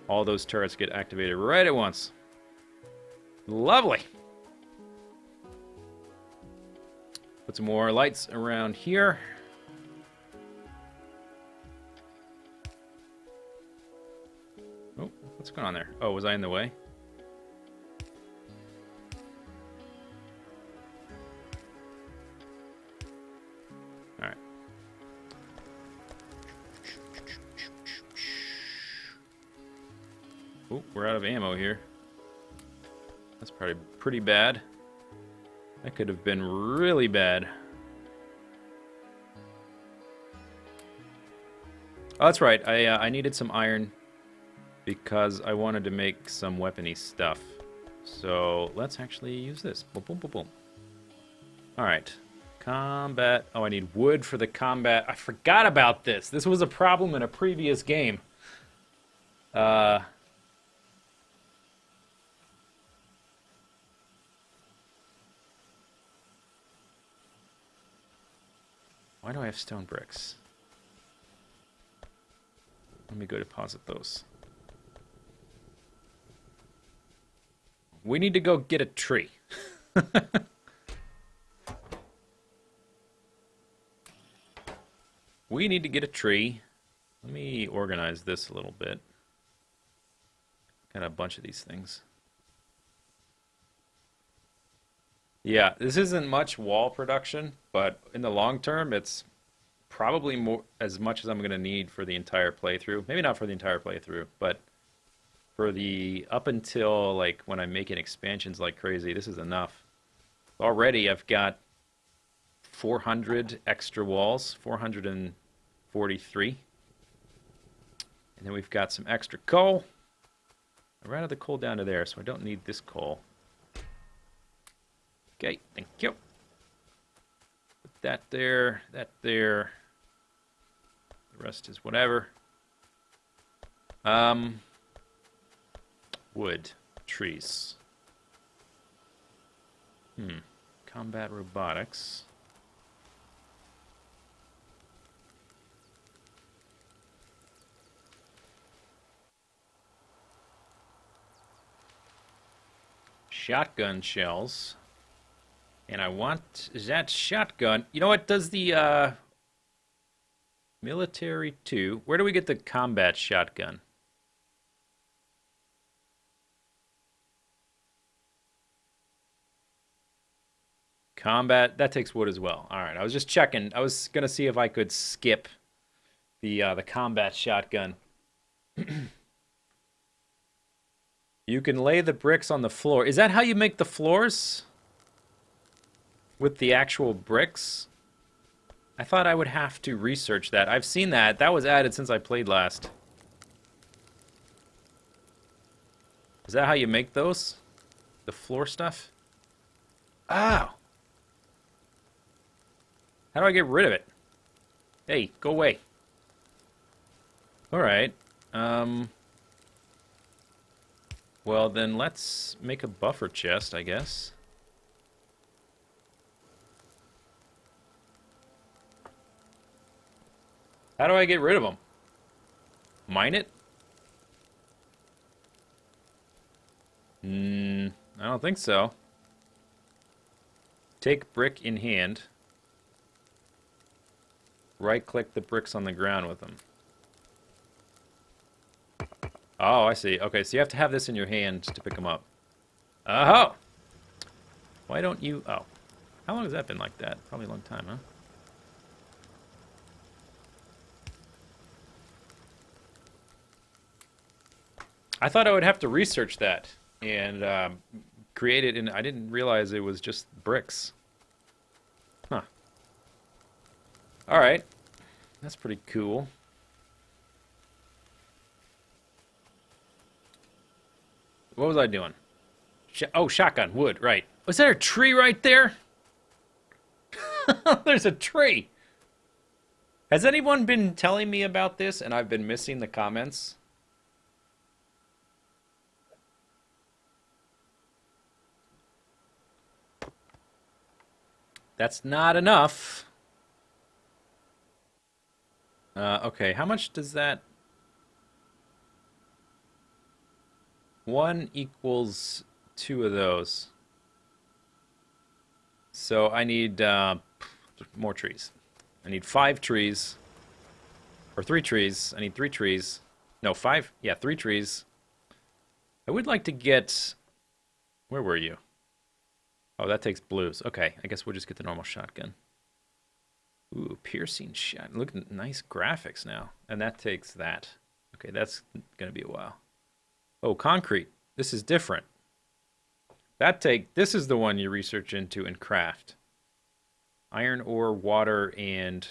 All those turrets get activated right at once. Lovely. Put some more lights around here. Oh, what's going on there? Oh, was I in the way? All right. Oh, we're out of ammo here. That's probably pretty bad. That could have been really bad. Oh, that's right. I needed some iron because I wanted to make some weapony stuff. So let's actually use this. Boom, boom, boom, boom. All right. Combat. Oh, I need wood for the combat. I forgot about this. This was a problem in a previous game. Why do I have stone bricks? Let me go deposit those. We need to go get a tree. We need to get a tree. Let me organize this a little bit. Got a bunch of these things. Yeah, this isn't much wall production, but in the long term, it's probably more as much as I'm going to need for the entire playthrough. Maybe not for the entire playthrough, but for the up until like when I'm making expansions like crazy, this is enough. Already I've got 400 extra walls, 443. And then we've got some extra coal. I routed the coal down to there, so I don't need this coal. Okay, thank you. Put that there, that there. The rest is whatever. Wood, trees. Combat robotics. Shotgun shells. And I want that shotgun. You know what? Does the military 2? Where do we get the combat shotgun? Combat, that takes wood as well. All right, I was just checking. I was gonna see if I could skip the combat shotgun. You can lay the bricks on the floor. Is that how you make the floors? With the actual bricks? I thought I would have to research that. I've seen that. That was added since I played last. Is that how you make those? The floor stuff? Oh! How do I get rid of it? Hey, go away. Alright. Well, then let's make a buffer chest, I guess. How do I get rid of them? Mine it? I don't think so. Take brick in hand. Right-click the bricks on the ground with them. Oh, I see. Okay, so you have to have this in your hand to pick them up. Oh! Why don't you... Oh. How long has that been like that? Probably a long time, huh? I thought I would have to research that and create it, and I didn't realize it was just bricks. Huh. Alright. That's pretty cool. What was I doing? Oh, shotgun, wood, right. Was there a tree right there? There's a tree. Has anyone been telling me about this and I've been missing the comments? That's not enough. Okay, how much does that... 1 equals 2 of those. So I need more trees. I need 5 trees. Or 3 trees. I need 3 trees. No, 5. Yeah, 3 trees. I would like to get... Where were you? Oh, that takes blues. Okay, I guess we'll just get the normal shotgun. Ooh, piercing shot. Look, nice graphics now. And that takes that. Okay, that's going to be a while. Oh, concrete. This is different. This is the one you research into and craft. Iron ore, water, and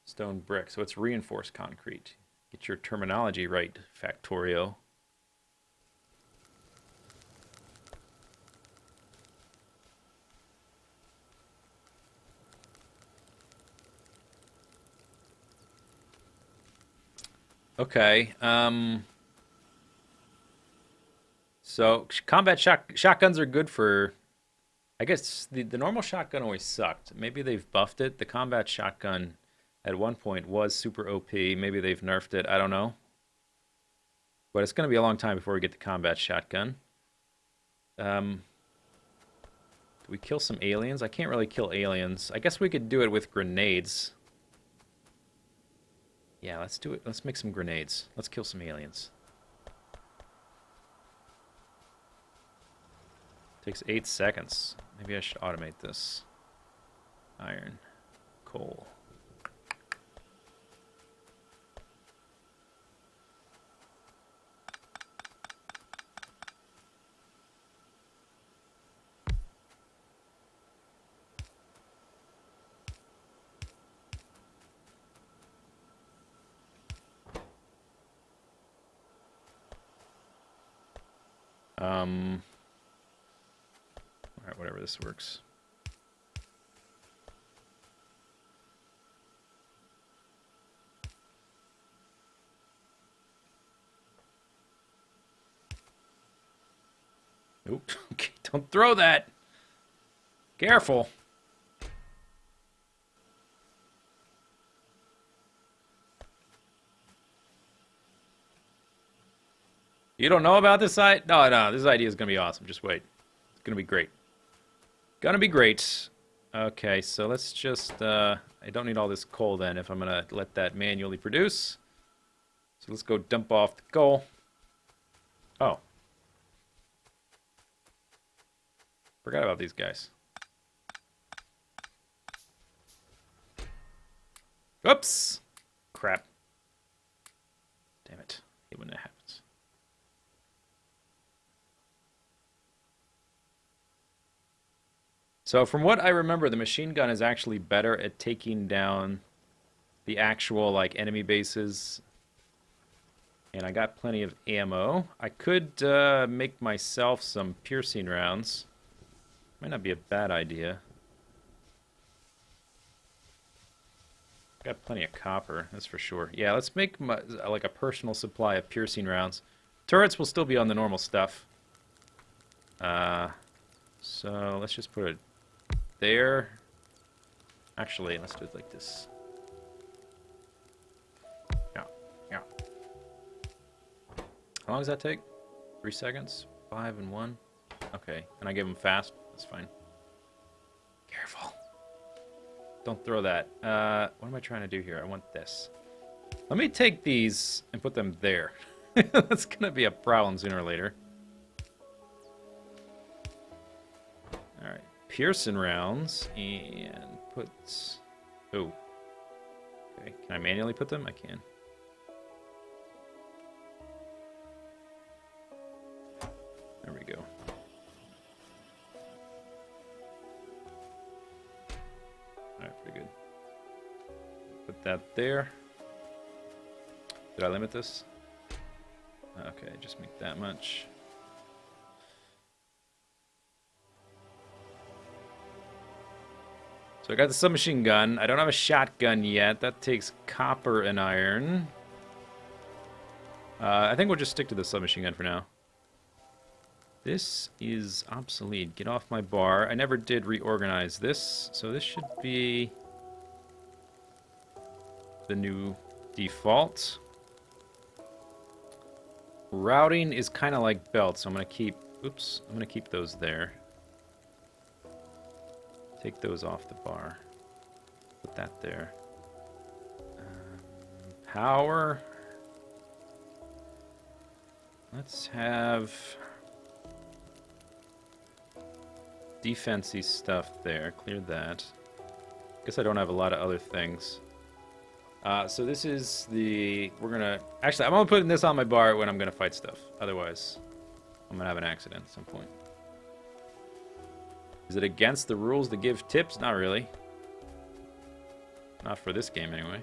stone brick. So it's reinforced concrete. Get your terminology right, Factorio. Okay, so combat shotguns are good for... I guess the normal shotgun always sucked. Maybe they've buffed it. The combat shotgun at one point was super OP. Maybe they've nerfed it. I don't know. But it's going to be a long time before we get the combat shotgun. Do we kill some aliens? I can't really kill aliens. I guess we could do it with grenades. Yeah, let's do it. Let's make some grenades. Let's kill some aliens. Takes 8 seconds. Maybe I should automate this. Iron. Coal. Alright, whatever, this works. Nope. Okay, don't throw that. Careful. You don't know about this site? No, no, this idea is going to be awesome. Just wait. It's going to be great. Gonna be great. Okay, so let's just... I don't need all this coal then if I'm going to let that manually produce. So let's go dump off the coal. Oh. Forgot about these guys. Oops! Crap. Damn it. I hate when that happens. So from what I remember, the machine gun is actually better at taking down the actual like enemy bases. And I got plenty of ammo. I could make myself some piercing rounds. Might not be a bad idea. Got plenty of copper, that's for sure. Yeah, let's make like a personal supply of piercing rounds. Turrets will still be on the normal stuff. So let's just put it there. Actually, let's do it like this. Yeah, yeah. How long does that take? 3 seconds? 5 and 1? Okay, and I give them fast? That's fine. Careful. Don't throw that. What am I trying to do here? I want this. Let me take these and put them there. That's going to be a problem sooner or later. Alright. Pearson rounds and put... Oh. Okay. Can I manually put them? I can. There we go. Alright, pretty good. Put that there. Did I limit this? Okay, just make that much. So I got the submachine gun. I don't have a shotgun yet. That takes copper and iron. I think we'll just stick to the submachine gun for now. This is obsolete. Get off my bar. I never did reorganize this, so this should be the new default. Routing is kind of like belt, so I'm going to keep... Oops. I'm going to keep those there. Take those off the bar. Put that there. Power. Let's have defensey stuff there. Clear that. Guess I don't have a lot of other things. So this is the... We're gonna... Actually, I'm only putting this on my bar when I'm gonna fight stuff. Otherwise, I'm gonna have an accident at some point. Is it against the rules to give tips? Not really. Not for this game, anyway.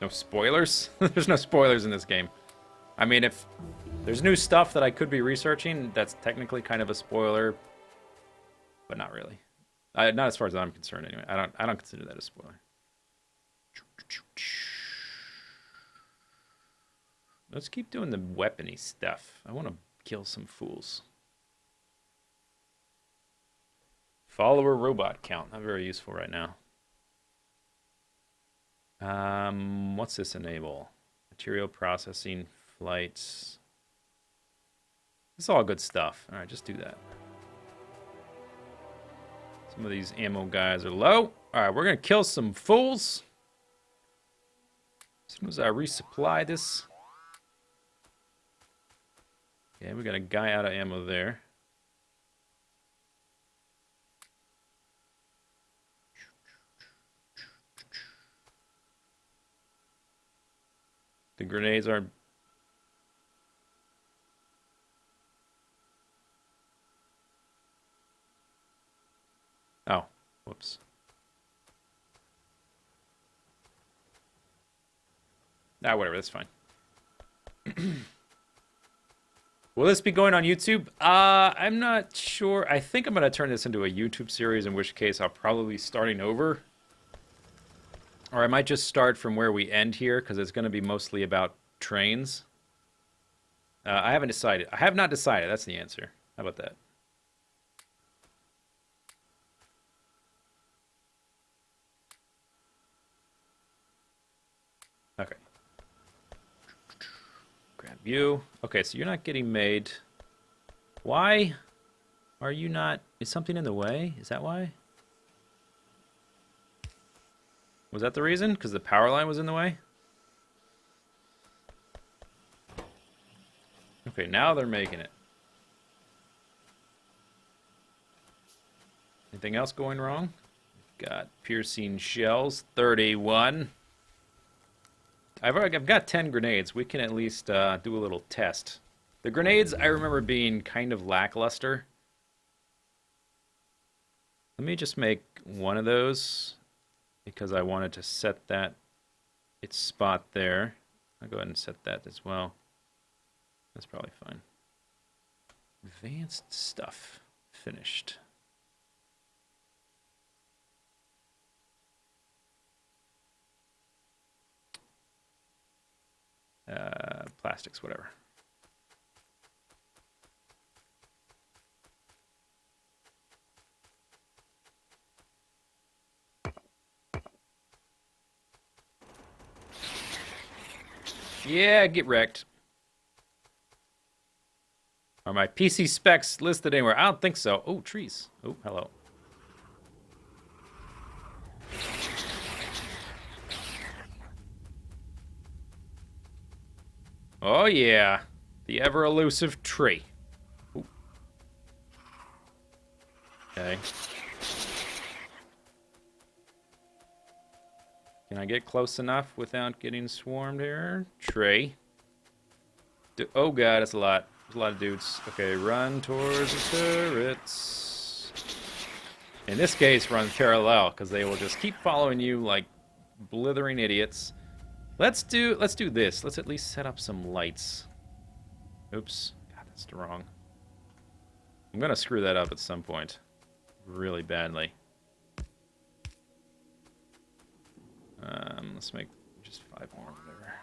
No spoilers? There's no spoilers in this game. I mean, if there's new stuff that I could be researching, that's technically kind of a spoiler, but not really. Not as far as I'm concerned, anyway. I don't consider that a spoiler. Let's keep doing the weapony stuff. I want to kill some fools. Follower robot count. Not very useful right now. What's this enable? Material processing, flights. This is all good stuff. All right, just do that. Some of these ammo guys are low. All right, we're going to kill some fools. As soon as I resupply this. Okay, we got a guy out of ammo there. The grenades are... Oh, whoops. Ah, whatever, that's fine. Will this be going on YouTube? I'm not sure. I think I'm going to turn this into a YouTube series, in which case I'll probably be starting over. Or I might just start from where we end here, because it's going to be mostly about trains. I haven't decided. I have not decided. That's the answer. How about that? Okay. Grab you. Okay, so you're not getting made. Why are you not... Is something in the way? Is that why? Was that the reason? Because the power line was in the way? Okay, now they're making it. Anything else going wrong? Got piercing shells, 31. I've got 10 grenades. We can at least do a little test. The grenades, I remember being kind of lackluster. Let me just make one of those, because I wanted to set that its spot there. I'll go ahead and set that as well. That's probably fine. Advanced stuff. Finished. Plastics, whatever. Yeah, get wrecked. Are my PC specs listed anywhere? I don't think so. Oh, trees. Oh, hello. Oh, yeah. The ever-elusive tree. Ooh. Okay. Can I get close enough without getting swarmed here? Tree. Oh, God, that's a lot. There's a lot of dudes. Okay, run towards the turrets. In this case, run parallel, because they will just keep following you like blithering idiots. Let's do this. Let's at least set up some lights. Oops. God, that's wrong. I'm gonna screw that up at some point. really badly. Let's make just 5 more, whatever.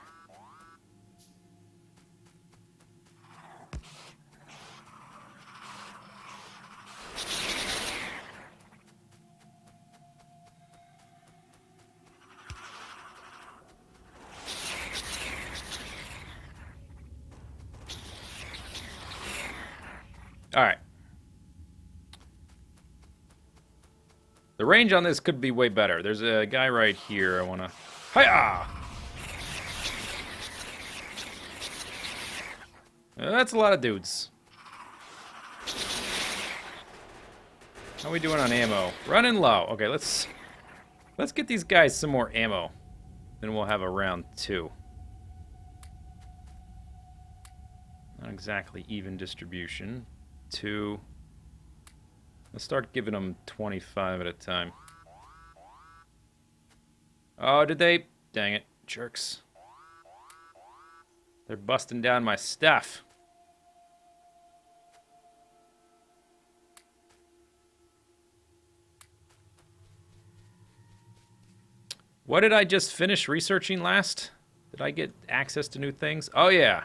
All right. The range on this could be way better. There's a guy right here I want to... Hiya! That's a lot of dudes. How are we doing on ammo? Running low. Okay, let's get these guys some more ammo. Then we'll have a round 2. Not exactly even distribution. 2. Let's start giving them 25 at a time. Oh, did they? Dang it, jerks. They're busting down my stuff. What did I just finish researching last? Did I get access to new things? Oh, yeah.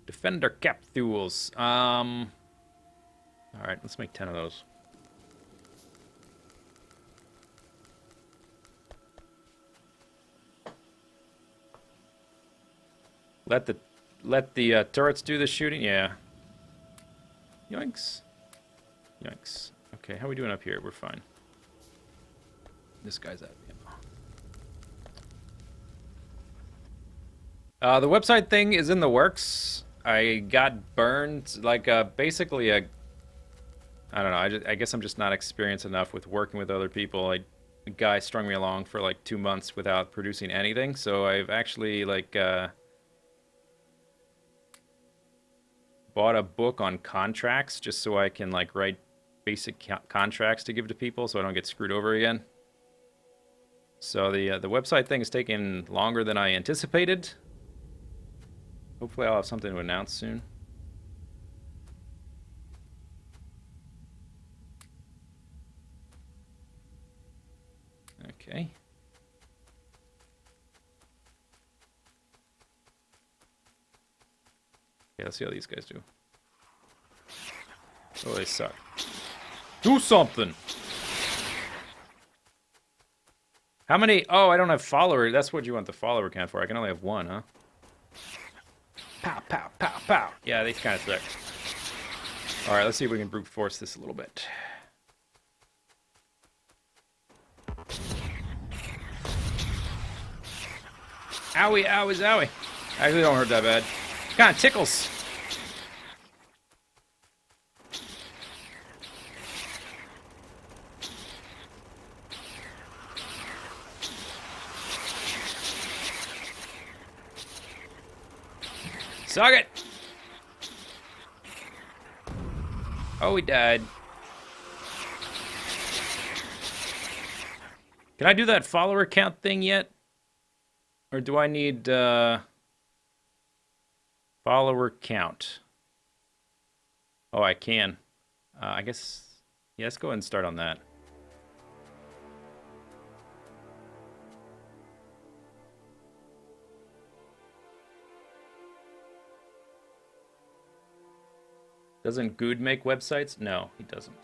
Defender capsules. Alright, let's make 10 of those. Let the turrets do the shooting? Yeah. Yoinks. Yoinks. Okay, how are we doing up here? We're fine. This guy's out of ammo. The website thing is in the works. I got burned, like, basically a... I don't know, I guess I'm just not experienced enough with working with other people. A guy strung me along for, like, 2 months without producing anything, so I've actually, like, bought a book on contracts just so I can, like, write basic contracts to give to people so I don't get screwed over again. So the website thing is taking longer than I anticipated. Hopefully I'll have something to announce soon. Okay. Yeah, let's see how these guys do. Oh, they suck. Do something! How many? Oh, I don't have followers. That's what you want the follower count for. I can only have 1, huh? Pow, pow, pow, pow. Yeah, they kind of suck. Alright, let's see if we can brute force this a little bit. Owie, owie, owie. Actually, don't hurt that bad. Kind of tickles. Suck it! Oh, he died. Can I do that follower count thing yet? Or do I need follower count? Oh, I can. I guess... Yeah, let's go ahead and start on that. Doesn't Good make websites? No, he doesn't.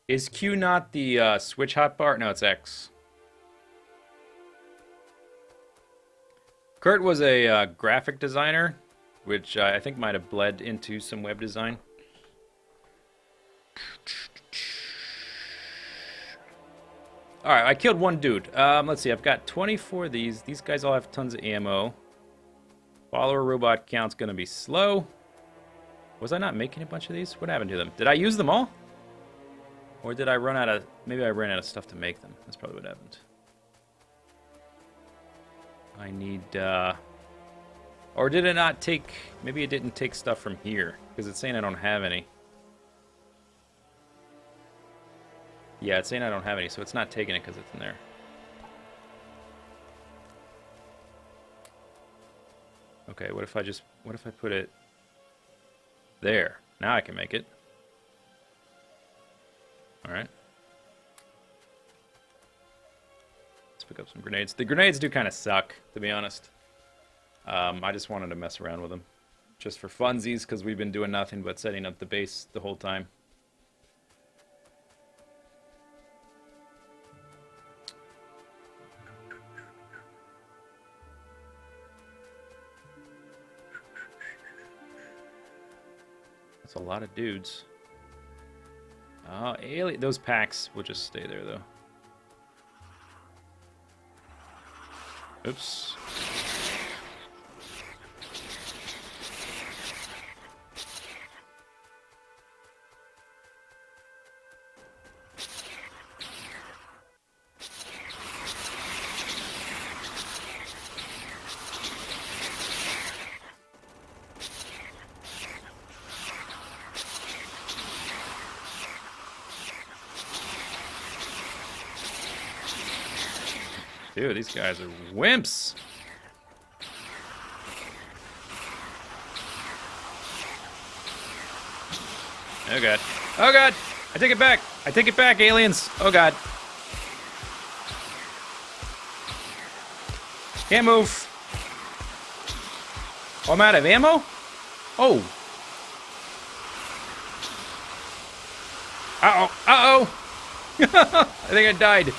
Is Q not the switch hotbar? No, it's X. Kurt was a graphic designer, which I think might have bled into some web design. Alright, I killed 1 dude. Let's see, I've got 24 of these. These guys all have tons of ammo. Follower robot count's gonna be slow. Was I not making a bunch of these? What happened to them? Did I use them all? Or did I run out of... Maybe I ran out of stuff to make them. That's probably what happened. I need Or did it not take... Maybe it didn't take stuff from here. Because it's saying I don't have any. Yeah, it's saying I don't have any, so it's not taking it because it's in there. Okay, what if I just... What if I put it... There. Now I can make it. Alright. Let's pick up some grenades. The grenades do kind of suck, to be honest. I just wanted to mess around with them. Just for funsies, because we've been doing nothing but setting up the base the whole time. That's a lot of dudes. Oh, alien. Those packs will just stay there, though. Oops. Dude, these guys are wimps. Oh god. Oh god! I take it back! I take it back, aliens! Oh god. Can't move. Oh, I'm out of ammo? Oh. Uh-oh. Uh-oh! I think I died.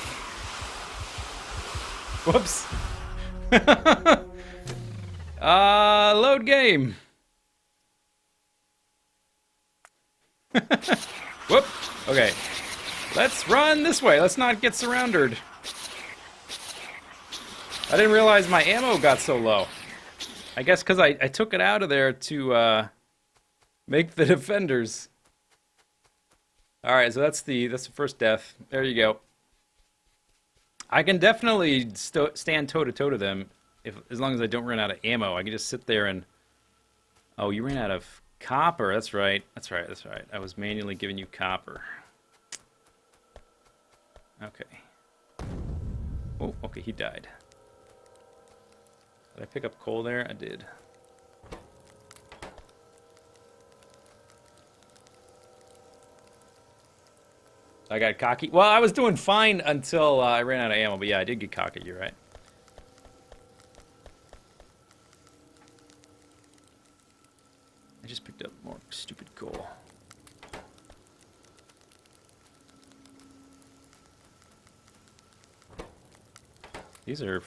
Whoops. Load game. Whoop. Okay. Let's run this way. Let's not get surrounded. I didn't realize my ammo got so low. I guess because I took it out of there to make the defenders. Alright, so that's the first death. There you go. I can definitely stand toe-to-toe to them as long as I don't run out of ammo. I can just sit there and... Oh, you ran out of copper. That's right. That's right. That's right. I was manually giving you copper. Okay. Oh, okay, he died. Did I pick up coal there? I did. I got cocky. Well, I was doing fine until I ran out of ammo, but yeah, I did get cocky, you're right. I just picked up more stupid coal. These are...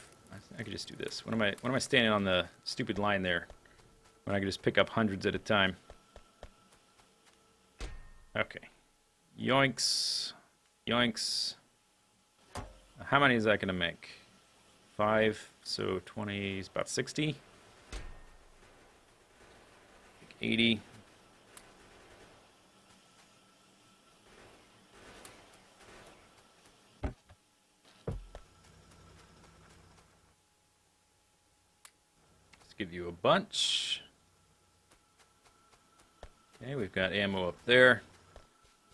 I could just do this. When am I standing on the stupid line there? When I could just pick up hundreds at a time. Okay. Yoinks. Yoinks. How many is that going to make? 5, so 20 is about 60. 80. Let's give you a bunch. Okay, we've got ammo up there.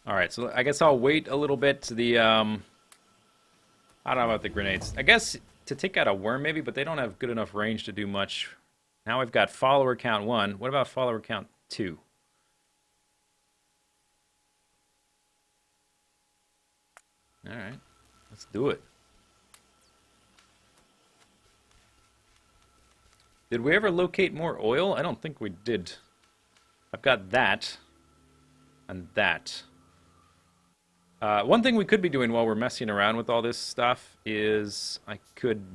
Alright, so I guess I'll wait a little bit to the, I don't know about the grenades. I guess to take out a worm maybe, but they don't have good enough range to do much. Now we've got follower count 1. What about follower count 2? Alright, let's do it. Did we ever locate more oil? I don't think we did. I've got that. And that. One thing we could be doing while we're messing around with all this stuff is I could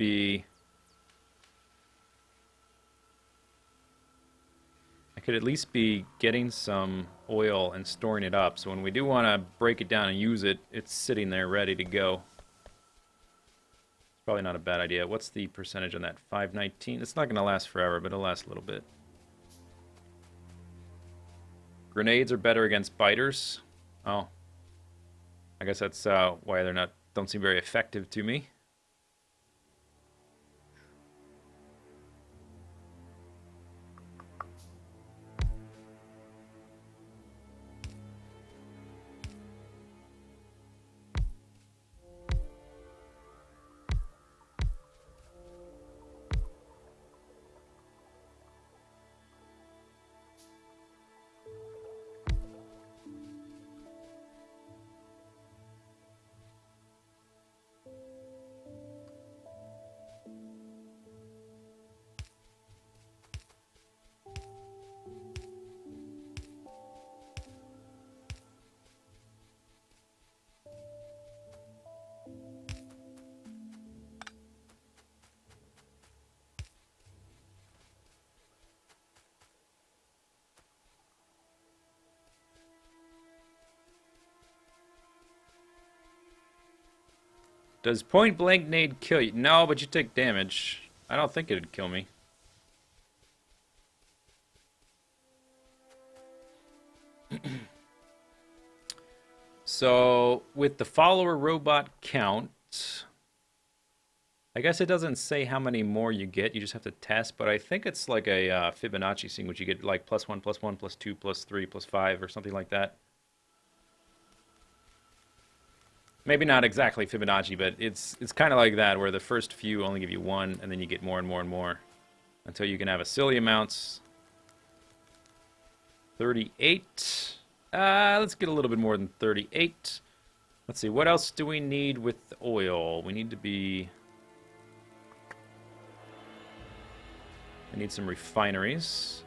at least be getting some oil and storing it up, so when we do want to break it down and use it, it's sitting there ready to go. It's probably not a bad idea. What's the percentage on that? 519? It's not going to last forever, but it'll last a little bit. Grenades are better against biters. Oh. I guess that's why they're don't seem very effective to me. Does point blank nade kill you? No, but you take damage. I don't think it'd kill me. So, with the follower robot count, I guess it doesn't say how many more you get. You just have to test, but I think it's like a Fibonacci thing, which you get like +1, +1, +2, +3, +5, or something like that. Maybe not exactly Fibonacci, but it's kind of like that, where the first few only give you 1, and then you get more and more and more, until you can have a silly amounts. 38. Let's get a little bit more than 38. Let's see, what else do we need with the oil? We need to be... I need some refineries.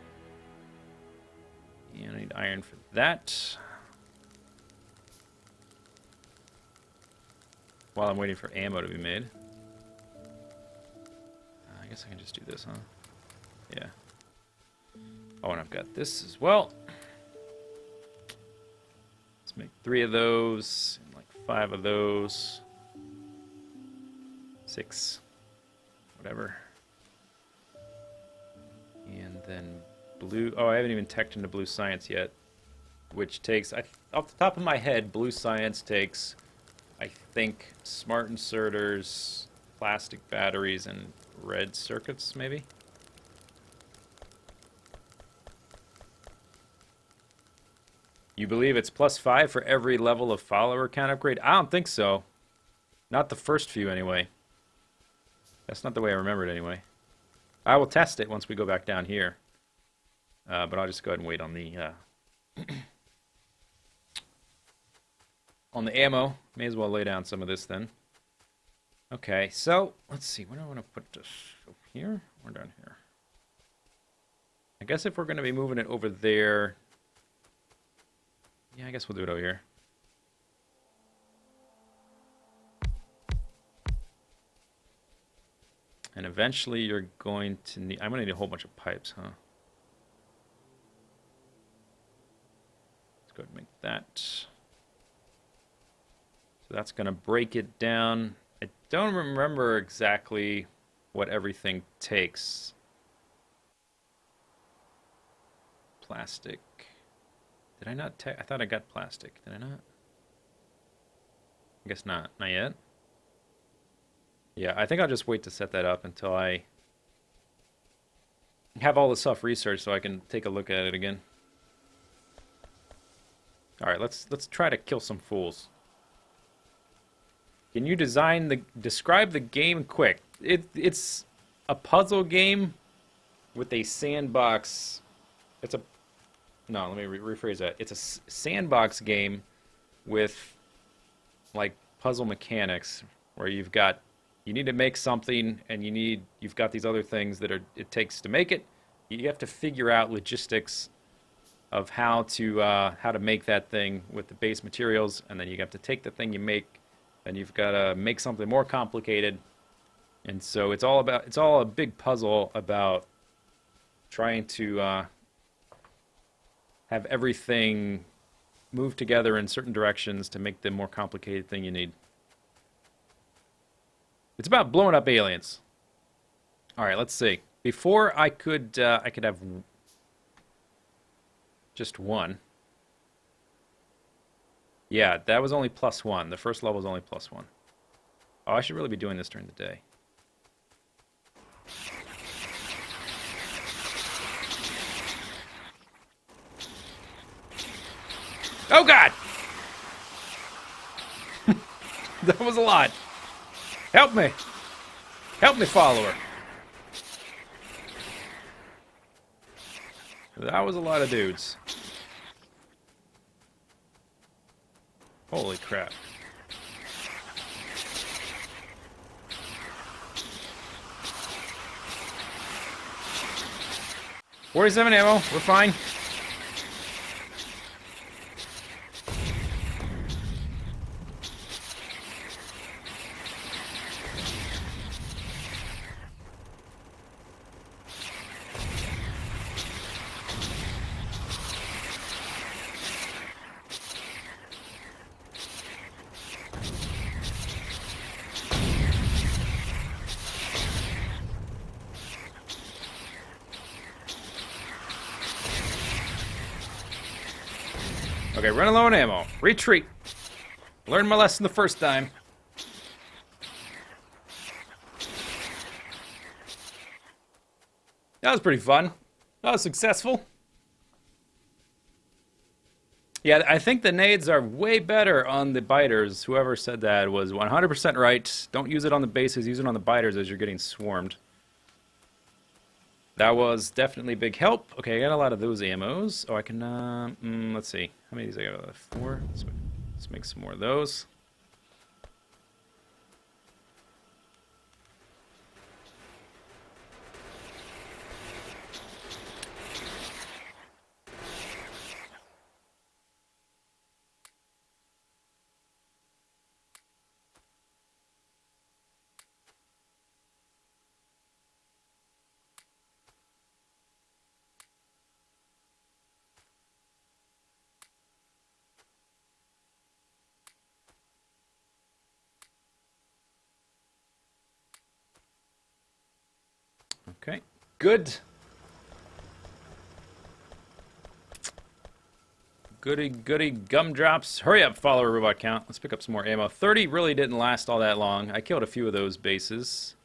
And I need iron for that. While I'm waiting for ammo to be made. I guess I can just do this, huh? Yeah. Oh, and I've got this as well. Let's make 3 of those, and like 5 of those. 6. Whatever. And then blue... Oh, I haven't even teched into blue science yet. Which takes... off the top of my head, blue science takes... I think smart inserters, plastic batteries, and red circuits, maybe? You believe it's +5 for every level of follower count upgrade? I don't think so. Not the first few, anyway. That's not the way I remember it, anyway. I will test it once we go back down here. But I'll just go ahead and wait on the... on the ammo. May as well lay down some of this then. Okay, so let's see. Where do I want to put this? Up here or down here? I guess if we're going to be moving it over there... Yeah, I guess we'll do it over here. And eventually you're going to need... I'm going to need a whole bunch of pipes, huh? Let's go ahead and make that... So that's going to break it down. I don't remember exactly what everything takes. Plastic. Did I not take... I thought I got plastic. Did I not? I guess not. Not yet. Yeah, I think I'll just wait to set that up until I have all the stuff researched so I can take a look at it again. All right, let's try to kill some fools. Can you describe the game quick? It's a puzzle game with a sandbox. No, let me rephrase that. It's a sandbox game with like puzzle mechanics where you need to make something and you've got these other things that it takes to make it. You have to figure out logistics of how to make that thing with the base materials, and then you have to take the thing you make. And you've got to make something more complicated, and so it's all a big puzzle about trying to have everything move together in certain directions to make the more complicated thing you need. It's about blowing up aliens. All right, let's see. Before I could have just one. Yeah, that was only +1. The first level was only +1. Oh, I should really be doing this during the day. Oh, God! That was a lot. Help me. Help me, follower. That was a lot of dudes. Holy crap. .47 ammo, we're fine. Okay, running low on ammo. Retreat. Learned my lesson the first time. That was pretty fun. That was successful. Yeah, I think the nades are way better on the biters. Whoever said that was 100% right. Don't use it on the bases, use it on the biters as you're getting swarmed. That was definitely a big help. Okay, I got a lot of those ammos. Oh, I can, let's see. How many of these I got? 4? Let's make some more of those. Okay, good. Goody, goody gumdrops. Hurry up, follower robot count. Let's pick up some more ammo. 30 really didn't last all that long. I killed a few of those bases.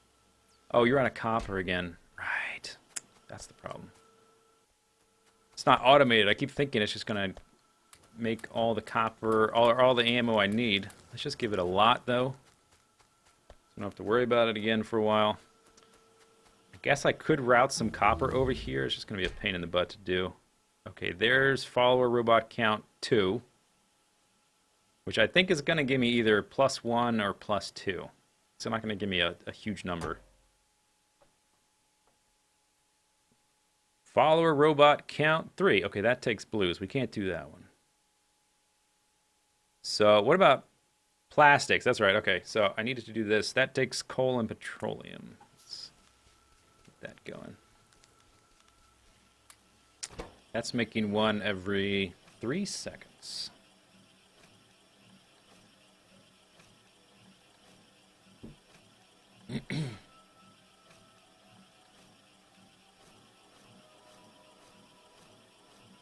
Oh, you're on a copper again. Right. That's the problem. It's not automated. I keep thinking it's just going to make all the copper, all the ammo I need. Let's just give it a lot, though. So I don't have to worry about it again for a while. I guess I could route some copper over here. It's just going to be a pain in the butt to do. Okay, there's follower robot count 2, which I think is going to give me either +1 or +2. It's not going to give me a huge number. Follower robot count 3. Okay, that takes blues. We can't do that one. So what about plastics? That's right. Okay, so I needed to do this. That takes coal and petroleum. Let's get that going. That's making one every 3 seconds.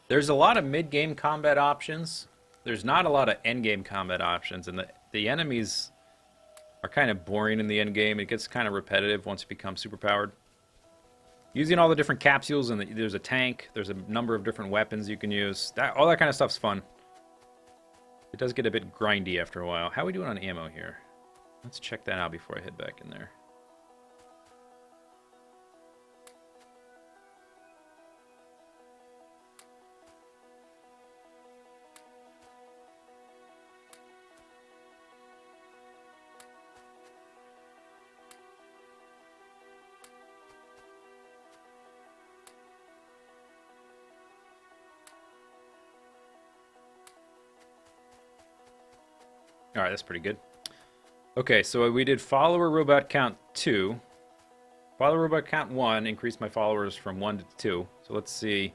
There's a lot of mid-game combat options. There's not a lot of end-game combat options, and the enemies are kind of boring in the end game. It gets kind of repetitive once you become superpowered. Using all the different capsules, and there's a tank, there's a number of different weapons you can use. All that kind of stuff's fun. It does get a bit grindy after a while. How are we doing on ammo here? Let's check that out before I head back in there. Alright, that's pretty good. Okay, so we did follower robot count 2. Follower robot count 1 increased my followers from 1 to 2. So let's see.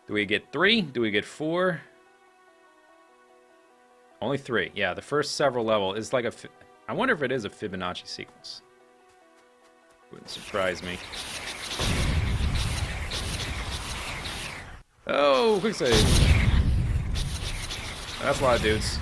Do we get 3? Do we get 4? Only 3. Yeah, the first several level is like a... I wonder if it is a Fibonacci sequence. Wouldn't surprise me. Oh, quick save. That's a lot of dudes.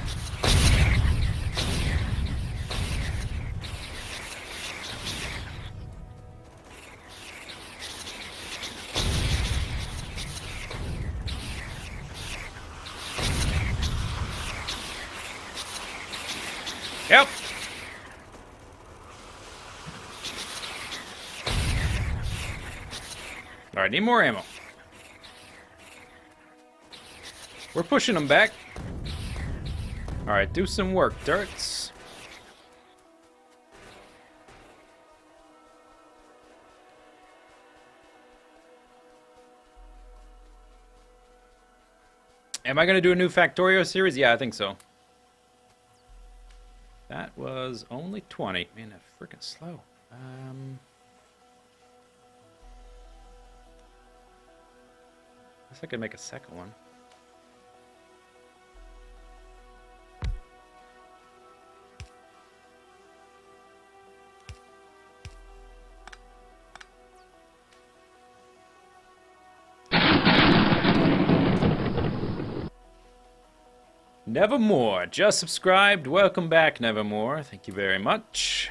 Yep. Alright, need more ammo. We're pushing them back. Alright, do some work, turrets. Am I going to do a new Factorio series? Yeah, I think so. That was only 20. Man, that's freaking slow. Guess I could make a second one. Nevermore, just subscribed. Welcome back, Nevermore. Thank you very much.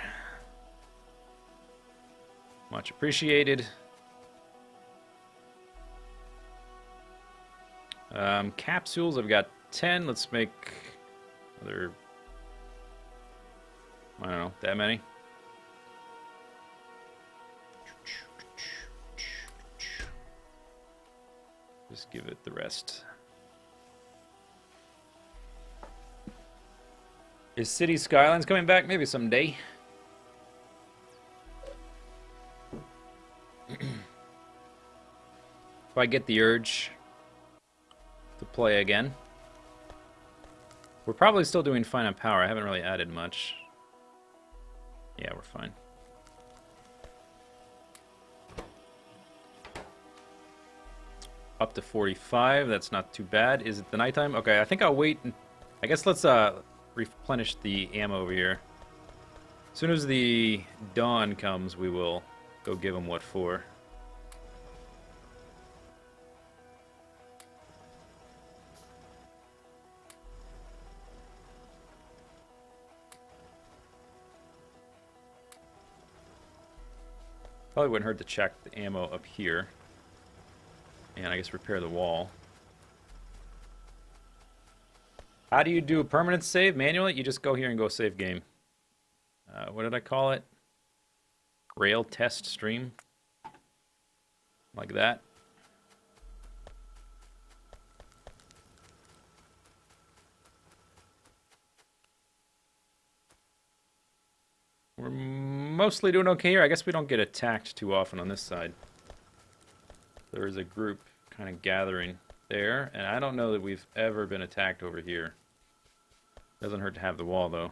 Much appreciated. Capsules, I've got 10. Let's make another, I don't know, that many. Just give it the rest. Is City Skylines coming back? Maybe someday. If I get the urge to play again. We're probably still doing fine on power. I haven't really added much. Yeah, we're fine. Up to 45. That's not too bad. Is it the nighttime? Okay, I think I'll wait. I guess let's replenish the ammo over here. As soon as the dawn comes, we will go give them what for. Probably wouldn't hurt to check the ammo up here. And I guess repair the wall. How do you do a permanent save manually? You just go here and go save game. What did I call it? Rail test stream. Like that. We're mostly doing okay here. I guess we don't get attacked too often on this side. There is a group kind of gathering there, and I don't know that we've ever been attacked over here. Doesn't hurt to have the wall, though.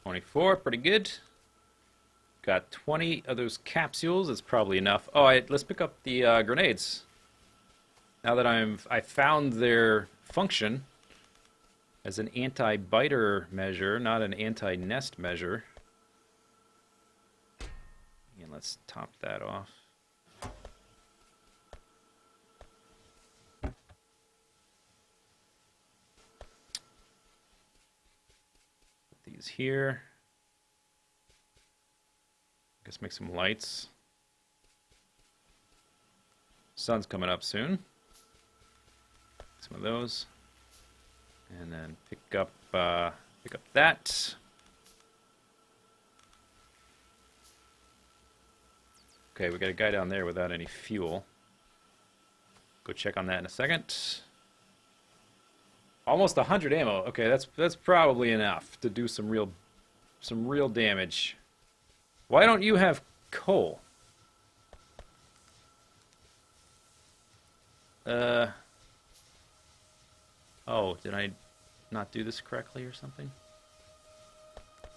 $24, pretty good. Got 20 of those capsules. That's probably enough. Oh, let's pick up the grenades. Now that I found their function as an anti-biter measure, not an anti-nest measure. And let's top that off. Put these here. I guess make some lights. Sun's coming up soon. Some of those. And then pick up that. Okay, we got a guy down there without any fuel. Go check on that in a second. Almost 100 ammo. Okay, that's probably enough to do some real damage. Why don't you have coal? Oh, did I not do this correctly or something?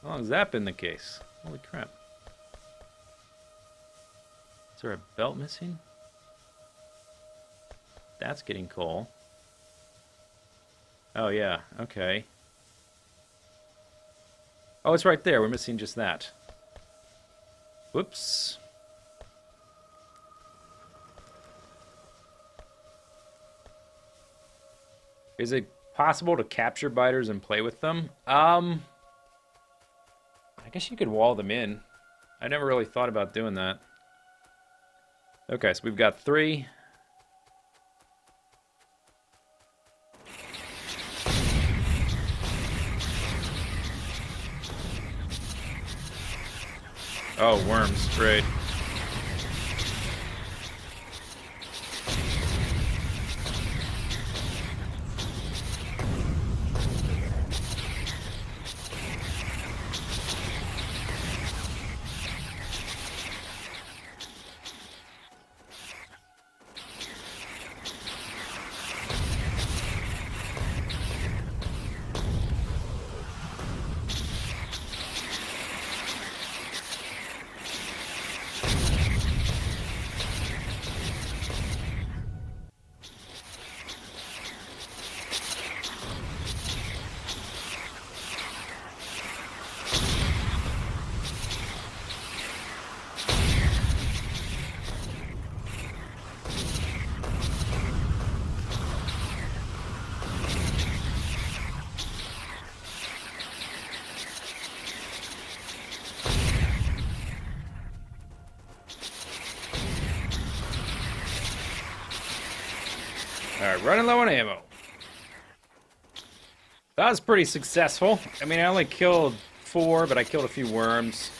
How long has that been the case? Holy crap. Is there a belt missing? That's getting coal. Oh, yeah. Okay. Oh, it's right there. We're missing just that. Whoops. Is it possible to capture biters and play with them? I guess you could wall them in. I never really thought about doing that. Okay, so we've got 3. Oh, worms, great. running low on ammo. That was pretty successful. I mean, I only killed 4, but I killed a few worms.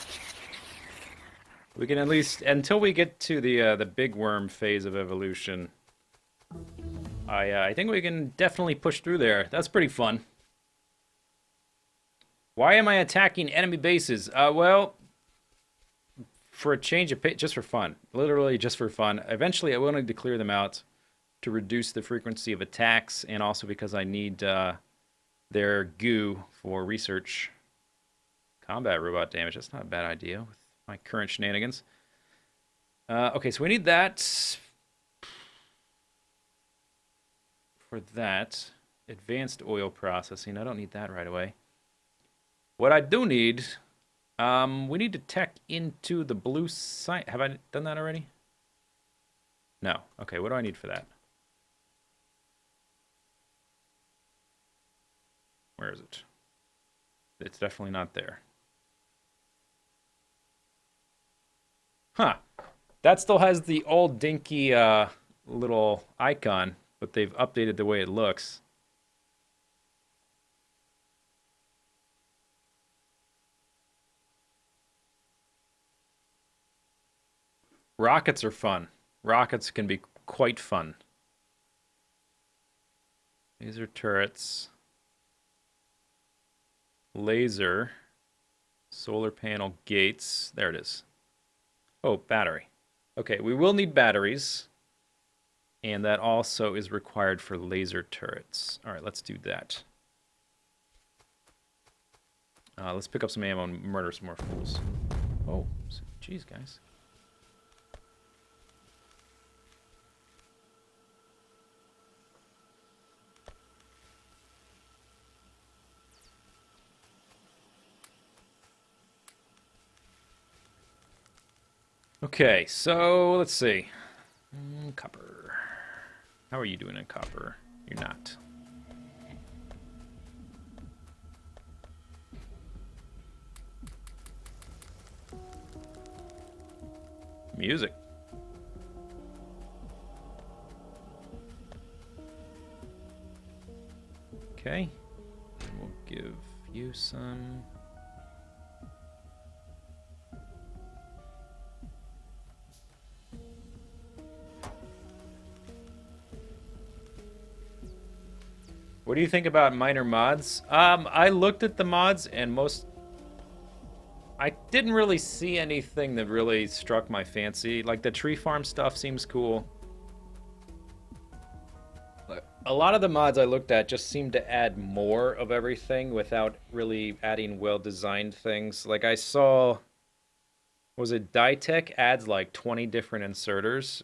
We can at least, until we get to the big worm phase of evolution, I think we can definitely push through there. That's pretty fun. Why am I attacking enemy bases? Well, for a change of pace, just for fun. Literally just for fun. Eventually, I will need to clear them out to reduce the frequency of attacks, and also because I need their goo for research. Combat robot damage. That's not a bad idea with my current shenanigans. Okay, so we need that. For that, advanced oil processing. I don't need that right away. What I do need, we need to tech into the blue site. Have I done that already? No. Okay, what do I need for that? Where is it? It's definitely not there. Huh. That still has the old dinky little icon, but they've updated the way it looks. Rockets are fun. Rockets can be quite fun. These are turrets. Laser. Solar panel gates. There it is. Oh, battery. Okay, we will need batteries. And that also is required for laser turrets. All right, let's do that. Let's pick up some ammo and murder some more fools. Oh, geez, guys. Okay, so let's see. Copper. How are you doing in copper? You're not. Music. Okay. And we'll give you some. What do you think about minor mods? I looked at the mods and I didn't really see anything that really struck my fancy. Like the tree farm stuff seems cool. A lot of the mods I looked at just seemed to add more of everything without really adding well-designed things. Like I saw, was it Ditech adds like 20 different inserters?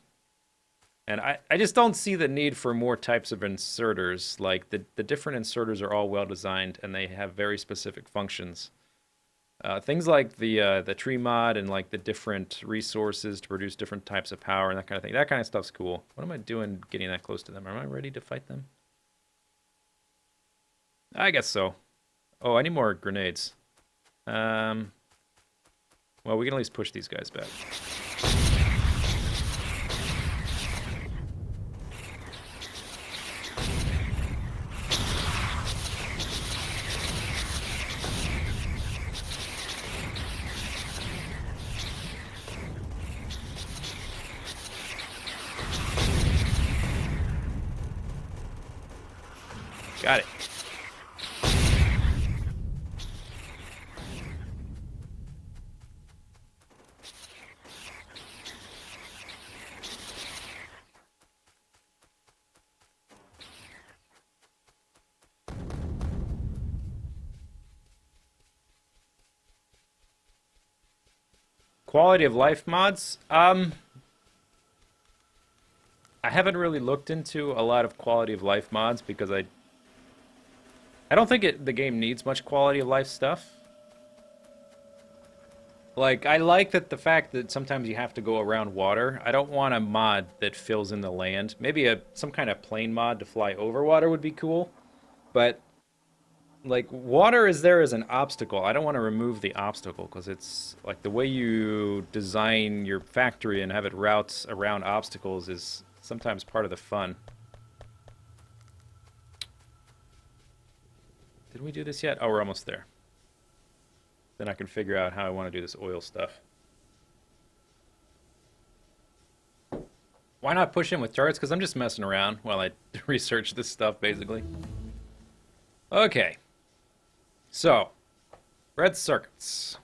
And I just don't see the need for more types of inserters. Like the different inserters are all well designed and they have very specific functions. Things like the tree mod and like the different resources to produce different types of power and that kind of thing. That kind of stuff's cool. What am I doing getting that close to them? Am I ready to fight them? I guess so. Oh, I need more grenades. Well, we can at least push these guys back. Got it. Quality of life mods? I haven't really looked into a lot of quality of life mods because I don't think the game needs much quality of life stuff. Like, I like the fact that sometimes you have to go around water. I don't want a mod that fills in the land. Maybe some kind of plane mod to fly over water would be cool. But, like, water is there as an obstacle. I don't want to remove the obstacle because it's, like, the way you design your factory and have it routes around obstacles is sometimes part of the fun. Did we do this yet? Oh, we're almost there. Then I can figure out how I want to do this oil stuff. Why not push in with turrets? Because I'm just messing around while I research this stuff, basically. Okay. So, red circuits.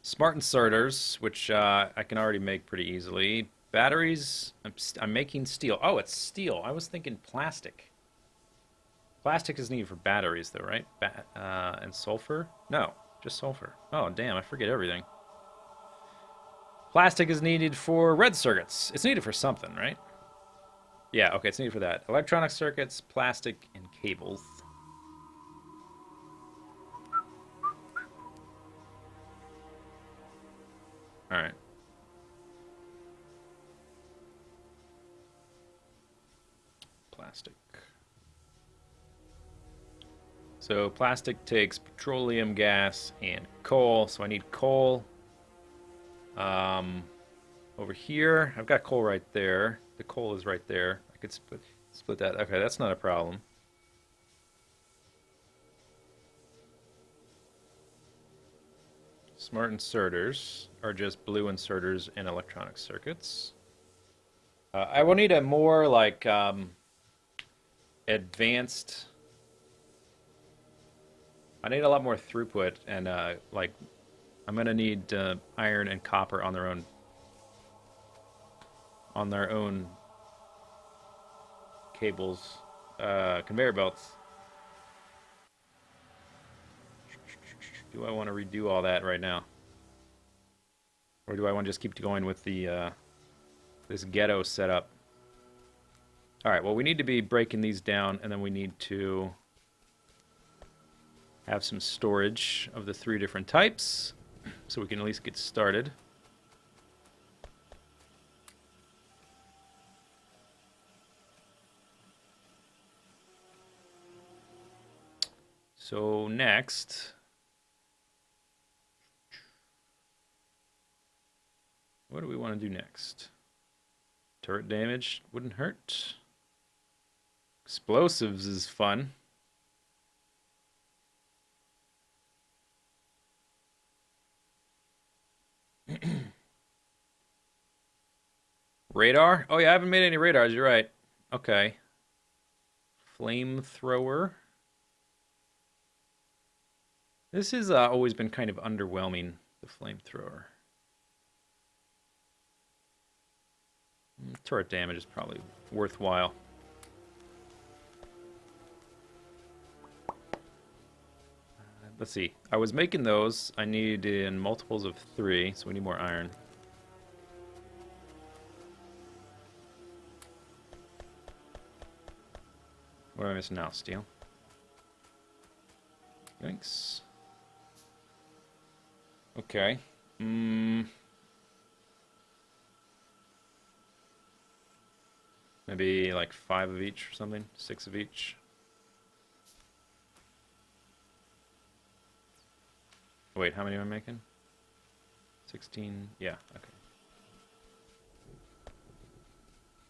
Smart inserters, which I can already make pretty easily. Batteries, I'm making steel. Oh, it's steel. I was thinking plastic. Plastic is needed for batteries, though, right? And sulfur? No, just sulfur. Oh, damn, I forget everything. Plastic is needed for red circuits. It's needed for something, right? Yeah, okay, it's needed for that. Electronic circuits, plastic, and cables. Alright. Plastic. So plastic takes petroleum gas and coal, so I need coal. Over here, I've got coal right there. The coal is right there. I could split that. Okay, that's not a problem. Smart inserters are just blue inserters in electronic circuits. I will need a more like advanced. I need a lot more throughput and like I'm gonna need iron and copper on their own cables, conveyor belts. Do I want to redo all that right now? Or do I want to just keep going with the this ghetto setup? Alright, well we need to be breaking these down, and then we need to have some storage of the 3 different types, so we can at least get started. So next, what do we want to do next? Turret damage wouldn't hurt. Explosives is fun. Radar? Oh yeah, I haven't made any radars, you're right. Okay. Flamethrower. This has always been kind of underwhelming, the flamethrower. Turret damage is probably worthwhile. Let's see. I was making those. I need in multiples of 3, so we need more iron. What am I missing now? Steel? Thanks. Okay. Maybe like 5 of each or something? 6 of each? Wait, how many am I making? 16? Yeah, okay.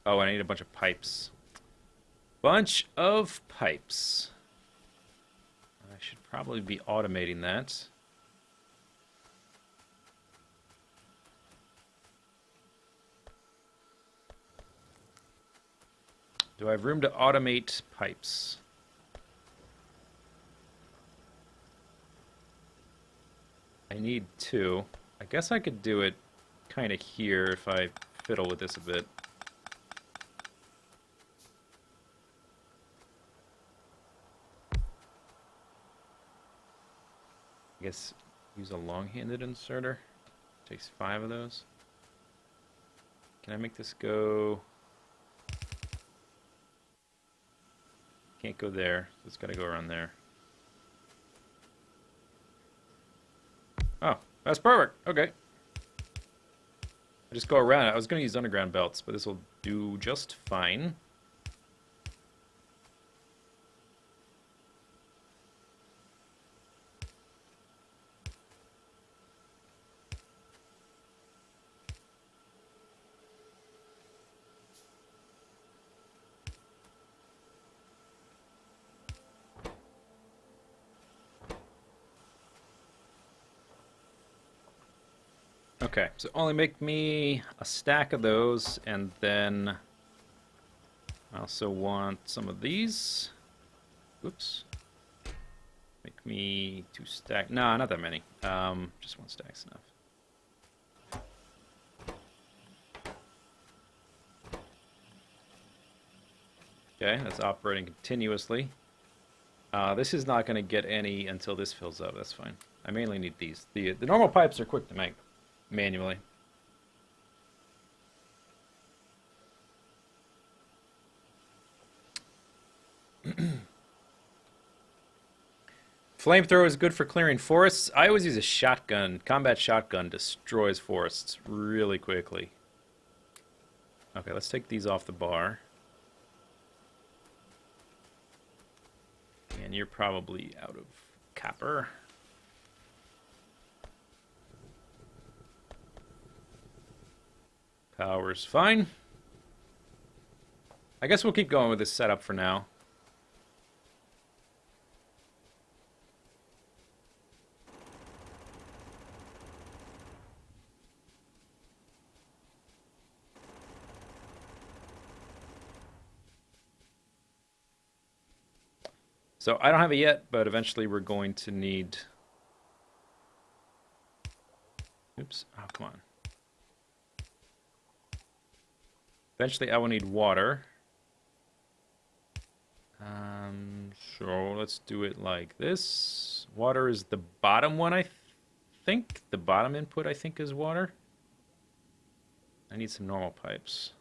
Oh, I need a bunch of pipes. Bunch of pipes. I should probably be automating that. Do I have room to automate pipes? I need 2. I guess I could do it kind of here if I fiddle with this a bit. I guess use a long-handed inserter. Takes 5 of those. Can I make this go? Can't go there, so it's got to go around there. Oh, that's perfect. Okay. I just go around it. I was going to use underground belts, but this will do just fine. Okay, so only make me a stack of those, and then I also want some of these. Oops. Make me 2 stack. No, not that many. Just 1 stack's enough. Okay, that's operating continuously. This is not going to get any until this fills up. That's fine. I mainly need these. The normal pipes are quick to make manually. Flamethrower is good for clearing forests. I always use a shotgun. Combat shotgun destroys forests really quickly. Okay, let's take these off the bar. And you're probably out of copper. Power's fine. I guess we'll keep going with this setup for now. So I don't have it yet, but eventually we're going to need... Oops. Oh, come on. Eventually I will need water. So let's do it like this. Water is the bottom one, I think. The bottom input, I think, is water. I need some normal pipes.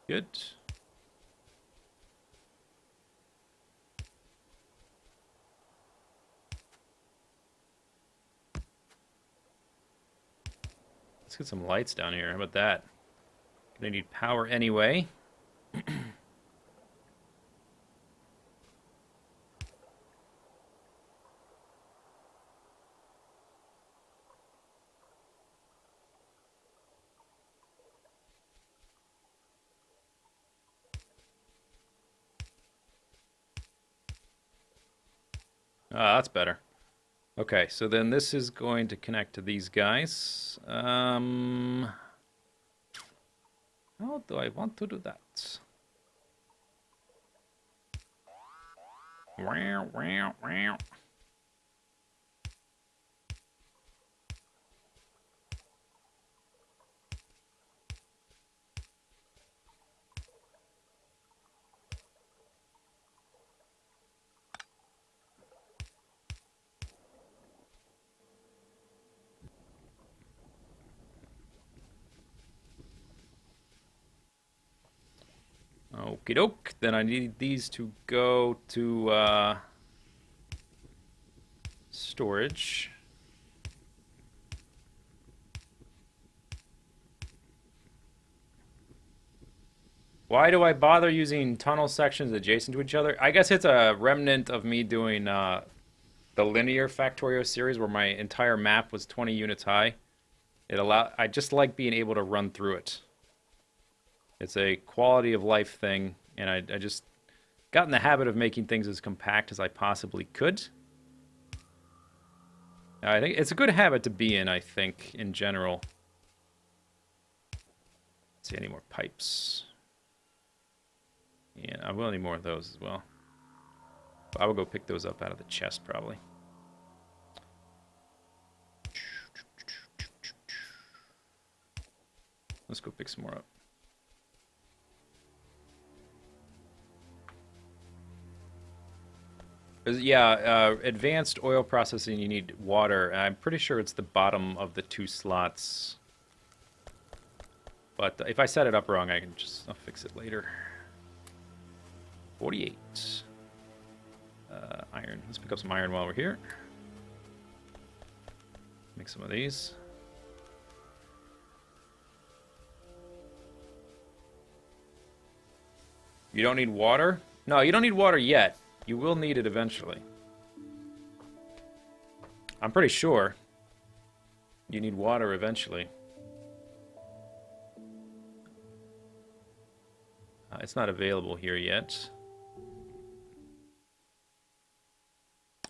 Good. Let's get some lights down here. How about that? Gonna need power anyway. Ah, that's better. Okay, so then this is going to connect to these guys. How do I want to do that? Wow, wow, wow. Okie doke. Then I need these to go to storage. Why do I bother using tunnel sections adjacent to each other? I guess it's a remnant of me doing the linear Factorio series where my entire map was 20 units high. I just like being able to run through it. It's a quality of life thing, and I just got in the habit of making things as compact as I possibly could. I think it's a good habit to be in, I think, in general. Let's see, any more pipes? Yeah, I will need more of those as well. I will go pick those up out of the chest, probably. Let's go pick some more up. Yeah, advanced oil processing, you need water. I'm pretty sure it's the bottom of the 2 slots. But if I set it up wrong, I'll fix it later. 48. Iron. Let's pick up some iron while we're here. Make some of these. You don't need water? No, you don't need water yet. You will need it eventually. I'm pretty sure you need water eventually. It's not available here yet.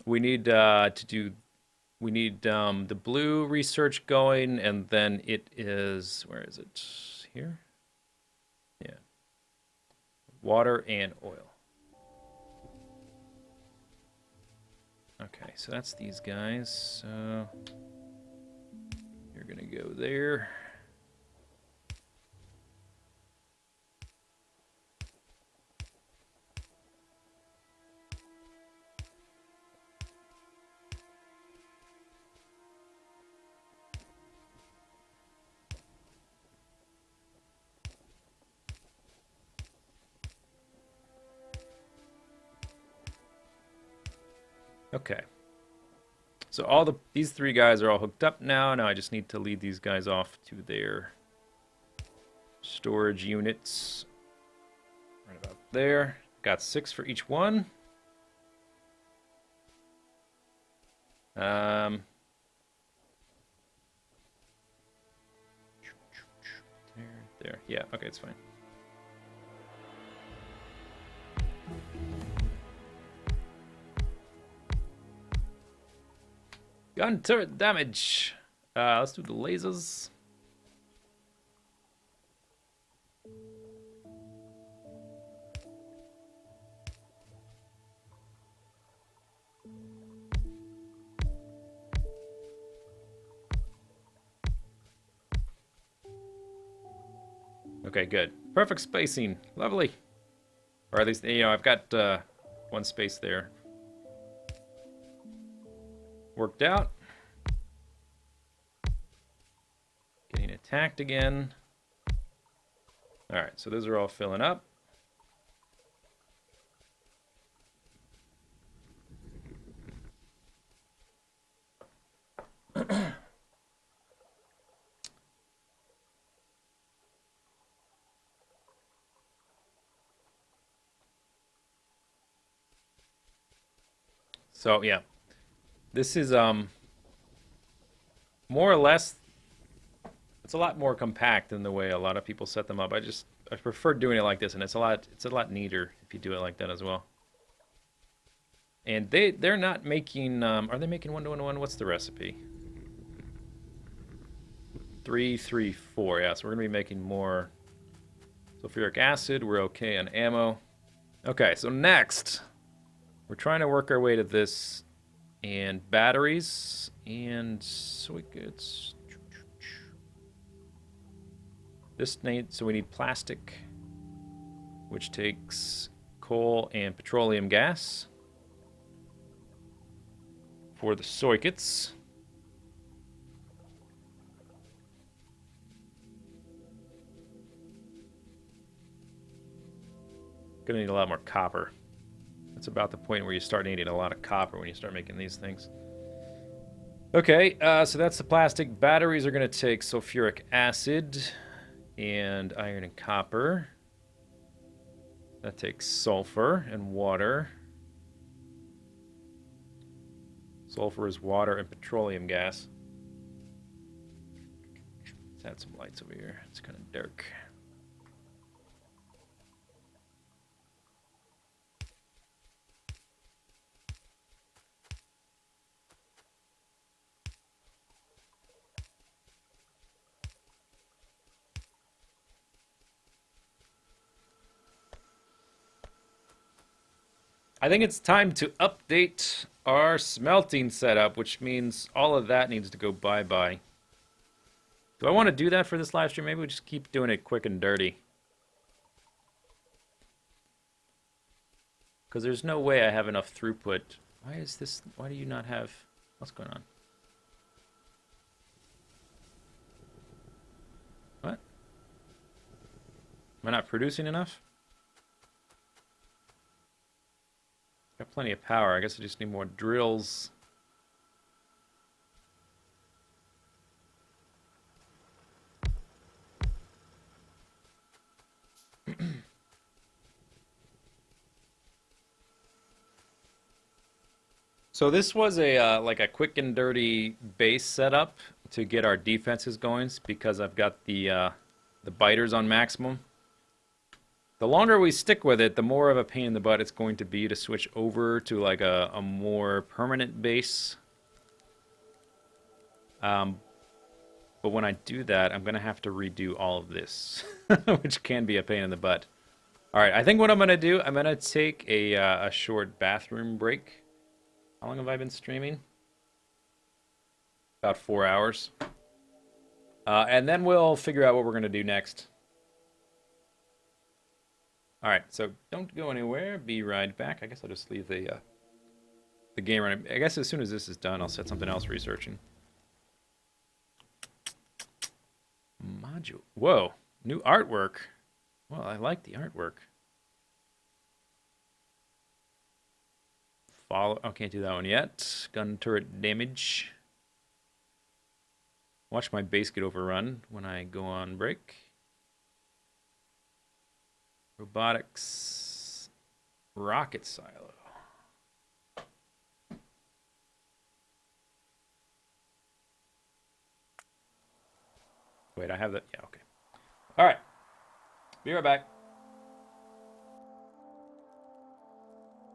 We need we need the blue research going, and then it is, where is it? Here? Yeah. Water and oil. Okay, so that's these guys. So you're gonna go there. Okay. So these three guys are all hooked up now. Now I just need to lead these guys off to their storage units. Right about there. Got 6 for each one. There. Yeah, okay, it's fine. Gun turret damage. Let's do the lasers. Okay, good. Perfect spacing. Lovely. Or at least, I've got one space there. Worked out. Getting attacked again. Alright, so those are all filling up. So, yeah. This is more or less, it's a lot more compact than the way a lot of people set them up. I prefer doing it like this, and it's a lot neater if you do it like that as well. And they're not making are they making 1-to-1-1? What's the recipe? 3-3-4. Yeah, so we're gonna be making more sulfuric acid. We're okay on ammo. Okay, so next we're trying to work our way to this, and batteries and circuits. So we need plastic, which takes coal and petroleum gas for the circuits. Gonna need a lot more copper. That's about the point where you start needing a lot of copper when you start making these things. Okay, so that's the plastic. Batteries are gonna take sulfuric acid and iron and copper. That takes sulfur and water. Sulfur is water and petroleum gas. Let's add some lights over here. It's kind of dark. I think it's time to update our smelting setup, which means all of that needs to go bye-bye. Do I want to do that for this live stream? Maybe we just keep doing it quick and dirty. Because there's no way I have enough throughput. Why do you not have... What's going on? What? Am I not producing enough? Got plenty of power. I guess I just need more drills. So this was a like a quick and dirty base setup to get our defenses going because I've got the biters on maximum. The longer we stick with it, the more of a pain in the butt it's going to be to switch over to like a more permanent base. Um, but when I do that, I'm going to have to redo all of this, which can be a pain in the butt. All right, I think what I'm going to do, I'm going to take a short bathroom break. How long have I been streaming? About 4 hours. And then we'll figure out what we're going to do next. All right, so don't go anywhere. Be right back. I guess I'll just leave the game running. I guess as soon as this is done, I'll set something else researching. Module. Whoa, new artwork. Well, I like the artwork. Follow. Oh, can't do that one yet. Gun turret damage. Watch my base get overrun when I go on break. Robotics. Rocket silo. Wait, I have that. Yeah, okay. All right. Be right back.